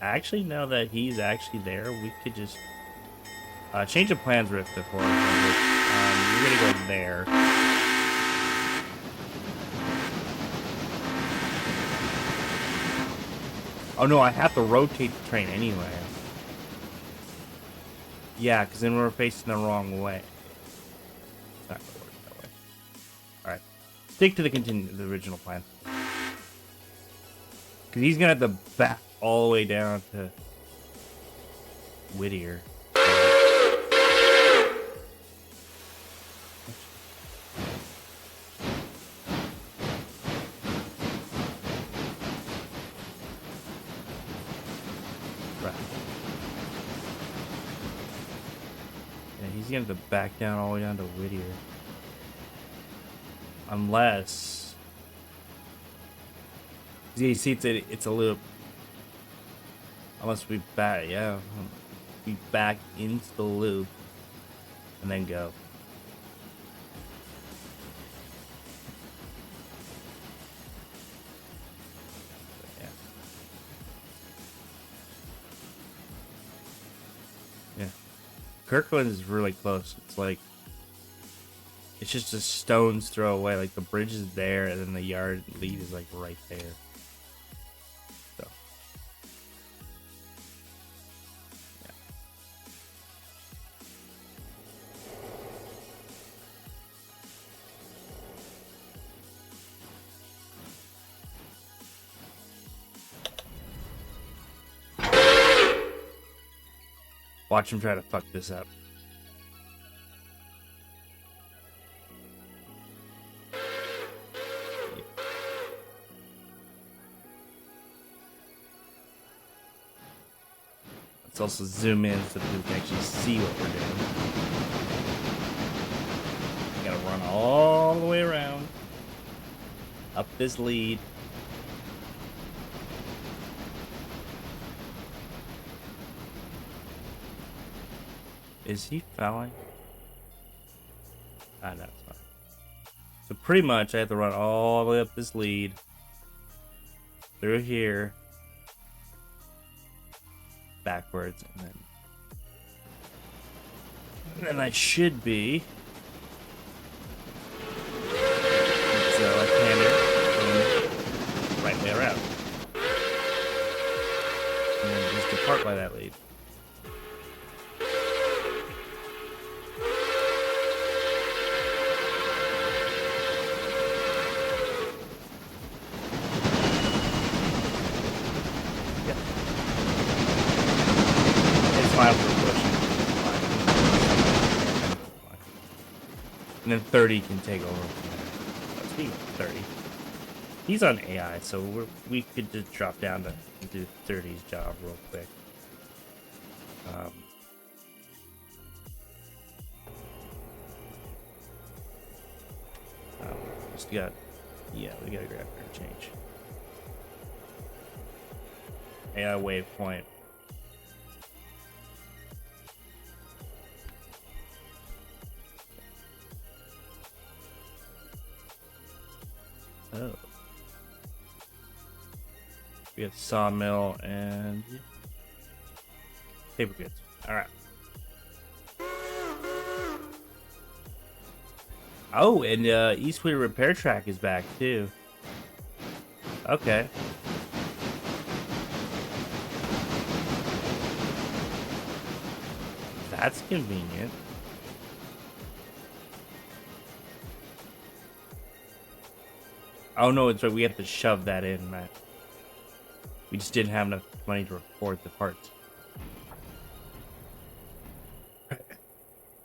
Actually, now that he's actually there, we could just change the plans rift before. You're gonna go there. Oh no, I have to rotate the train anyway. Yeah, because then we're facing the wrong way. It's not gonna work that way. All right, stick to the original plan. Because he's gonna have to back all the way down to Whittier. Right. Yeah, he's gonna have to back down all the way down to Whittier. Unless... You see, it's a loop. Unless we back, yeah. We back into the loop and then go. Yeah. Yeah. Kirkland is really close. It's like, it's just a stone's throw away. Like the bridge is there and then the yard lead is like right there. Watch him try to fuck this up. Let's also zoom in so that we can actually see what we're doing. We gotta run all the way around. Up this lead. Is he fouling? Ah, no, it's fine. So pretty much I have to run all the way up this lead. Through here. Backwards, and then I should be. It's left-hander. Right way around. And then just depart by that lead. And then 30 can take over from there. Speaking of 30, he's on AI, so we could just drop down to do 30's job real quick. just got. Yeah, we gotta grab interchange. AI waypoint. Oh. We have sawmill and paper goods. All right. Oh, and Eastwood Repair Track is back too. Okay. That's convenient. Oh no, it's right. We have to shove that in, Matt. We just didn't have enough money to record the parts.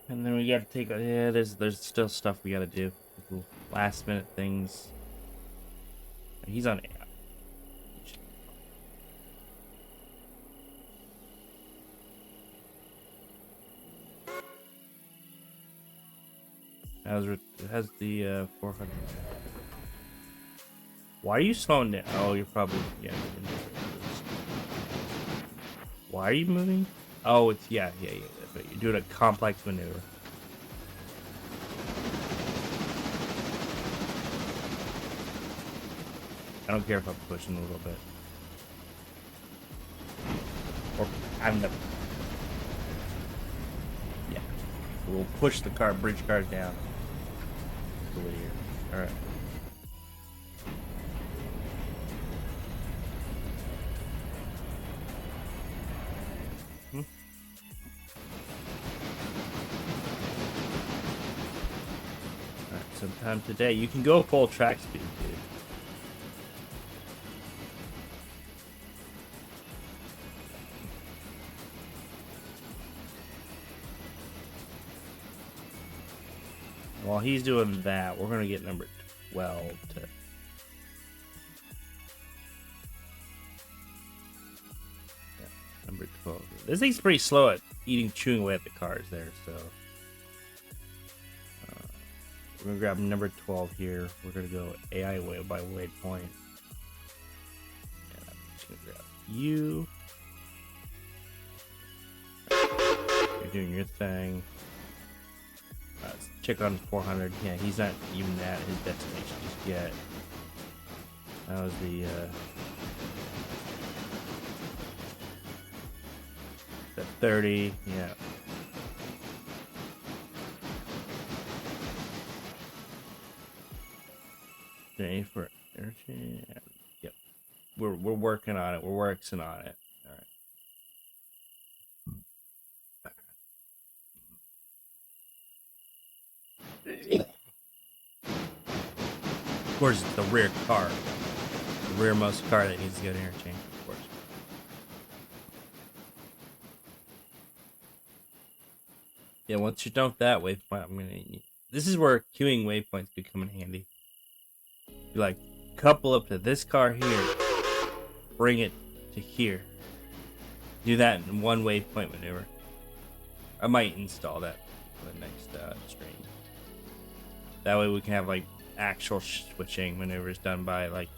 And then we got to take. Yeah, there's still stuff we got to do. Last minute things. He's on. It has the 400. Why are you slowing down? Oh, you're probably Why are you moving? Oh, it's yeah. That's right. You're doing a complex maneuver. I don't care if I'm pushing a little bit. Or I'm the. Yeah. We'll push the bridge cars down. All right. Sometime today you can go full track speed, dude. While he's doing that, we're gonna get number 12 to. Yeah, number 12. This thing's pretty slow at chewing away at the cars there, so. We're gonna grab number 12 here. We're gonna go AI way by waypoint. And I'm just gonna grab you. You're doing your thing. Let's check on 400. Yeah, he's not even at his destination just yet. That was the the 30. Yeah. For energy. Yep, we're working on it. We're working on it. All right. Of course, it's the rear car, the rearmost car that needs to get interchange. Of course. Yeah, once you're done with that waypoint, this is where queuing waypoints could come in handy. You like couple up to this car here, bring it to here. Do that in one waypoint maneuver. I might install that for the next stream. That way we can have like actual switching maneuvers done by like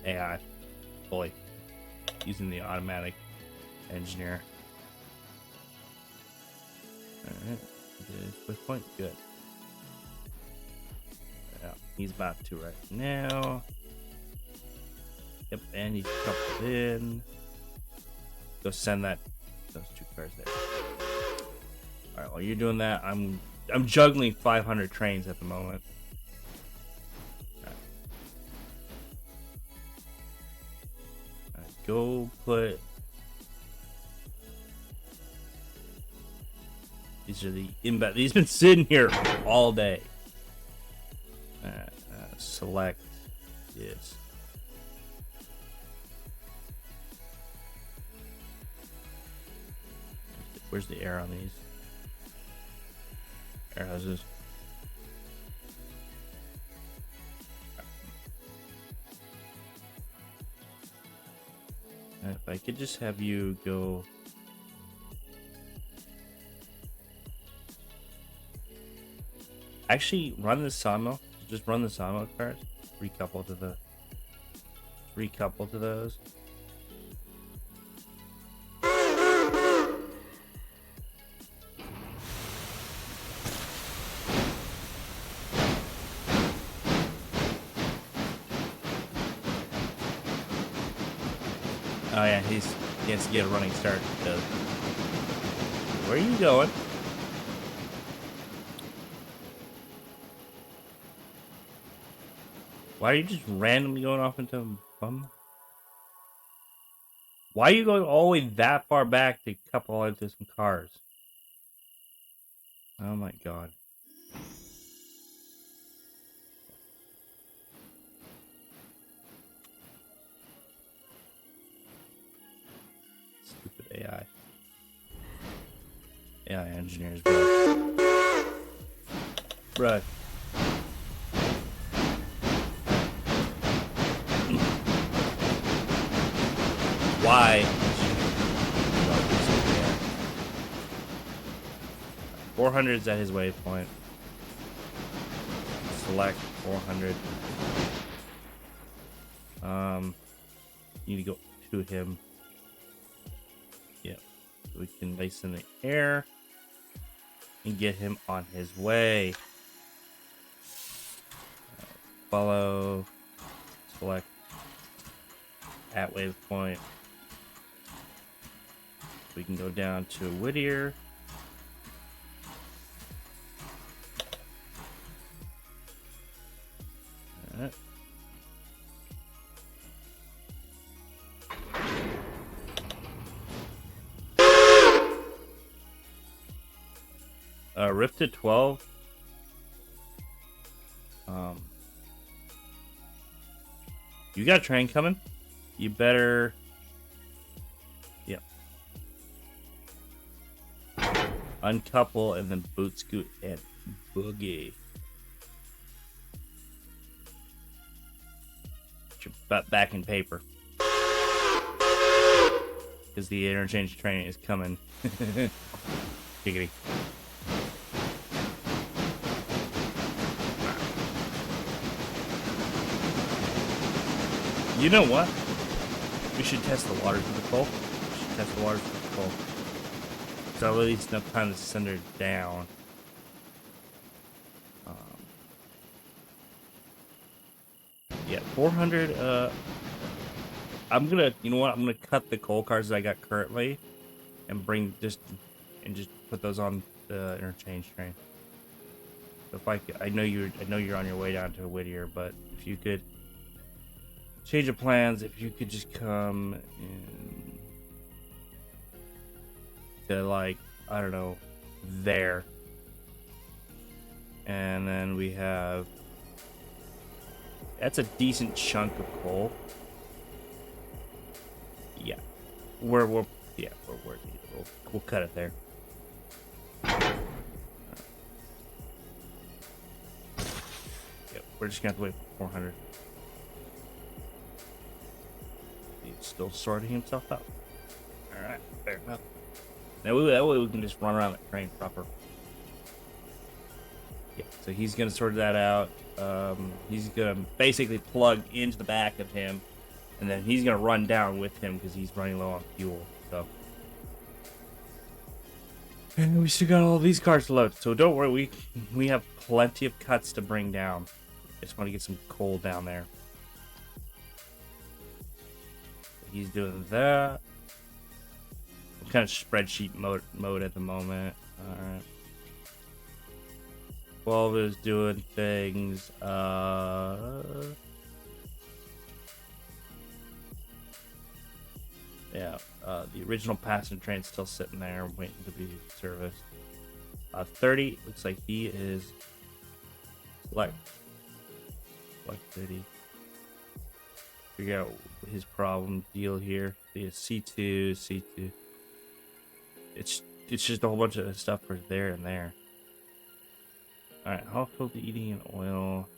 AI fully using the automatic engineer. Alright, waypoint, good. He's about to right now. Yep, and he's coupled in. Go send those 2 cars there. All right, while you're doing that, I'm juggling 500 trains at the moment. All right, go put. These are the inbound. He's been sitting here all day. Select yes. Where's the air on these? Air houses. If I could just have you go. Actually, run the sawmill. just run the sawmill cars. Recouple to those. Oh yeah, he has to get a running start. Where are you going? Why are you just randomly going off into bum? Why are you going all the way that far back to couple into some cars? Oh my god. Stupid AI. AI engineers, bro. Bruh. Why? 400 is at his waypoint. Select 400. Need to go to him. Yep. So we can place in the air and get him on his way. Follow. Select at waypoint. We can go down to Whittier. Alright. Rift to 12. You got a train coming? You better. Yep. Uncouple and then boot scoot and boogie. Put your butt back in paper. Because the interchange train is coming. Giggity. You know what? We should test the waters of the coal. So at least enough time to send her down. Yeah, 400. I'm gonna, you know what? I'm gonna cut the coal cars that I got currently, and just put those on the interchange train. So if I know you're on your way down to Whittier, but if you could. Change of plans, if you could just come in to, like, I don't know, there. And then we have, that's a decent chunk of coal. Yeah. We'll cut it there. Yep, we're just gonna have to wait for 400. Still sorting himself out. Alright, fair enough. That way we can just run around the train proper. Yeah, so he's gonna sort that out. He's gonna basically plug into the back of him, and then he's gonna run down with him because he's running low on fuel. So, and we still got all these cars to load. So don't worry, we have plenty of cuts to bring down. Just want to get some coal down there. He's doing that. I'm kind of spreadsheet mode at the moment. Alright. 12 is doing things. Yeah, the original passenger train's still sitting there waiting to be serviced. 30 looks like he is select 30. Figure out his problem deal here. He has C2. It's just a whole bunch of stuff for there and there. Alright, household eating and oil.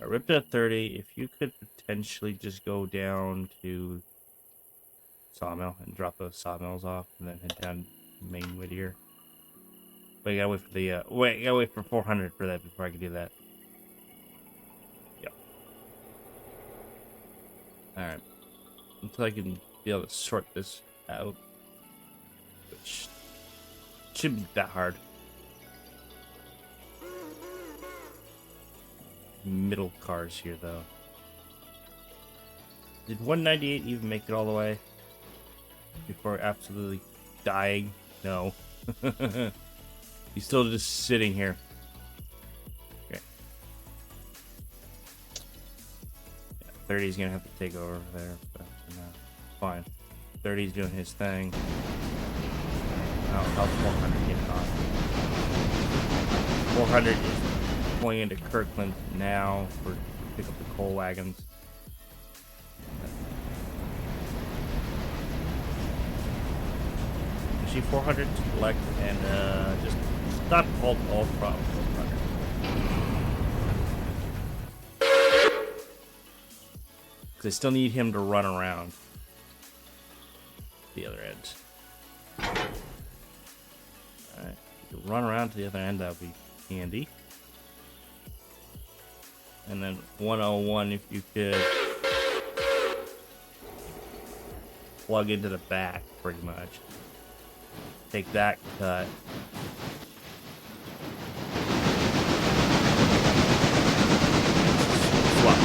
I ripped at 30. If you could potentially just go down to Sawmill and drop those sawmills off and then head down main Whittier. But I gotta wait for the gotta wait for 400 for that before I can do that. Alright. Until I can be able to sort this out. Which shouldn't be that hard. Middle cars here, though. Did 198 even make it all the way? Before absolutely dying? No. He's still just sitting here. Okay. Yeah, 30's gonna have to take over there, but fine. 30's doing his thing. How's 400 getting on? 400 is going into Kirkland now for pick up the coal wagons. Actually, 400 to collect and just stop all problems. Because I still need him to run around the other end. Alright, run around to the other end, that would be handy. And then 101 if you could plug into the back, pretty much. Take that cut. Swap.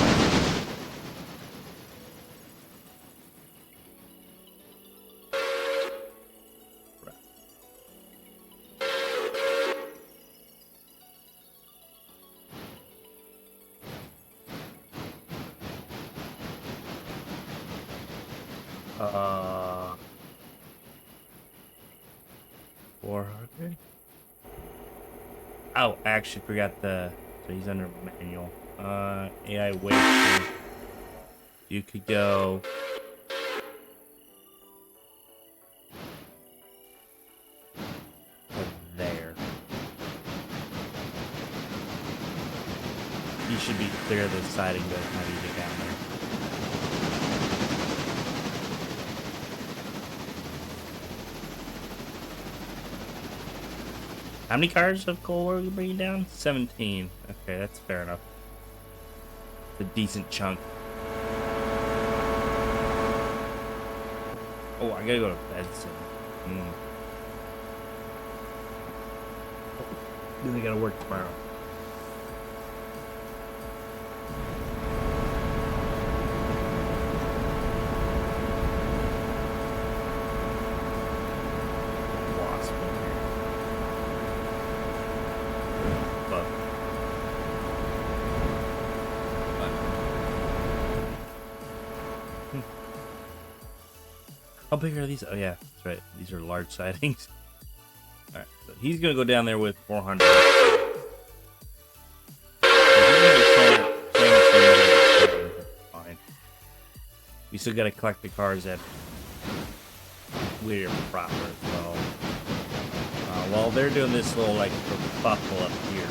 Uh, 400. Oh, I actually forgot the. So he's under manual. AI wait. You could go. There. He should be clear of the siding, but how do you get down there? How many cars of coal were we bringing down? 17. Okay, that's fair enough. It's a decent chunk. Oh, I gotta go to bed soon. Then I gotta work tomorrow. How big are these? Oh yeah, that's right. These are large sidings. Alright, so he's gonna go down there with 400. Fine. We still gotta collect the cars at Weird proper as well. While they're doing this little like kerfuffle up here.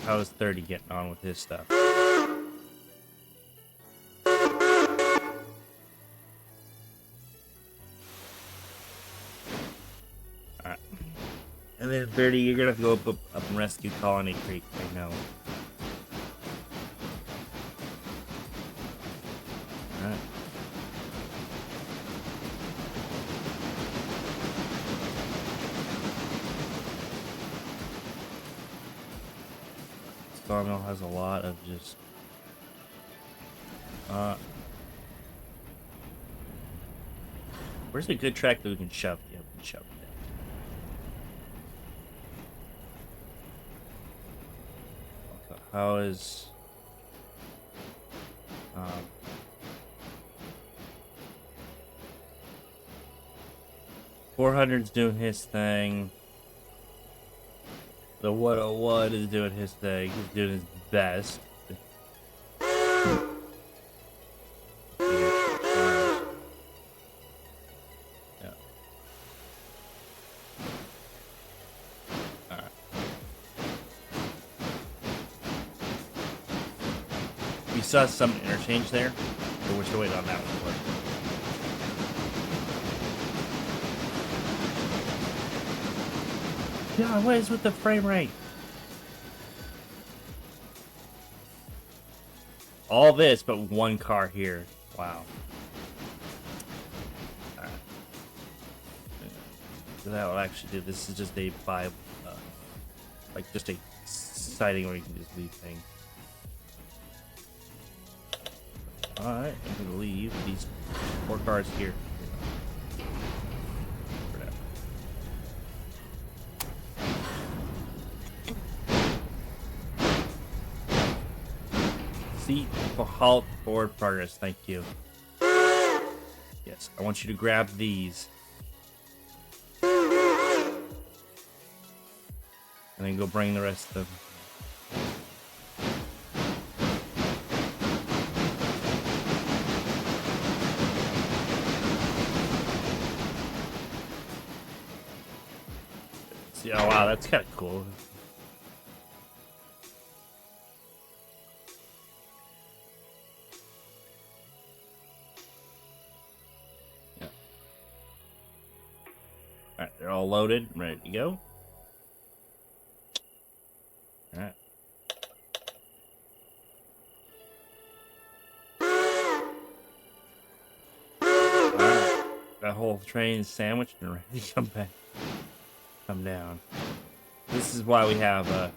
How is 30 getting on with his stuff? Alright. And then 30, you're gonna have to go up and rescue Colony Creek, I know. Alright. Sawmill has a lot of just where's a good track that we can shove? Yeah, we can shove it. So how is 400's doing his thing. The 101 is doing his thing. He's doing his best. Yeah. Alright. We saw some interchange there, but we're still waiting on that one. God, what is with the frame rate? all this, but one car here. Wow. Alright. So that will actually do. This is just a like just a siding where you can just leave things. Alright, I'm gonna leave these 4 cars here. Seat for halt forward progress, thank you. Yes, I want you to grab these. And then go bring the rest of them. See, oh wow, that's kind of cool. Yeah. Alright, they're all loaded and ready to go. Alright. Alright. That whole train is sandwiched and ready to come down. This is why we have alright.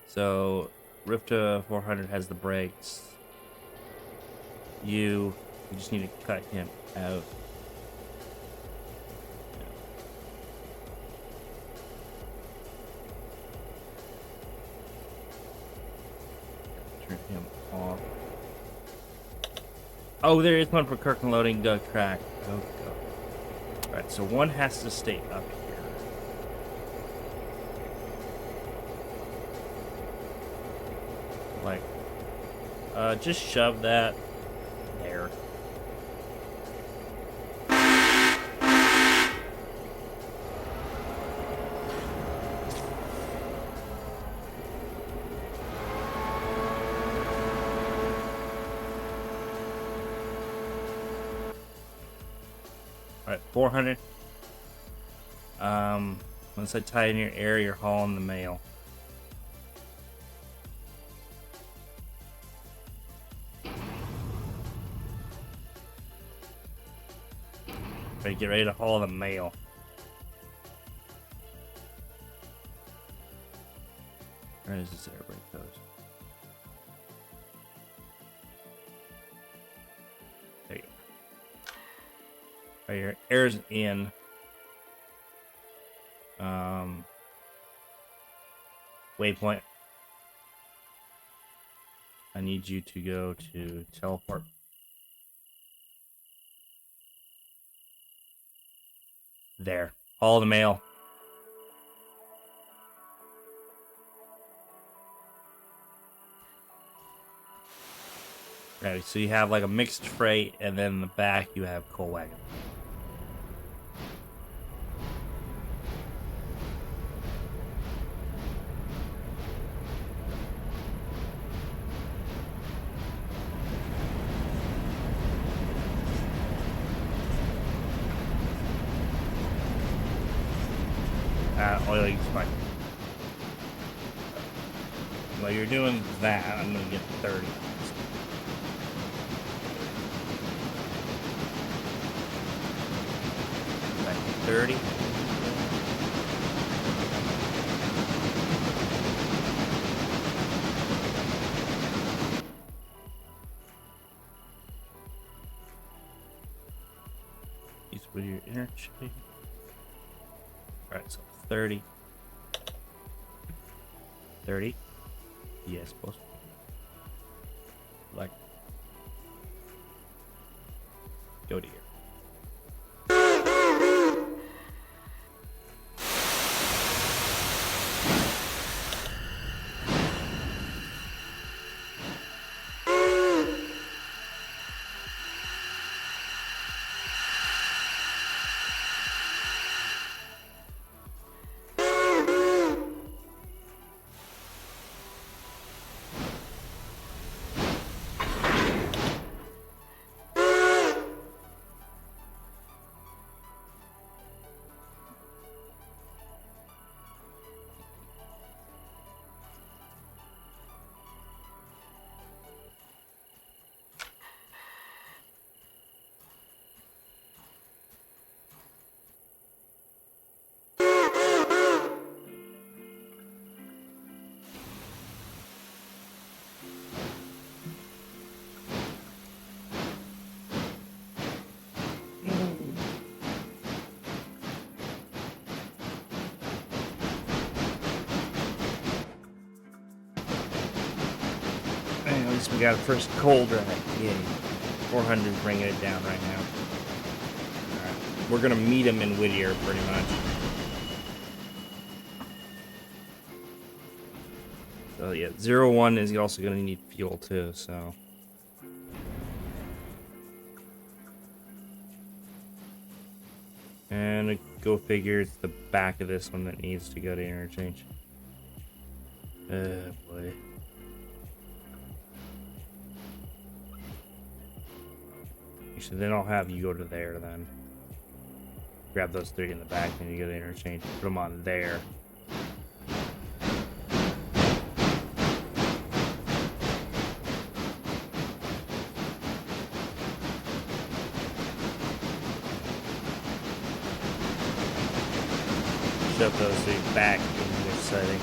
So Rifta 400 has the brakes. You just need to cut him out. Turn him off. Oh, there is one for Kirkland loading track. Oh god. Alright, so one has to stay up here. Like, just shove that there. Alright, 400. Once I tie in your air, you're hauling the mail. Get ready to haul the mail. Where is this air brake goes? There you go. Right, your air's in. Waypoint. I need you to go to teleport. There. All the mail. Right, so you have like a mixed freight, and then in the back you have coal wagon. Oiling is fine. While you're doing that, I'm gonna get 30. Back to 30. Use with your interchange. Alright, so 30. 30. Yes, boss. Like. Go to here. least we got a first cold right. Yeah, 400 is bringing it down right now. Alright, we're gonna meet him in Whittier pretty much. So yeah, 01 is also gonna need fuel too, so. And go figure, it's the back of this one that needs to go to interchange. Oh boy. Actually, then I'll have you go to there then. Grab those 3 in the back, and you go to interchange. Put them on there. Shove those 3 back in this setting.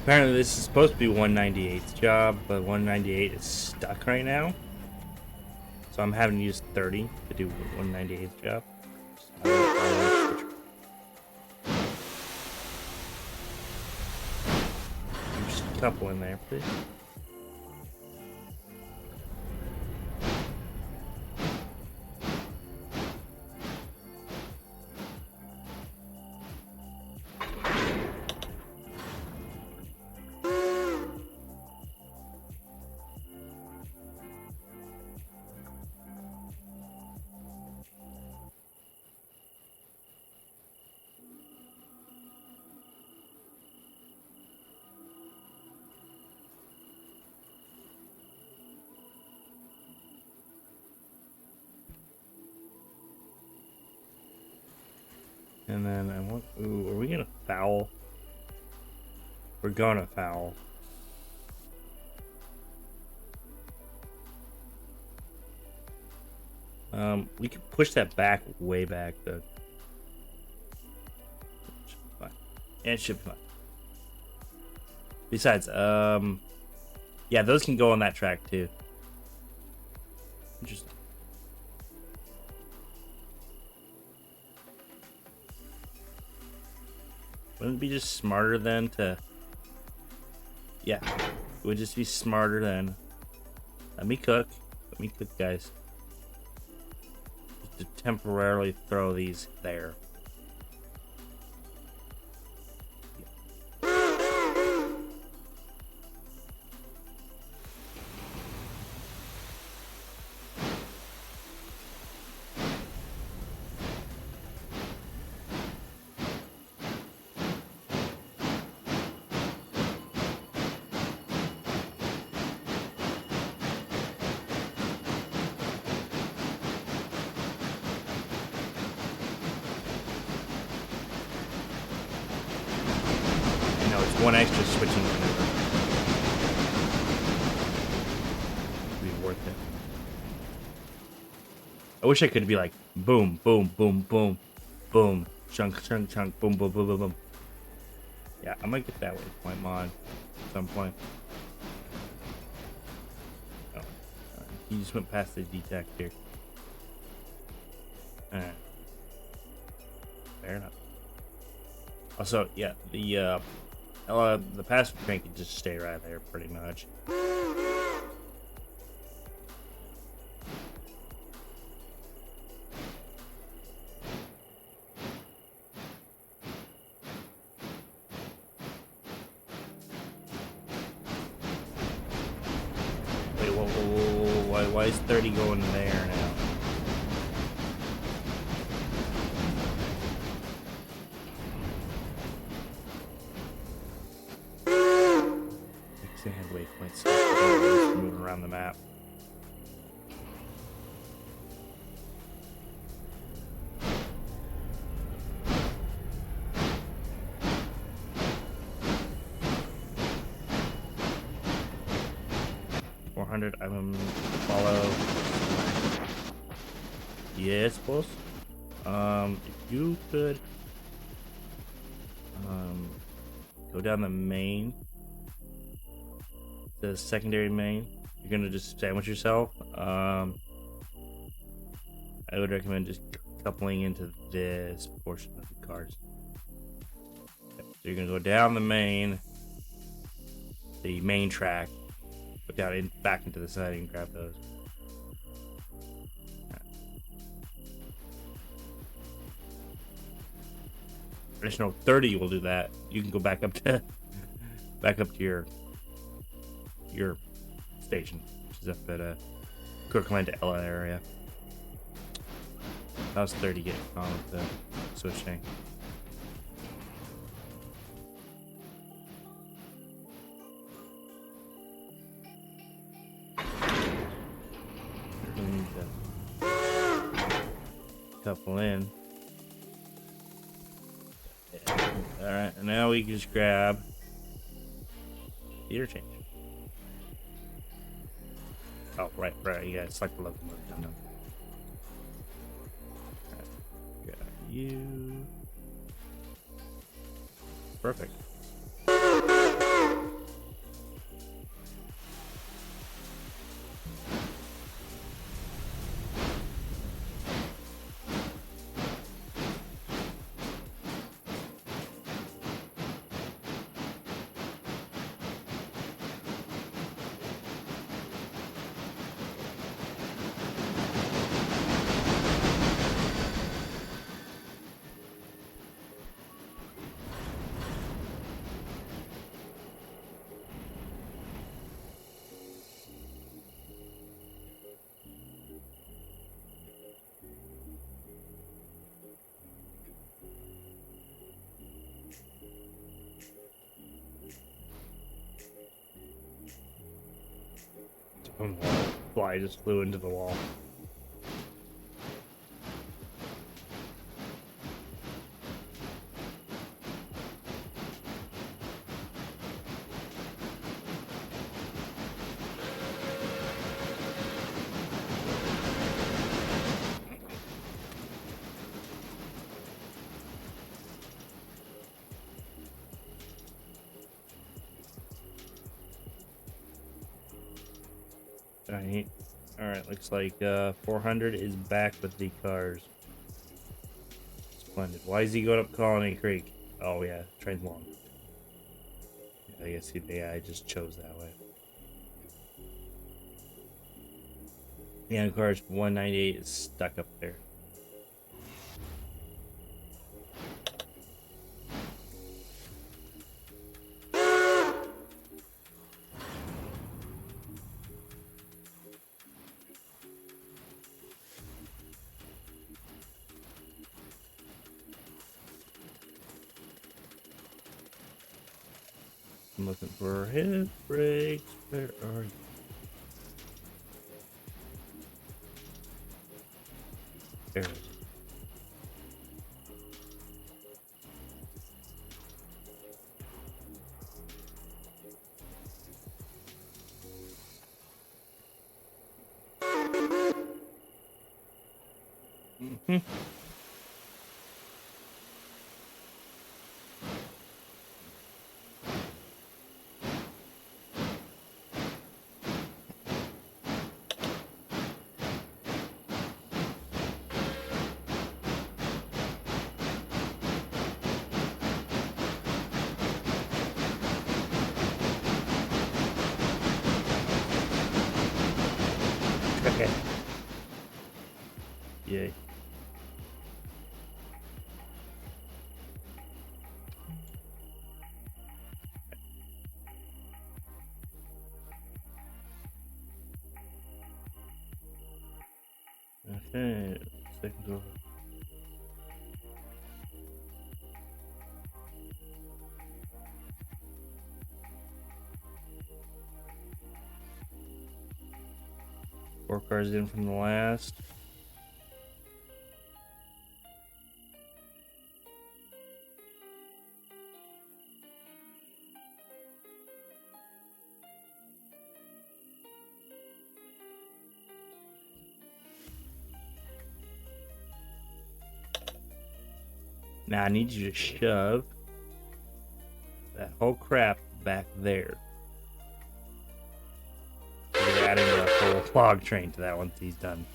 Apparently this is supposed to be 198's job, but 198 is stuck right now. So I'm having to use 30 to do 198's job. There's a couple in there, please. And then I want. Ooh, are we gonna foul? We're gonna foul. We can push that back, way back, though. It should be fine. Yeah, it should be fine. Besides, yeah, those can go on that track too. Interesting. Wouldn't it be just smarter then to... Yeah, it would just be smarter then. Let me cook, guys. Just to temporarily throw these there. One extra switching maneuver. Be worth it. I wish I could be like boom, boom, boom, boom, boom, chunk, chunk, chunk, boom, boom, boom, boom, boom. Yeah, I might get that waypoint mod at some point. Oh, he just went past the detect here. Alright. Fair enough. Also, yeah, the passenger train can just stay right there, pretty much. Wait, whoa, why is 30 going there now? They had waypoints moving around the map. I'm follow. Yes, boss. If you could go down the main. The secondary main. You're gonna just sandwich yourself. I would recommend just coupling into this portion of the cars. Okay, so you're gonna go down the main track, put down in back into the side and grab those. Additional 30 will do that. You can go back up to your station, which is up at Kirkland Ella area. That was 30 getting on with the switching. Need to couple in. Alright, and now we can just grab the interchange. Oh, right, you gotta select the locomotive. No. Alright, got you. Perfect. Fly just flew into the wall. Alright, looks like 400 is back with the cars. Splendid. Why is he going up Colony Creek? Oh yeah, train's long. Yeah, I guess the AI just chose that way. Yeah, cars 198 is stuck up there. I'm looking for his brakes. Where are you? There it is. Mm-hmm. Okay. Yay. Okay, second over. Four cars in from the last. Now I need you to shove that whole crap back there. We're adding a whole log train to that once he's done.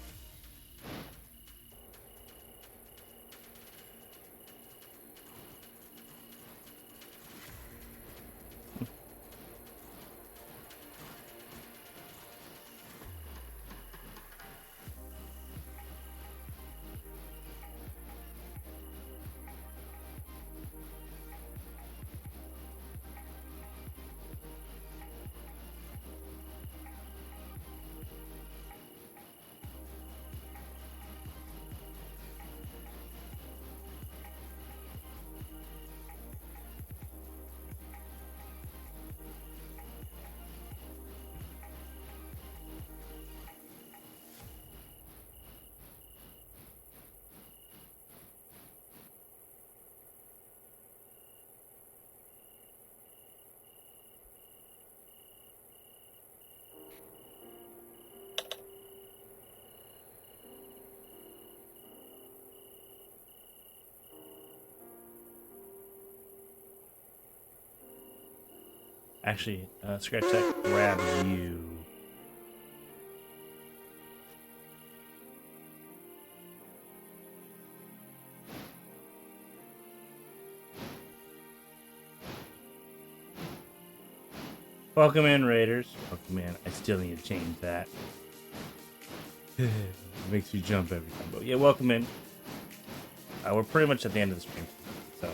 Actually, scratch that. Grab you. Welcome in, Raiders. Welcome in. I still need to change that. It makes you jump every time. But yeah, welcome in. We're pretty much at the end of the stream, so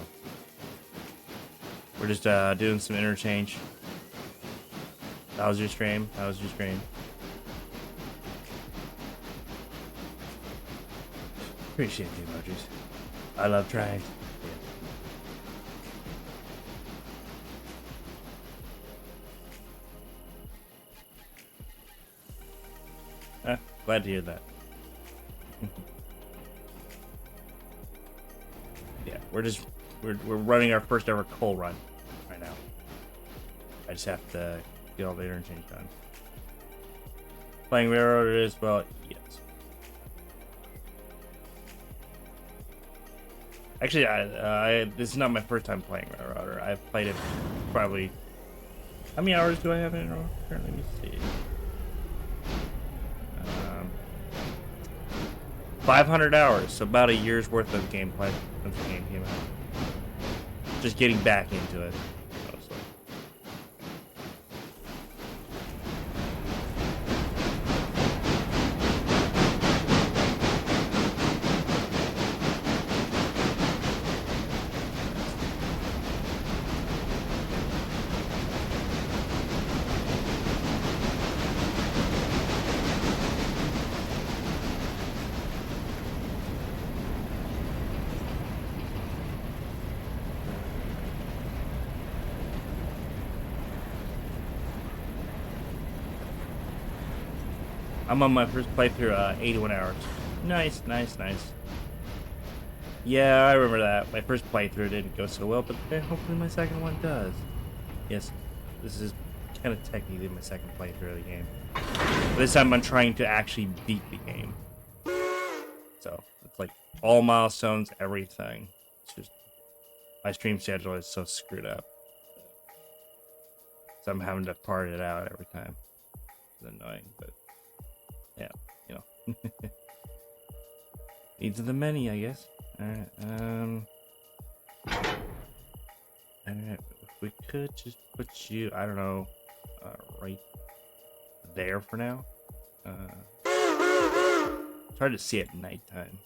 we're just doing some interchange. How was your stream? How was your stream? Appreciate the emojis. I love trying. Glad to hear that. Yeah, we're running our first ever coal run right now. I just have to get all the interchange done. Playing Railroad as well, yes. Actually, this is not my first time playing Railroader. I've played it probably. How many hours do I have in it currently? Let me see. 500 hours, so about a year's worth of gameplay since the game came out. Just getting back into it. Mostly. I'm on my first playthrough, 81 hours. Nice, nice, nice. Yeah, I remember that. My first playthrough didn't go so well, but hopefully my second one does. Yes, this is kind of technically my second playthrough of the game. But this time I'm trying to actually beat the game. So, it's like all milestones, everything. It's just, my stream schedule is so screwed up. So I'm having to part it out every time. It's annoying, but yeah, you know. Needs of the many, I guess. Alright, alright, if we could just put you, I don't know, right there for now. It's hard to see at nighttime.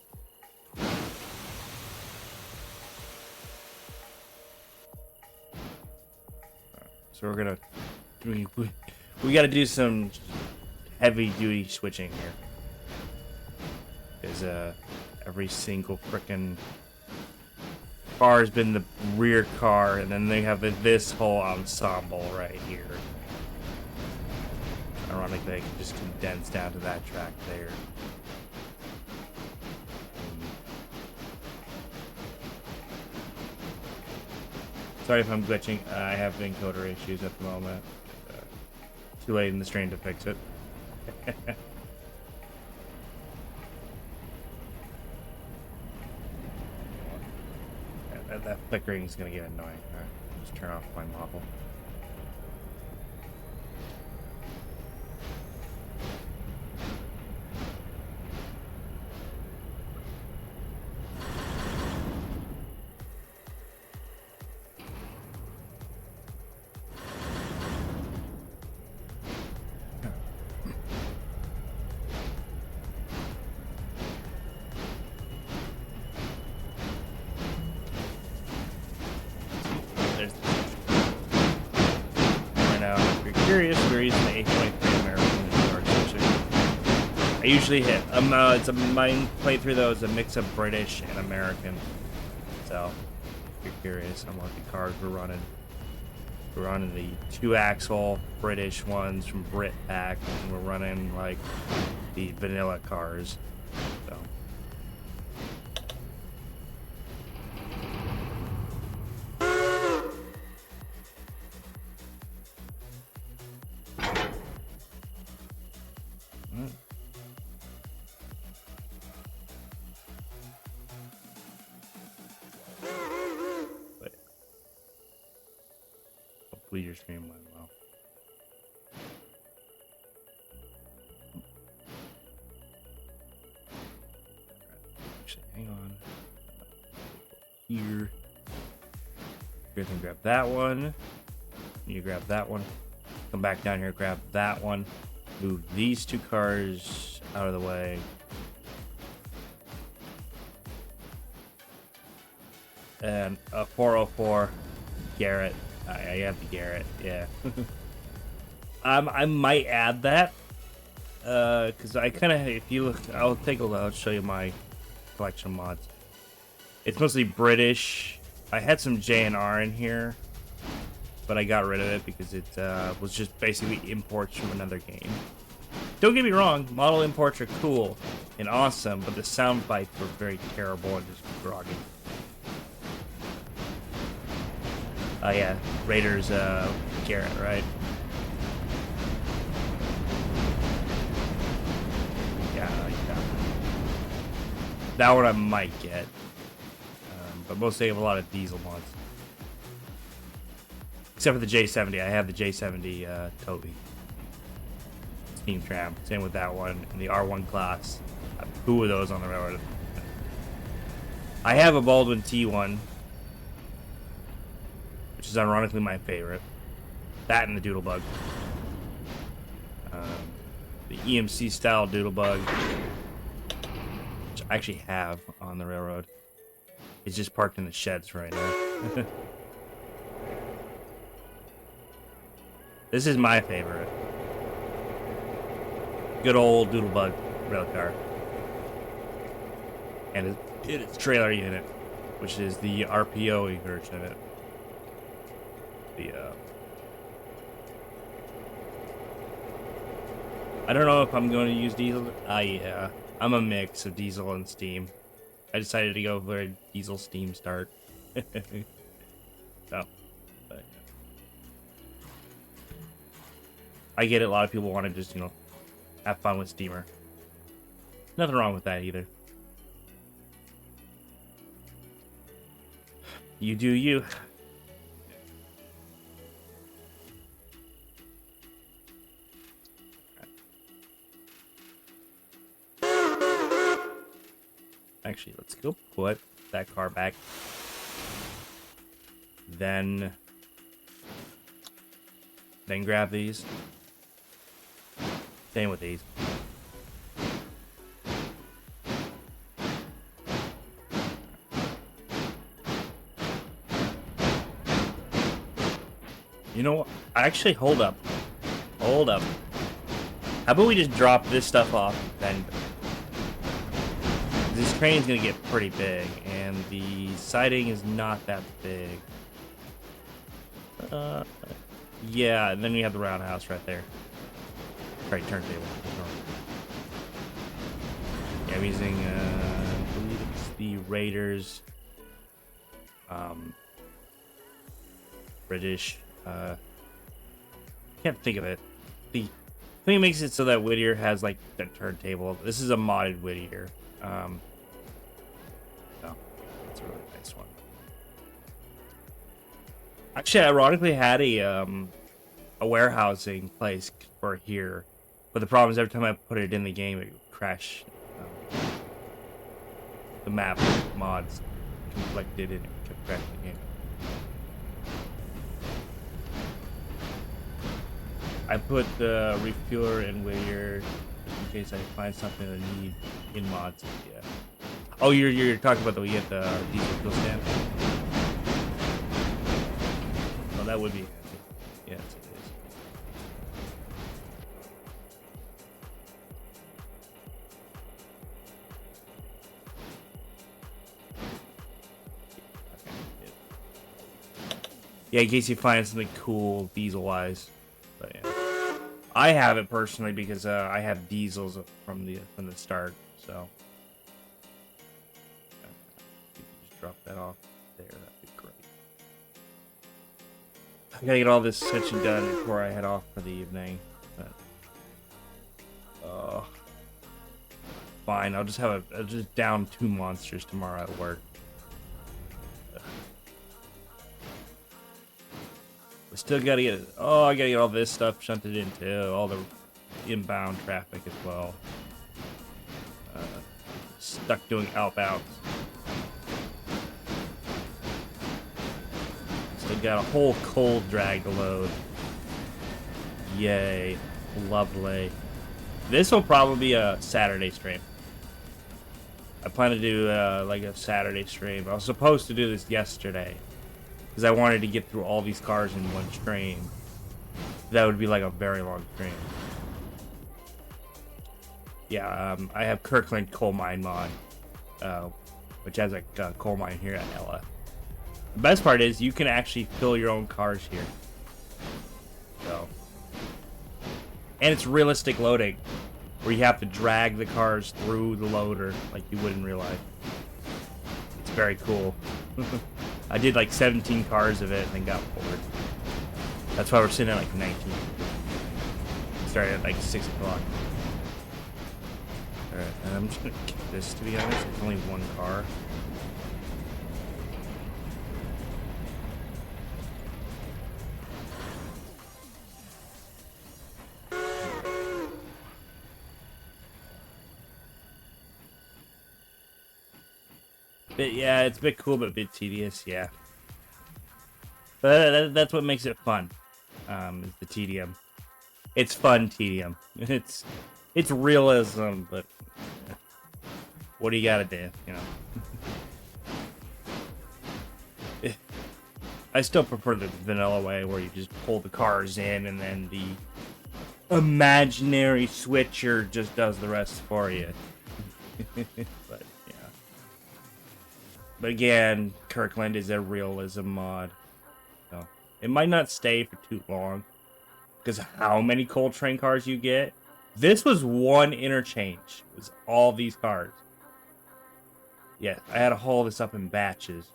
So we're gonna, we gotta do some heavy duty switching here. Because every single frickin' car has been the rear car, and then they have this whole ensemble right here. Ironically, they can just condense down to that track there. Sorry if I'm glitching. I have encoder issues at the moment. Too late in the stream to fix it. That flickering is going to get annoying. Alright, just turn off my model. Curious, we're using the 8.3 American switching. I usually hit. It's a mine playthrough though. It's a mix of British and American. So, if you're curious on what the cars we're running, the 2-axle British ones from Britpack, and we're running like the vanilla cars. So. Hopefully your stream went well. here. You're gonna grab that one. You grab that one. Come back down here, grab that one. Move these two cars out of the way. And a 404 Garrett. I have the Garrett, yeah. I might add that. Because I kind of, if you look, I'll take a look, I'll show you my collection mods. It's mostly British. I had some JNR in here, but I got rid of it because it was just basically imports from another game. Don't get me wrong, model imports are cool and awesome, but the sound bites were very terrible and just groggy. Oh yeah, Raiders Garrett, right? Yeah, that one I might get, but mostly I have a lot of diesel mods. Except for the J70, I have the J70 Toby Steam Tram. Same with that one, and the R1 class. I have 2 of those on the railroad. I have a Baldwin T1, which is ironically my favorite. That and the Doodlebug. The EMC style Doodlebug, which I actually have on the railroad. It's just parked in the sheds right now. This is my favorite. Good old Doodlebug rail car. And its trailer unit, which is the RPO version of it. I don't know if I'm going to use diesel. Yeah. I'm a mix of diesel and steam. I decided to go for a diesel steam start. So, but, yeah. I get it. A lot of people want to just, have fun with steamer. Nothing wrong with that either. You do you. Actually, let's go put that car back. Then grab these. Same with these. You know what? Actually, hold up. Hold up. How about we just drop this stuff off then? This train's gonna get pretty big, and the siding is not that big. Yeah, and then we have the roundhouse right there. Right, turntable. Yeah, I'm using, I believe it's the Raiders, British, can't think of it. The thing makes it so that Whittier has, like, the turntable. This is a modded Whittier. No, it's a really nice one. Actually, I ironically had a warehousing place for here, but the problem is every time I put it in the game, it would crash. The map mods conflicted and it kept crashing the game. I put the refueler in Whittier in case I find something I need in mods. Yeah. Oh, you're talking about the diesel fuel stand? Oh, that would be handy. Yes, it is. Yeah, in case you find something cool diesel-wise. But yeah. I have it personally because I have diesels from the start, so just drop that off there. That'd be great. I gotta get all this switching done before I head off for the evening. But fine. I'll just down 2 monsters tomorrow at work. Still gotta get it. Oh, I gotta get all this stuff shunted into all the inbound traffic as well. Stuck doing outbounds. Still got a whole cold drag to load. Yay. Lovely. This will probably be a Saturday stream. I plan to do like a Saturday stream. I was supposed to do this yesterday because I wanted to get through all these cars in one stream. That would be like a very long stream. Yeah, I have Kirkland Coal Mine mod, which has a coal mine here at Ella. The best part is you can actually fill your own cars here. So, and it's realistic loading, where you have to drag the cars through the loader like you would in real life. It's very cool. I did like 17 cars of it and then got bored. That's why we're sitting at like 19. Started at like 6 o'clock. Alright, I'm just gonna kick this, to be honest. It's only one car. But yeah, it's a bit cool, but a bit tedious, yeah. But that's what makes it fun, is the tedium. It's fun tedium. It's realism, but what do you gotta do, you know? I still prefer the vanilla way, where you just pull the cars in and then the imaginary switcher just does the rest for you. But yeah. But again, Kirkland is a realism mod. So it might not stay for too long, because how many coal train cars you get? This was one interchange. It was all these cars. Yeah, I had to haul this up in batches.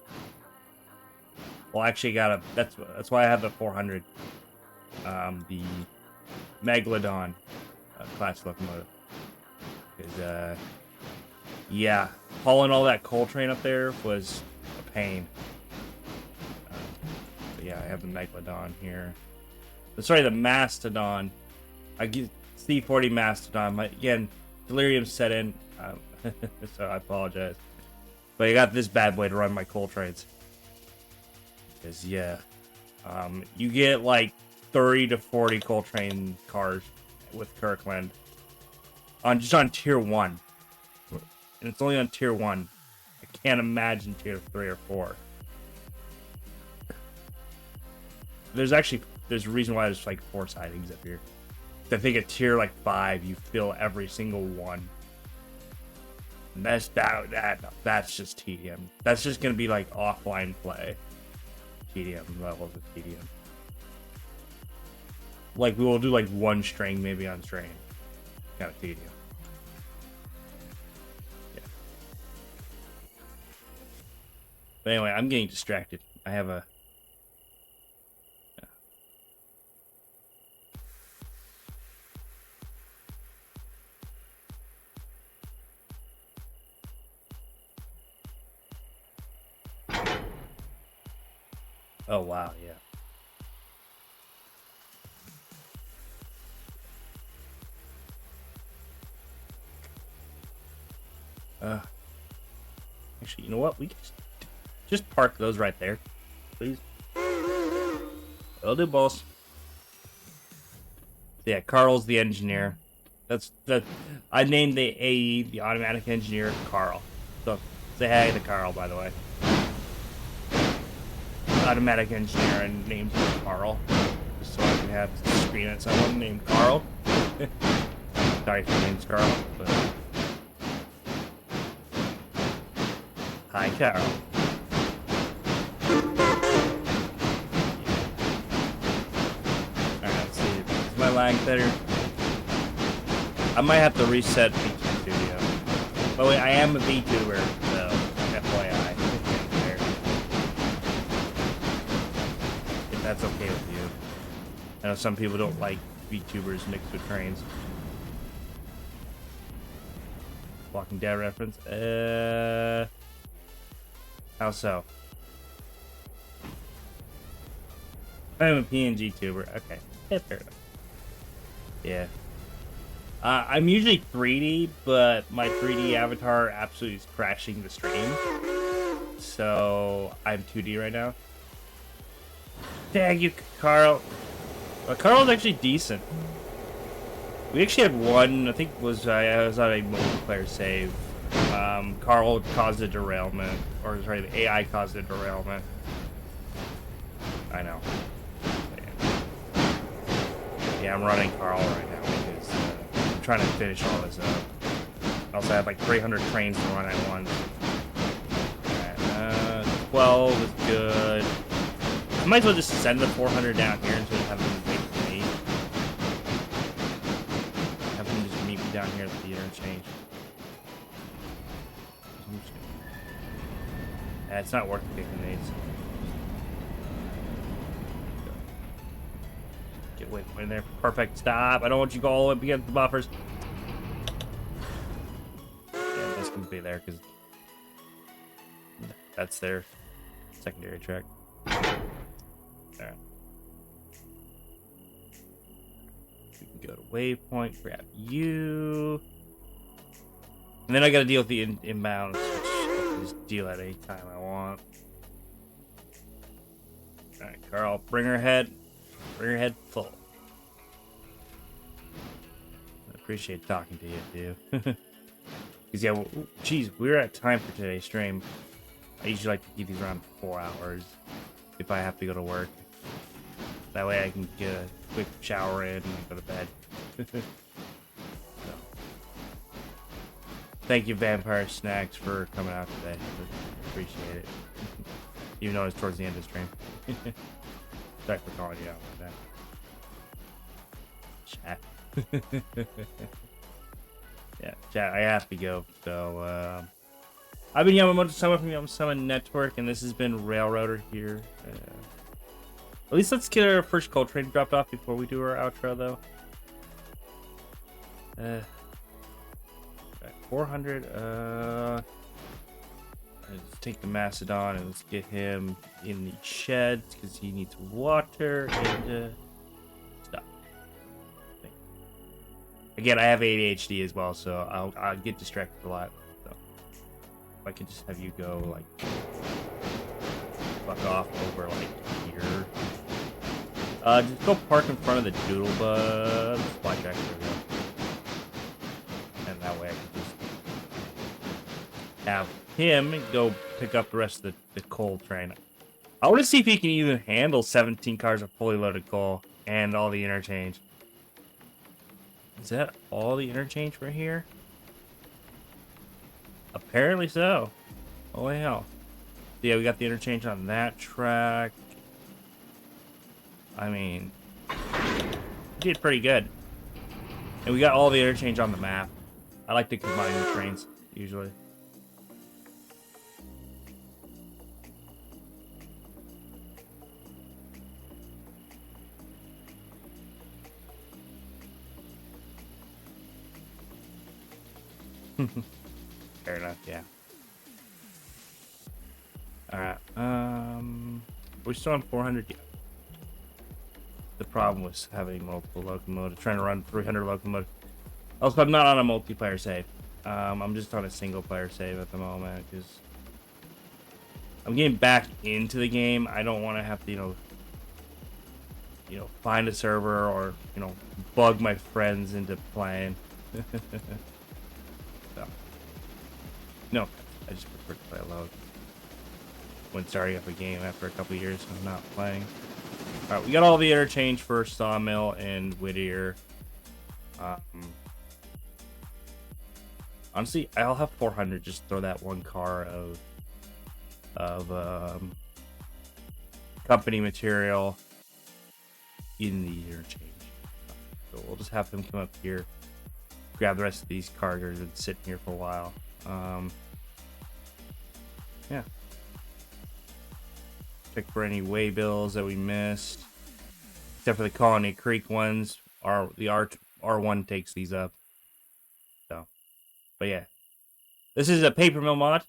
Well, actually, that's why I have the 400, the Megalodon class locomotive. Because yeah, hauling all that coal train up there was a pain. But yeah, I have the Megalodon here. Sorry, the Mastodon. I get C40 Mastodon. Again, delirium set in, so I apologize. But I got this bad boy to run my coal trains. Because yeah, you get like 30 to 40 coal train cars with Kirkland just on tier 1, and it's only on tier 1. I can't imagine tier 3 or 4. There's a reason why there's like 4 sidings up here. I think at tier like 5 you fill every single one. And that's just tedium. That's just gonna be like offline play. Tedium levels of tedium. Like we will do like one string maybe on string. Kind of tedium. Yeah. But anyway, I'm getting distracted. I have a Oh wow, yeah. Actually, you know what? We can just park those right there, please. Will do, boss. Yeah, Carl's the engineer. I named the AE, the automatic engineer, Carl. So say hi to Carl, by the way. Automatic engineer, and named him Carl, just so I can have to screen at someone named Carl. Sorry if your name's Carl, but hi, Carl. Alright, let's see. Is my lag better? I might have to reset VTuber Studio. But wait, I am a VTuber, so FYI. If that's okay with you. I know some people don't like VTubers mixed with trains. Walking Dead reference. How so? I'm a PNG tuber. Okay. Yeah, fair enough. Yeah. I'm usually 3D, but my 3D avatar absolutely is crashing the stream. So I'm 2D right now. Thank you, Carl. Carl's actually decent. We actually had one, I think I was on a multiplayer save. Carl caused a derailment, or sorry, the AI caused a derailment. I know. Yeah, I'm running Carl right now because I'm trying to finish all this up. I also have like 300 trains to run at once. Alright, 12 is good. I might as well just send the 400 down here instead of having them wait for me. Have them just meet me down here at the interchange. Yeah, it's not worth kicking these. Get wait in there. Perfect. Stop. I don't want you to go all the way up against the buffers. Yeah, that's gonna be there because that's their secondary track. Alright. We can go to waypoint, grab you. And then I gotta deal with the inbounds, which I can just deal at any time I want. Alright, Carl, bring her head. Bring her head full. I appreciate talking to you, too. Because, yeah, geez, we're at time for today's stream. I usually like to keep these around 4 hours if I have to go to work. That way I can get a quick shower in and go to bed. So. Thank you, Vampire Snacks, for coming out today. Appreciate it. Even though it's towards the end of the stream. Sorry for calling you out like that. Chat. Yeah, chat, I have to go. So, I've been Yamamoto Sama from Yamamoto Network, and this has been Railroader here. At least let's get our first coal train dropped off before we do our outro, though. 400. Let's take the Macedon and let's get him in the sheds because he needs water and stuff. Again, I have ADHD as well, so I'll get distracted a lot. So if I could just have you go like fuck off over like here. Just go park in front of the Doodlebug Blackjack. And that way I can just have him go pick up the rest of the coal train. I want to see if he can even handle 17 cars of fully loaded coal and all the interchange. Is that all the interchange right here? Apparently so. Oh hell. Yeah, we got the interchange on that track. I mean, did pretty good. And we got all the interchange on the map. I like to combine the trains, usually. Fair enough, yeah. Alright, we're still on 400, yeah. The problem was having multiple locomotives, trying to run 300 locomotives. Also, I'm not on a multiplayer save. I'm just on a single player save at the moment, because I'm getting back into the game. I don't want to have to, you know, find a server or, you know, bug my friends into playing. So, no, I just prefer to play alone when starting up a game after a couple years of not playing. Alright, we got all the interchange for Sawmill and Whittier. Honestly, I'll have 400. Just throw that one car of company material in the interchange. So we'll just have them come up here, grab the rest of these cargos, and sit here for a while. Yeah. Check for any way bills that we missed. Except for the Colony Creek ones. The R1 takes these up. So, but yeah. This is a paper mill mod.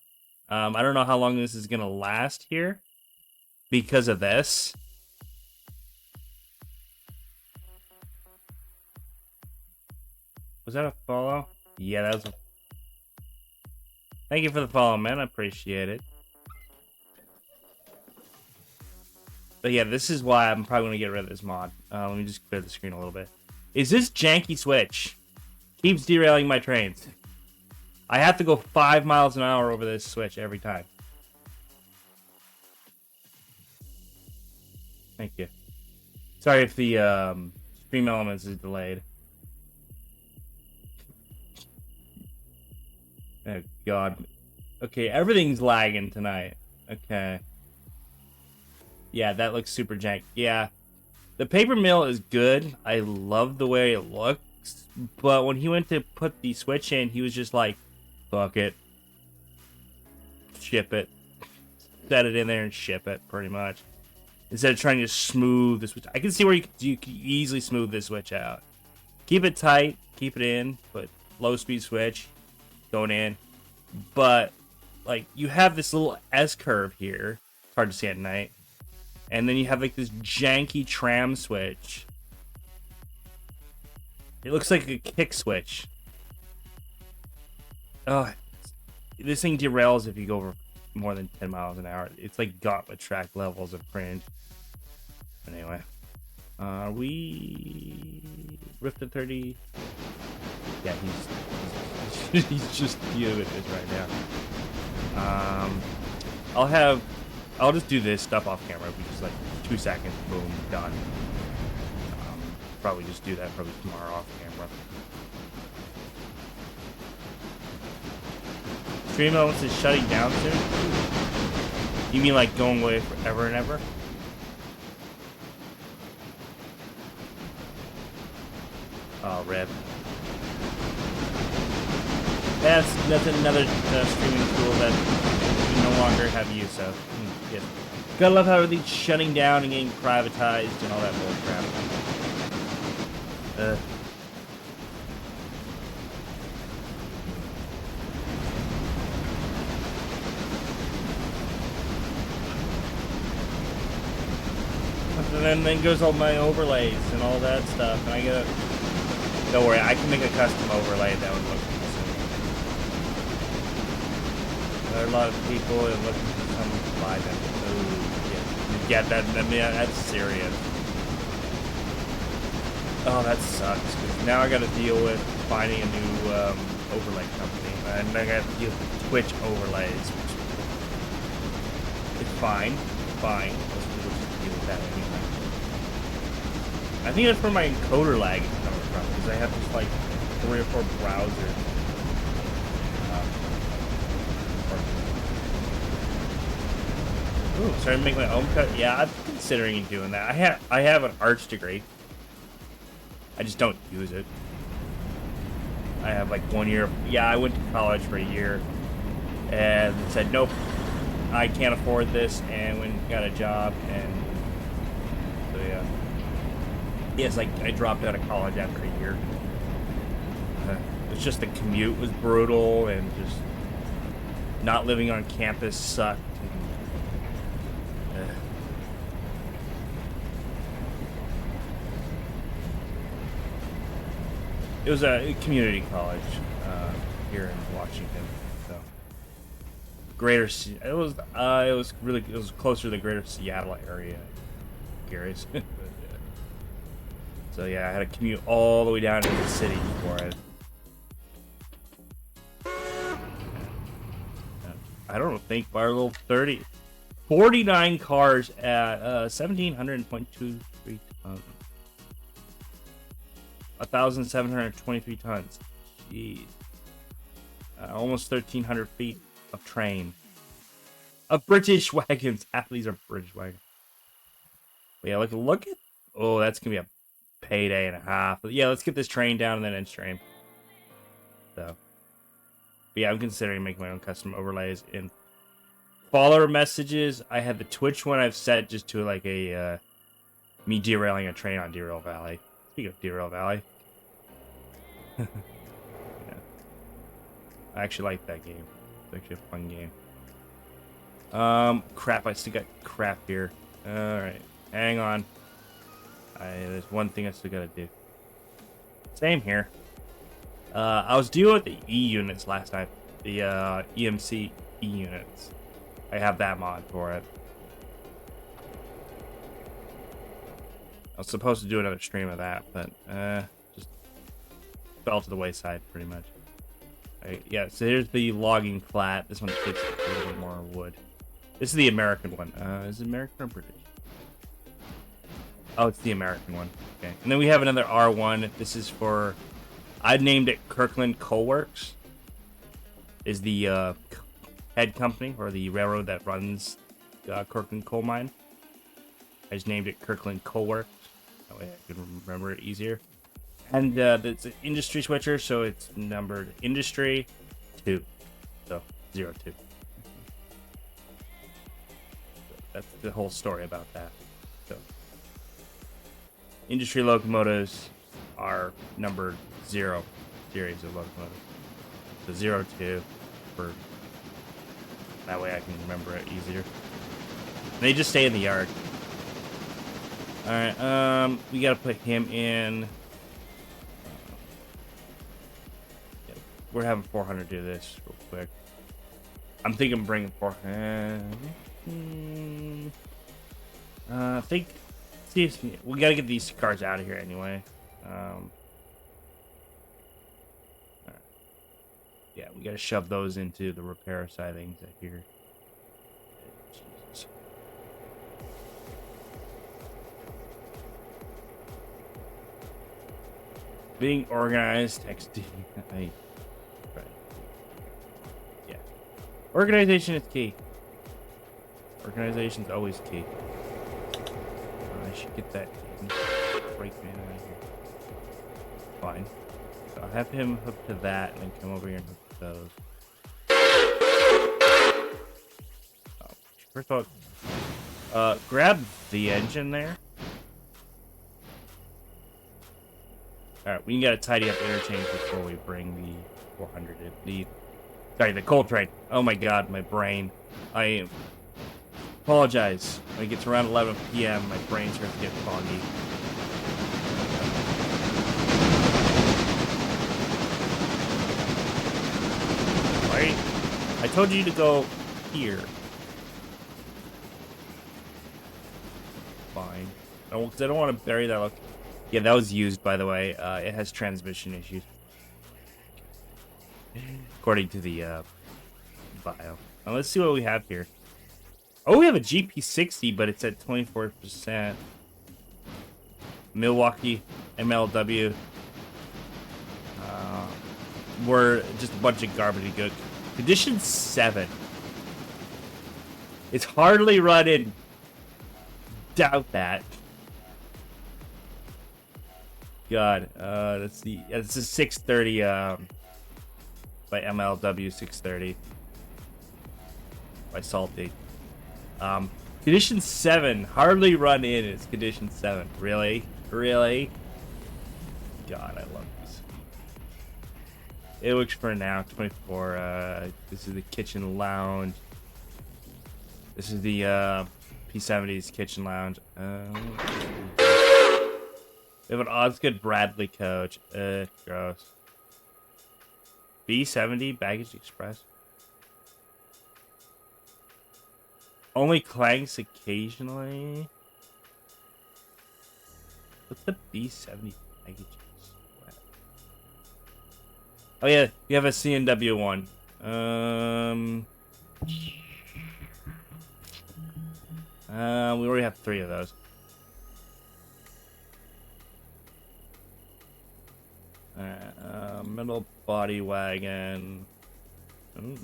I don't know how long this is gonna last here because of this. Was that a follow? Yeah, that was a... Thank you for the follow, man. I appreciate it. But yeah, this is why I'm probably going to get rid of this mod. Let me just clear the screen a little bit. Is this janky switch? Keeps derailing my trains. I have to go 5 miles an hour over this switch every time. Thank you. Sorry if the Stream Elements is delayed. Oh, God. Okay, everything's lagging tonight. Okay. Yeah, that looks super jank. Yeah. The paper mill is good. I love the way it looks. But when he went to put the switch in, he was just like, fuck it. Ship it. Set it in there and ship it, pretty much. Instead of trying to smooth the switch. I can see where you can easily smooth this switch out. Keep it tight. Keep it in. Put low speed switch. Going in. But, like, you have this little S-curve here. It's hard to see at night. And then you have, like, this janky tram switch. It looks like a kick switch. Oh, this thing derails if you go over more than 10 miles an hour. It's like gauntlet track levels of cringe. Anyway. We... Rifted 30... Yeah, he's just dealing with this right now. I'll just do this stuff off camera. We just like 2 seconds, boom, done. Probably just do that probably tomorrow off camera. Stream Elements is shutting down soon? You mean like going away forever and ever? Oh, rip. That's another streaming tool that we no longer have use of. Yeah. Gotta love how everything's shutting down and getting privatized and all that bullcrap. And then goes all my overlays and all that stuff. And I gotta... Don't worry, I can make a custom overlay that would look decent. There are a lot of people that are looking for someone to buy them. Ooh, yeah, that, I mean, that's serious. Oh, that sucks. 'Cause now I gotta deal with finding a new overlay company. And I gotta deal with Twitch overlays. It's fine. Fine. Most people just deal with that anyway. I think that's where my encoder lag is coming from, because I have just like 3 or 4 browsers. Ooh, starting to make my own cut. Yeah, I'm considering doing that. I have an arts degree. I just don't use it. I have like 1 year. Yeah, I went to college for a year and said nope, I can't afford this, and went and got a job, and so yeah. Yes, like I dropped out of college after a year. It's just the commute was brutal, and just not living on campus sucked. And, it was a community college here in Washington, so greater. It was closer to the greater Seattle area. Curious. So yeah, I had to commute all the way down to the city for it. I don't think by our little 49 cars at 1,723 tons. 1,723 tons. Jeez. Almost 1,300 feet of train. Of British wagons. Half of these are British wagons. But yeah, look at... Oh, that's going to be a payday and a half. But yeah, let's get this train down and then end stream. So, but yeah, I'm considering making my own custom overlays. In follower messages, I had the Twitch one I've set just to like a me derailing a train on Derail Valley. Speaking of Derail Valley, yeah, I actually like that game. It's actually a fun game. Crap, I still got crap here. All right, hang on. There's one thing I still gotta do. Same here. I was dealing with the E units last night. The EMC E units. I have that mod for it. was supposed to do another stream of that, but just fell to the wayside pretty much. Right, yeah, so here's the logging flat. This one takes a little bit more wood. This is the American one. Is it American or British? Oh, it's the American one. Okay. And then we have another R1. This is for... I named it Kirkland Coal Works. Is the head company, or the railroad that runs Kirkland Coal Mine. I just named it Kirkland Coal Works. That way I can remember it easier. And it's an industry switcher, so it's numbered Industry 2. So, 02. So that's the whole story about that. So, industry locomotives are numbered 0 series of locomotives. So 02 for... That way I can remember it easier. They just stay in the yard. Alright, we gotta put him in. We're having 400 do this real quick. I'm thinking bringing 400. I think. See if we gotta get these cars out of here anyway. Yeah, we gotta shove those into the repair side things out here. Jesus. Being organized, XD. Right. Yeah. Organization is key. Organization's always key. I should get that brakeman out of here. Fine. So I'll have him hook to that and then come over here and hook to those. Oh, first of all, grab the engine there. Alright, we gotta tidy up interchange before we bring the 400 in. The coal train. Oh my god, my brain. I apologize. When it gets around 11 p.m., my brain starts to get foggy. Right? I told you to go here. Fine. Because I don't want to bury that. Look. Yeah, that was used, by the way. It has transmission issues. According to the bio. Now, let's see what we have here. Oh, we have a GP60, but it's at 24%. Milwaukee, MLW. We're just a bunch of garbage good. Condition 7. It's hardly run in. Doubt that. God, that's the it's a 630 by MLW 630 by Salty. Condition 7, hardly run in. It's condition 7. Really? Really? God, I love this. It works for now. 24. This is the kitchen lounge. This is the P70's kitchen lounge. We have an Osgood Bradley coach. Gross. B70 Baggage Express. Only clanks occasionally. What's the B70 Baggage Express? Oh yeah, we have a CNW one. We already have 3 of those. Metal body wagon. Ooh.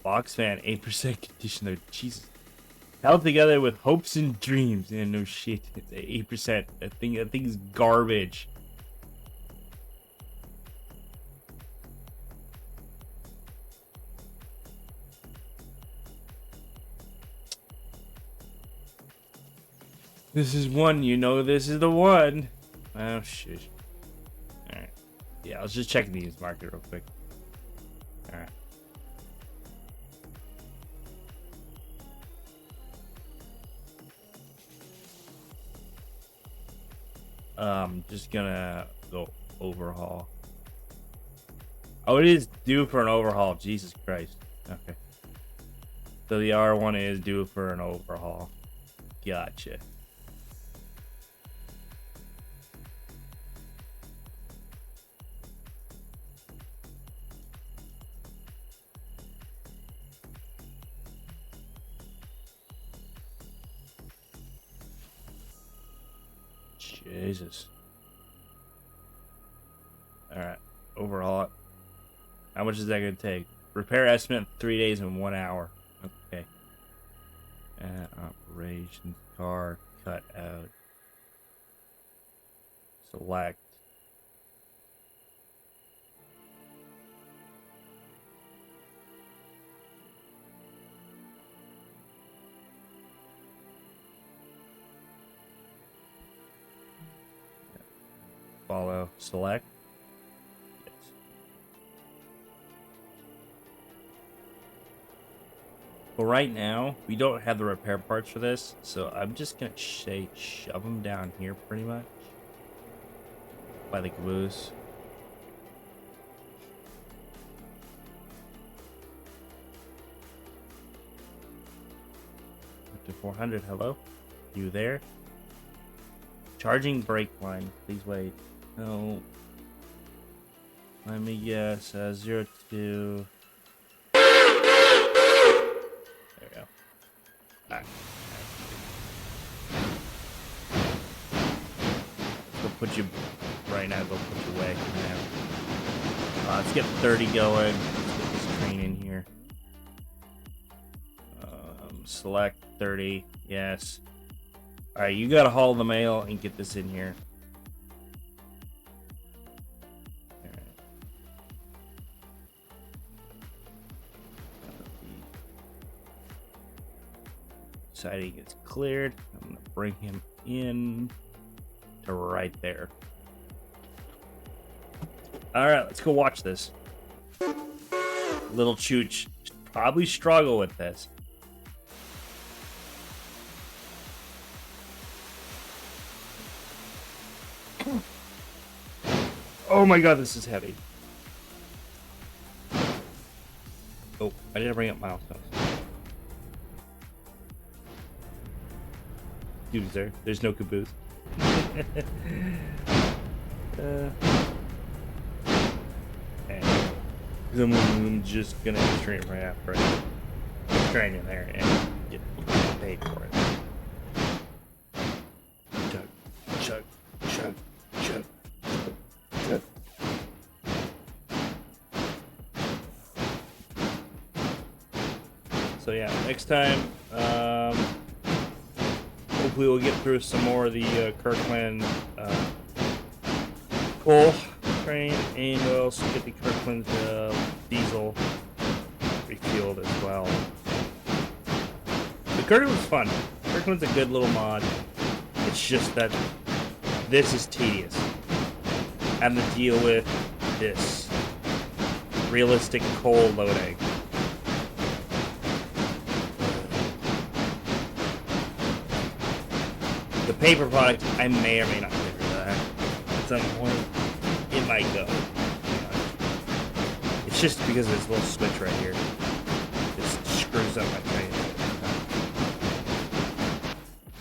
Box fan, 8% condition though. Jesus. Held together with hopes and dreams. Yeah, no shit. 8%. That thing's garbage. This is one, you know this is the one. Oh shit. Alright. Yeah, I was just checking the used market real quick. Alright. Just gonna go overhaul. Oh, it is due for an overhaul. Jesus Christ. Okay. So the R1 is due for an overhaul. Gotcha. Jesus. Alright. Overall, how much is that going to take? Repair estimate 3 days and 1 hour. Okay. Operations car cut out. Select. Follow. Select. Yes. Well, right now, we don't have the repair parts for this, so I'm just going to say shove them down here pretty much. By the caboose. Up to 400, hello? You there? Charging brake line, please wait. No. Let me guess, 02. There we go. Alright. We'll put you right now, go put you away now. Let's get 30 going. Let's get this train in here. Select 30, yes. Alright, you gotta haul the mail and get this in here. Alright. Siding is cleared. I'm gonna bring him in to right there. Alright, let's go watch this. Little Chooch probably struggle with this. Oh my god, this is heavy. Oh, I didn't bring up milestones. Dude, there's no caboose. I'm just gonna train right after it. Train in there and get paid for it. Chug, chug, chug, chug, chug. So yeah, next time, hopefully we'll get through some more of the Kirkland coal train, and we'll also get the Kirkland diesel refueled as well. The Kirkland's fun. Kirkland's a good little mod. It's just that this is tedious. Having to deal with this realistic coal loading. The paper product, I may or may not get rid of that. At some point, it might go. It's just because of this little switch right here. It screws up my train.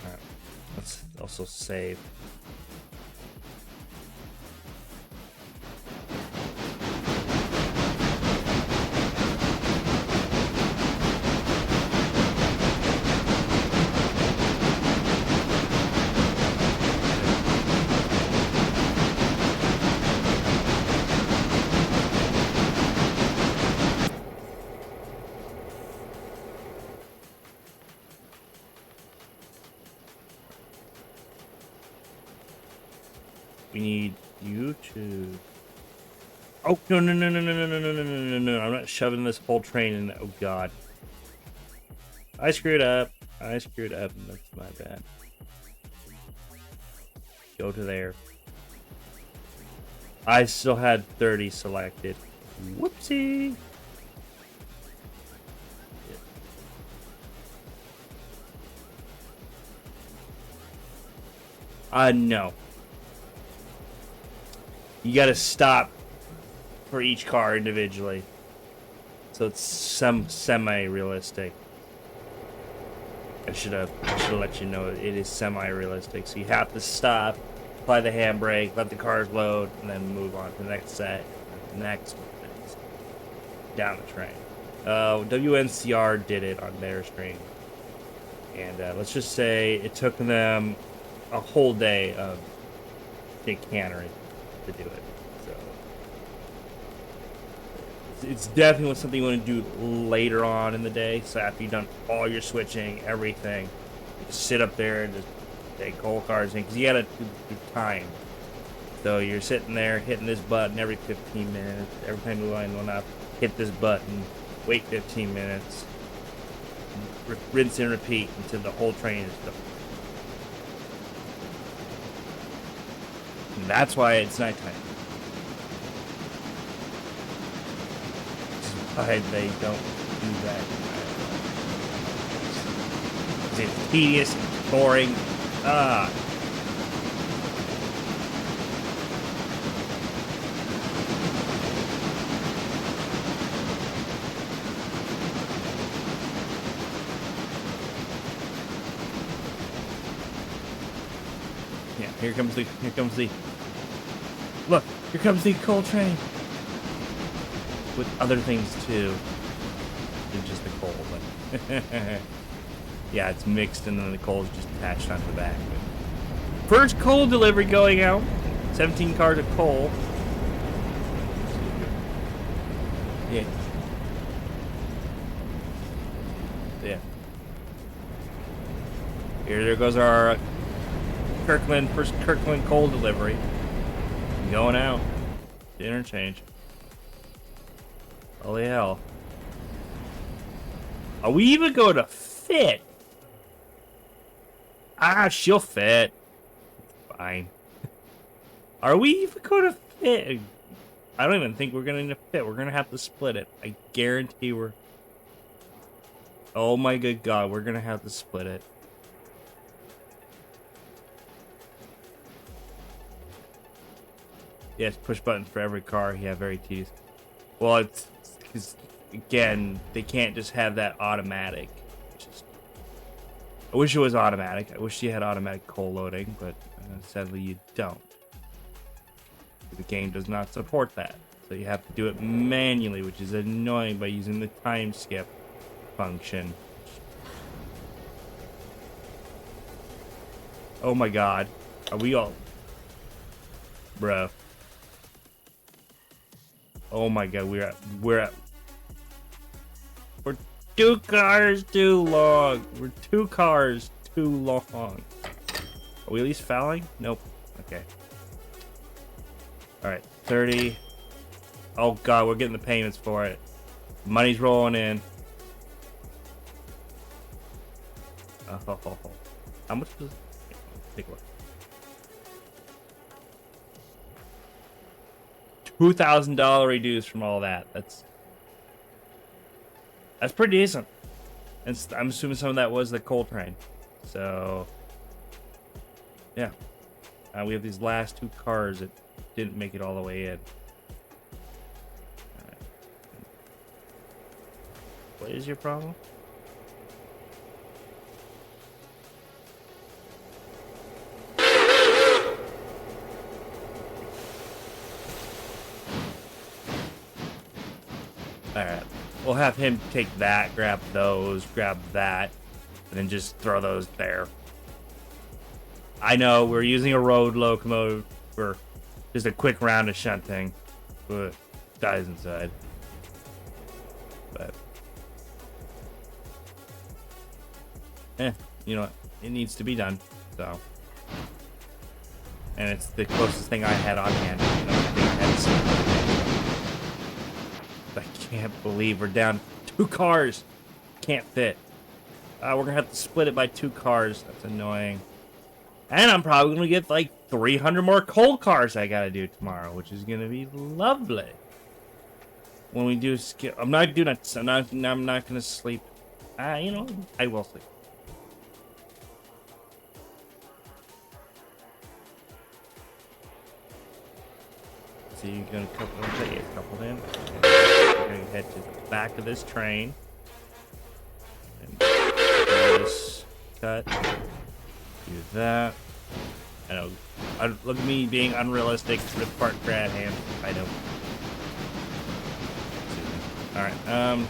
Alright, let's also save. We need you to... Oh, no, no, no, no, no, no, no, no, no, no, no, no. I'm not shoving this whole train in. Oh, God. I screwed up. I screwed up. That's my bad. Go to there. I still had 30 selected. Whoopsie. No. You gotta stop for each car individually. So it's semi-realistic. I should have let you know it is semi-realistic. So you have to stop, apply the handbrake, let the cars load, and then move on to the next set. Next down the train. WNCR did it on their stream. And let's just say it took them a whole day of cannery to do it. So it's definitely something you want to do later on in the day. So after you've done all your switching, everything, just sit up there and just take coal cars in, because you gotta do time. So you're sitting there hitting this button every 15 minutes. Every time you line one up, hit this button, wait 15 minutes, rinse and repeat until the whole train is done. And that's why it's nighttime. That's why they don't do that. It's tedious, it's boring. Ah. Yeah, here comes the, look, here comes the coal train. With other things too than just the coal, but yeah, it's mixed and then the coal is just attached onto the back. First coal delivery going out. 17 cars of coal. Yeah. Yeah. There goes our Kirkland, first Kirkland coal delivery. Going out. The interchange. Holy hell. Are we even going to fit? Ah, she'll fit. Fine. Are we even going to fit? I don't even think we're going to fit. We're going to have to split it. I guarantee we're... Oh my good God, we're going to have to split it. Yes, push buttons for every car. Yeah, very tedious. Well, it's... Because, again, they can't just have that automatic. I wish it was automatic. I wish you had automatic coal loading, but sadly you don't. The game does not support that. So you have to do it manually, which is annoying by using the time skip function. Oh my God. Are we all... Bruh. Oh my God, we're 2 cars too long. We're 2 cars too long. Are we at least fouling? Nope. Okay. Alright, 30. Oh God, we're getting the payments for it. Money's rolling in. Oh. How much was... Take a look. $2,000 reduced from all that. That's pretty decent. And I'm assuming some of that was the coal train. So, yeah. We have these last 2 cars that didn't make it all the way in. Right. What is your problem? Alright. We'll have him take that, grab those, grab that, and then just throw those there. I know, we're using a road locomotive for just a quick round of shunting. Ugh, dies inside. But... you know what? It needs to be done, so... And it's the closest thing I had on hand. You know, the thing I had to see. I can't believe we're down 2 cars. Can't fit. We're gonna have to split it by 2 cars. That's annoying. And I'm probably gonna get like 300 more coal cars I gotta do tomorrow, which is gonna be lovely. When we do skip, I'm not gonna sleep. You know, I will sleep. So you're gonna couple in. We're gonna head to the back of this train. And this cut. Do that. I know. Look at me being unrealistic. Rip apart grad hand. I know. Alright, I'm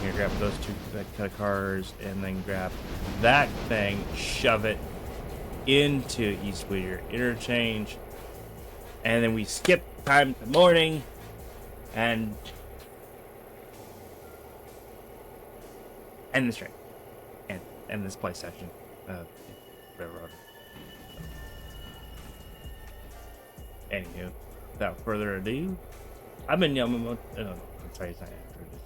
gonna grab those 2 cut cars and then grab that thing, shove it into East Whittier Interchange, and then we skip time to morning, and end this train, and end this play session. Railroad. Anywho, without further ado, I've been Yamamoto. Oh, I'm sorry, it's not after this.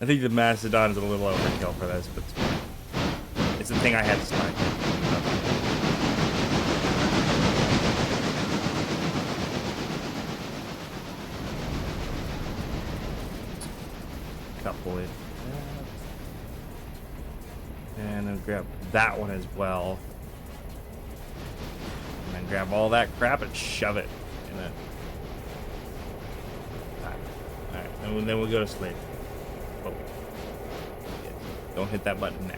I think the Mastodon is a little overkill for this, but it's the thing I had to start. Couple it. And then grab that one as well. And then grab all that crap and shove it in it. Alright, and then we'll go to sleep. Oh. Yeah. Don't hit that button now.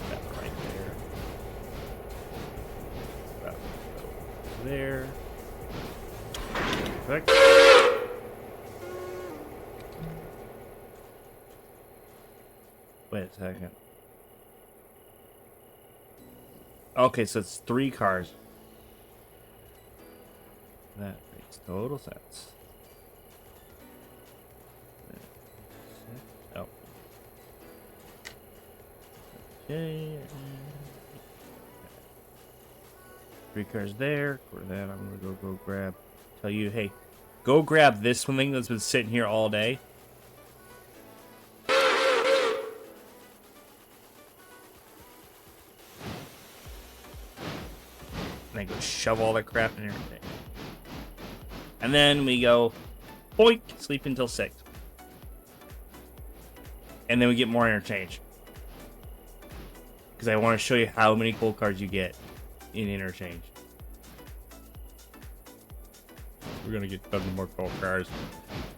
That right there. There. Perfect. Wait a second. Okay, so it's 3 cars. That makes total sense. Oh. Okay. 3 cars there. For that, I'm gonna go grab. Tell you, hey, go grab this one thing that's been sitting here all day. And go shove all that crap in everything. And then we go, boink, sleep until 6. And then we get more interchange. Because I want to show you how many cool cards you get in interchange. We're going to get tons more cool cards.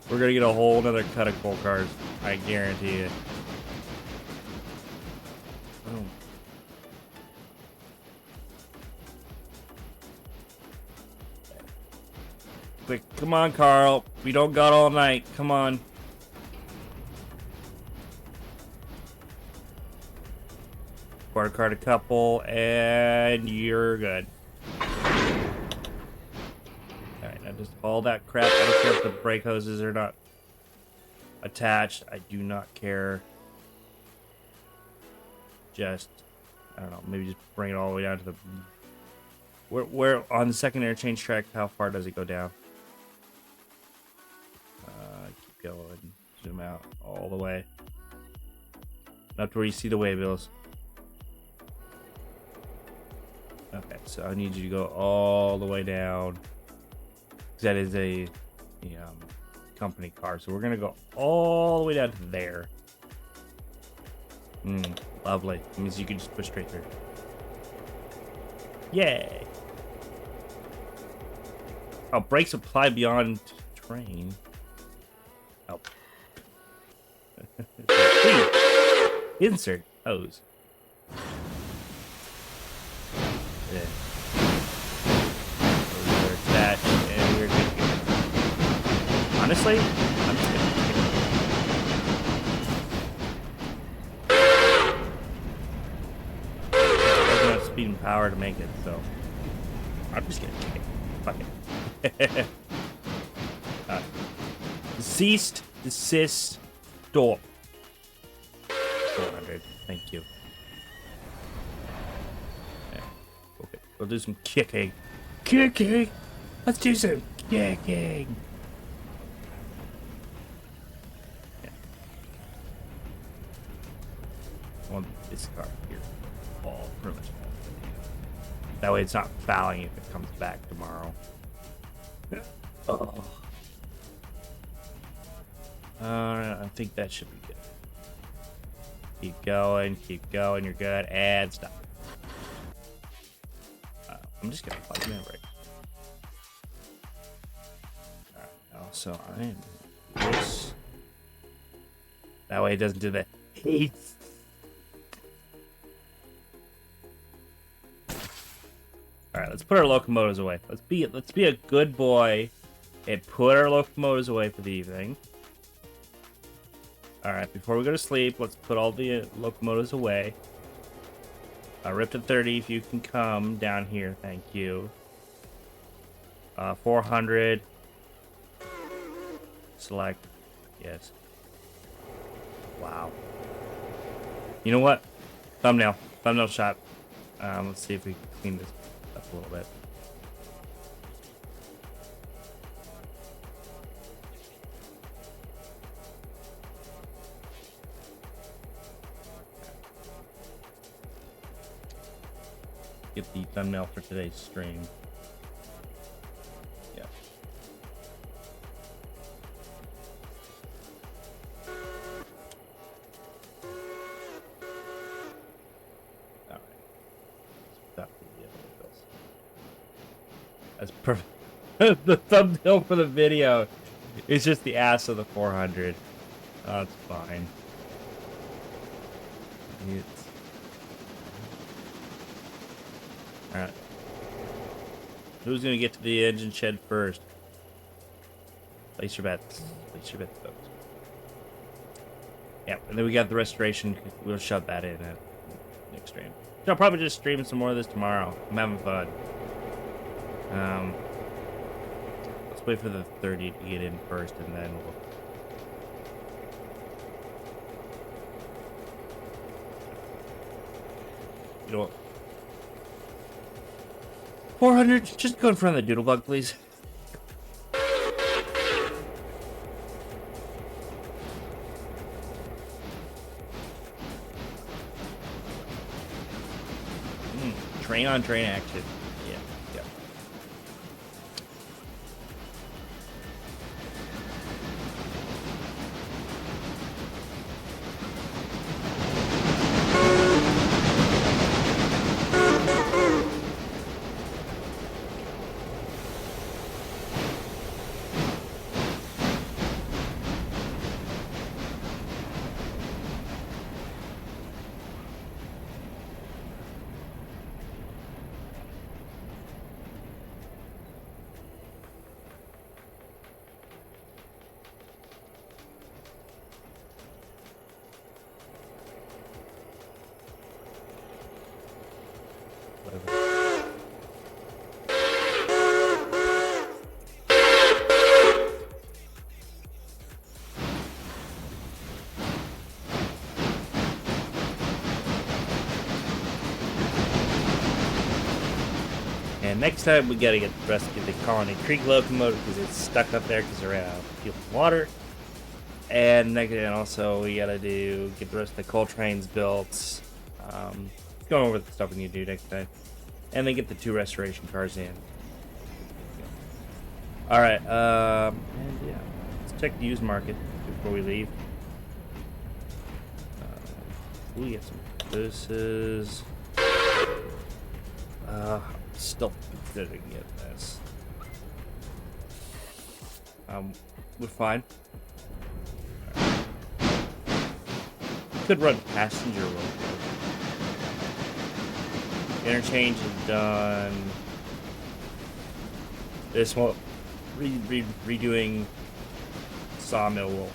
We're going to get a whole nother cut of cool cards. I guarantee you. Boom. Quick, come on, Carl. We don't got all night. Come on. Quarter card a couple, and you're good. Alright, now just all that crap. I don't care if the brake hoses are not attached. I do not care. Just, I don't know, maybe just bring it all the way down to the... Where on the second interchange track, how far does it go down? Keep going. Zoom out all the way. Up to where you see the waybills. Okay, so I need you to go all the way down. That is a company car. So we're going to go all the way down to there. Lovely. It means you can just push straight through. Yay! Oh, brakes apply beyond train. Oh. Insert hose. Yeah. Those are attached, and we're good to go. Honestly, I'm just gonna kick it. It doesn't have speed and power to make it, so I'm just gonna kick it. Fuck it. Deceased, desist, door. 400. Thank you. Okay, we'll do some kicking. Kicking! Let's do some kicking! Yeah. I want this car here. All pretty much all. That way it's not fouling if it comes back tomorrow. Oh. I think that should be good. Keep going, you're good, and stop. I'm just gonna plug in right. Alright, also I am this. That way it doesn't do the heat. Alright, let's put our locomotives away. Let's be a good boy It put our locomotives away for the evening. Alright, before we go to sleep, let's put all the locomotives away. Rip at 30, if you can come down here, thank you. 400. Select. Yes. Wow. You know what? Thumbnail. Thumbnail shot. Let's see if we can clean this up a little bit. Get the thumbnail for today's stream. Yeah. All right. That's perfect. The thumbnail for the video is just the ass of the 400. That's fine. It's... Alright. Who's gonna get to the engine shed first? Place your bets. Place your bets, folks. Yeah, and then we got the restoration. We'll shove that in at next stream. I'll probably just stream some more of this tomorrow. I'm having fun. Let's wait for the 30 to get in first, and then we'll... You know what? 400, just go in front of the Doodlebug, please. Train on train action. Yeah, yeah. And next time we gotta rescue the Colony Creek locomotive because it's stuck up there because they ran out of fuel and water. And also we gotta get the rest of the coal trains built. Going over the stuff we need to do next time. And then get the 2 restoration cars in. Alright, and yeah. Let's check the used market before we leave. We get some doses. Still considering getting this. We're fine. Right. Could run passenger real quick. Interchange is done. This one, redoing sawmill will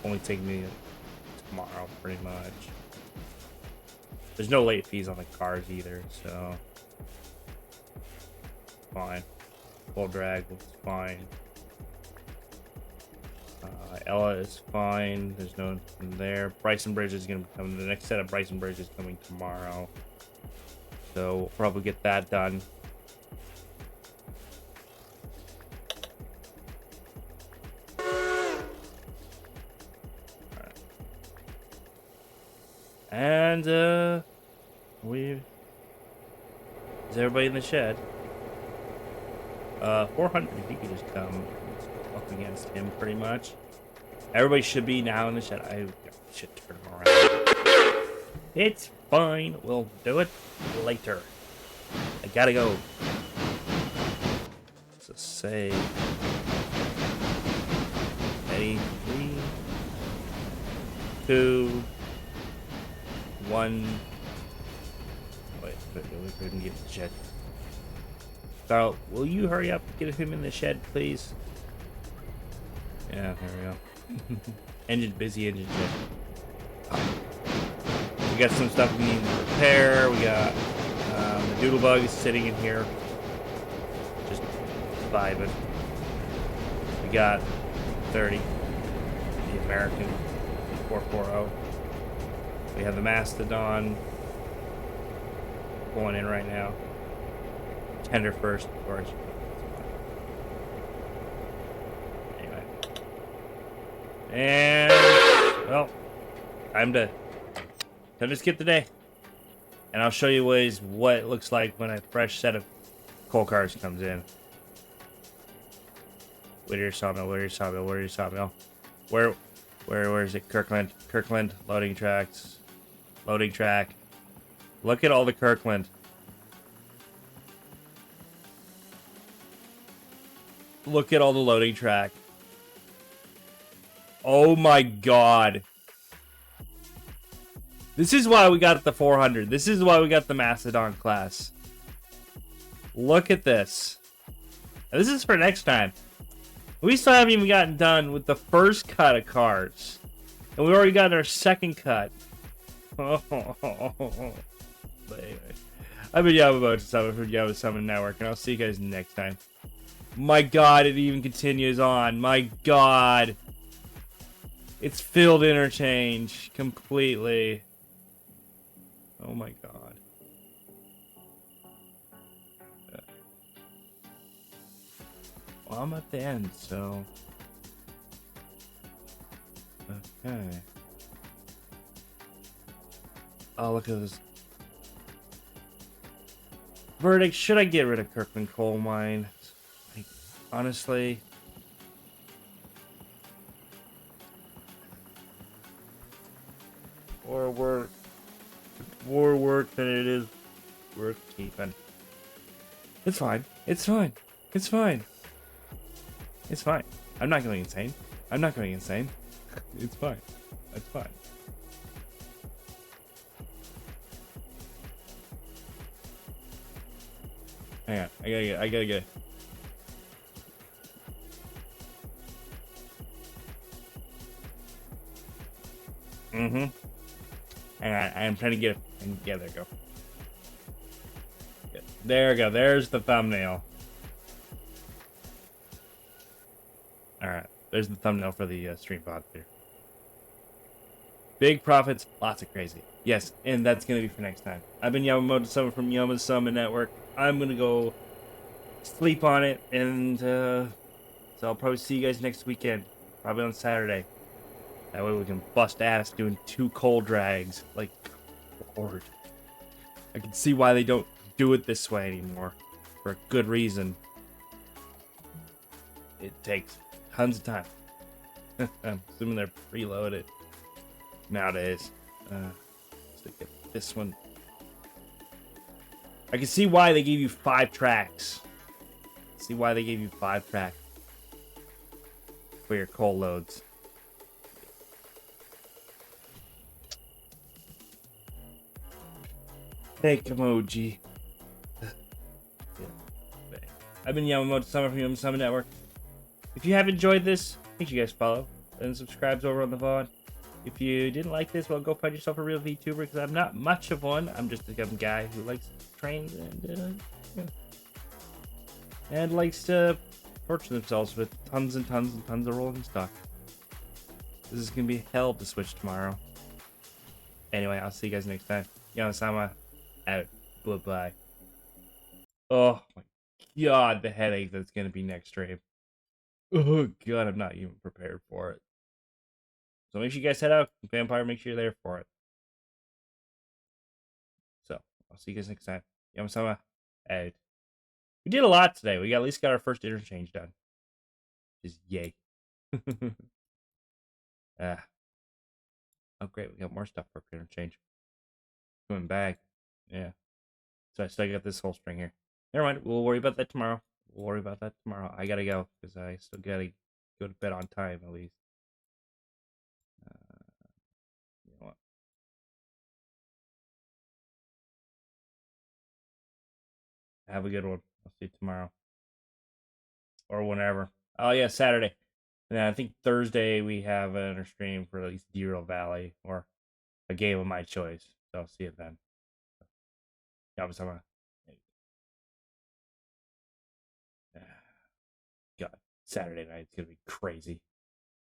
only take me tomorrow, pretty much. There's no late fees on the cars either, so fine. Full drag looks fine. Ella is fine. There's no nothing there. Bryson Bridge is going to be coming. The next set of Bryson Bridge is coming tomorrow. So we'll probably get that done. Alright. And is everybody in the shed? 400, if you could just come up against him, pretty much. Everybody should be now in the shed. I should turn him around. It's fine. We'll do it later. I gotta go. It's a save. Ready? 3, 2, 1. Wait, we couldn't get in the shed. Carl, will you hurry up and get him in the shed, please? Yeah, there we go. Engine busy, engine good. We got some stuff we need to repair. We got the Doodlebug is sitting in here, just vibing. We got 30, the American 440. We have the Mastodon going in right now. Tender first, of course. Anyway. And, well, time to skip the day. And I'll show you ways what it looks like when a fresh set of coal cars comes in. Whittier Sawmill, Whittier Sawmill, Whittier Sawmill. Where is it? Kirkland. Kirkland, loading tracks. Loading track. Look at all the Kirkland. Look at all the loading track. Oh my god. This is why we got the 400. This is why we got the Mastodon class. Look at this. Now, this is for next time. We still haven't even gotten done with the first cut of cars. And we already got our second cut. But anyway. I've been Yamamoto Summon from Yamamoto Summon Network, and I'll see you guys next time. My god, it even continues on. My god. It's filled interchange completely. Oh my god. Well, I'm at the end, so... Okay. Oh, look at this. Verdict, should I get rid of Kirkland Coal Mine? Like, honestly... More work than it is worth keeping. It's fine. It's fine. It's fine. It's fine. I'm not going insane. I'm not going insane. It's fine. It's fine. Hang on. I gotta get. Mm-hmm. Hang on. I'm trying to get it. Yeah, there we go. There we go. There's the thumbnail. Alright. There's the thumbnail for the stream pod there. Big profits, lots of crazy. Yes, and that's going to be for next time. I've been Yamamoto Summon from Yamamoto Summon Network. I'm going to go sleep on it, and so I'll probably see you guys next weekend. Probably on Saturday. That way we can bust ass doing 2 coal drags. Like, Lord. I can see why they don't do it this way anymore. For a good reason. It takes tons of time. I'm assuming they're preloaded nowadays. Let's get this one. I can see why they gave you 5 tracks. See why they gave you 5 tracks for your coal loads. Fake emoji. I've been Yamamoto Summon from Yamamoto Summon Network. If you have enjoyed this, make sure you guys follow and subscribe over on the VOD. If you didn't like this, well, go find yourself a real VTuber, because I'm not much of one. I'm just a dumb guy who likes trains and likes to torture themselves with tons and tons and tons of rolling stock. This is gonna be hell to switch tomorrow. Anyway, I'll see you guys next time. Yama-sama out. Bye-bye. Oh my god, the headache that's gonna be next stream. Oh god, I'm not even prepared for it. So make sure you guys head out. Vampire, make sure you're there for it. So, I'll see you guys next time. Yama-sama out. We did a lot today. We at least got our first interchange done. Just yay. Oh great, we got more stuff for interchange. Coming back. Yeah. So I still got this whole string here. Never mind, we'll worry about that tomorrow. We'll worry about that tomorrow. I gotta go, because I still gotta go to bed on time, at least. You know what? Have a good one. I'll see you tomorrow. Or whenever. Oh, yeah, Saturday. And then I think Thursday we have another stream for at least Zero Valley or a game of my choice. So I'll see it then. Yeah, God, Saturday night's gonna be crazy.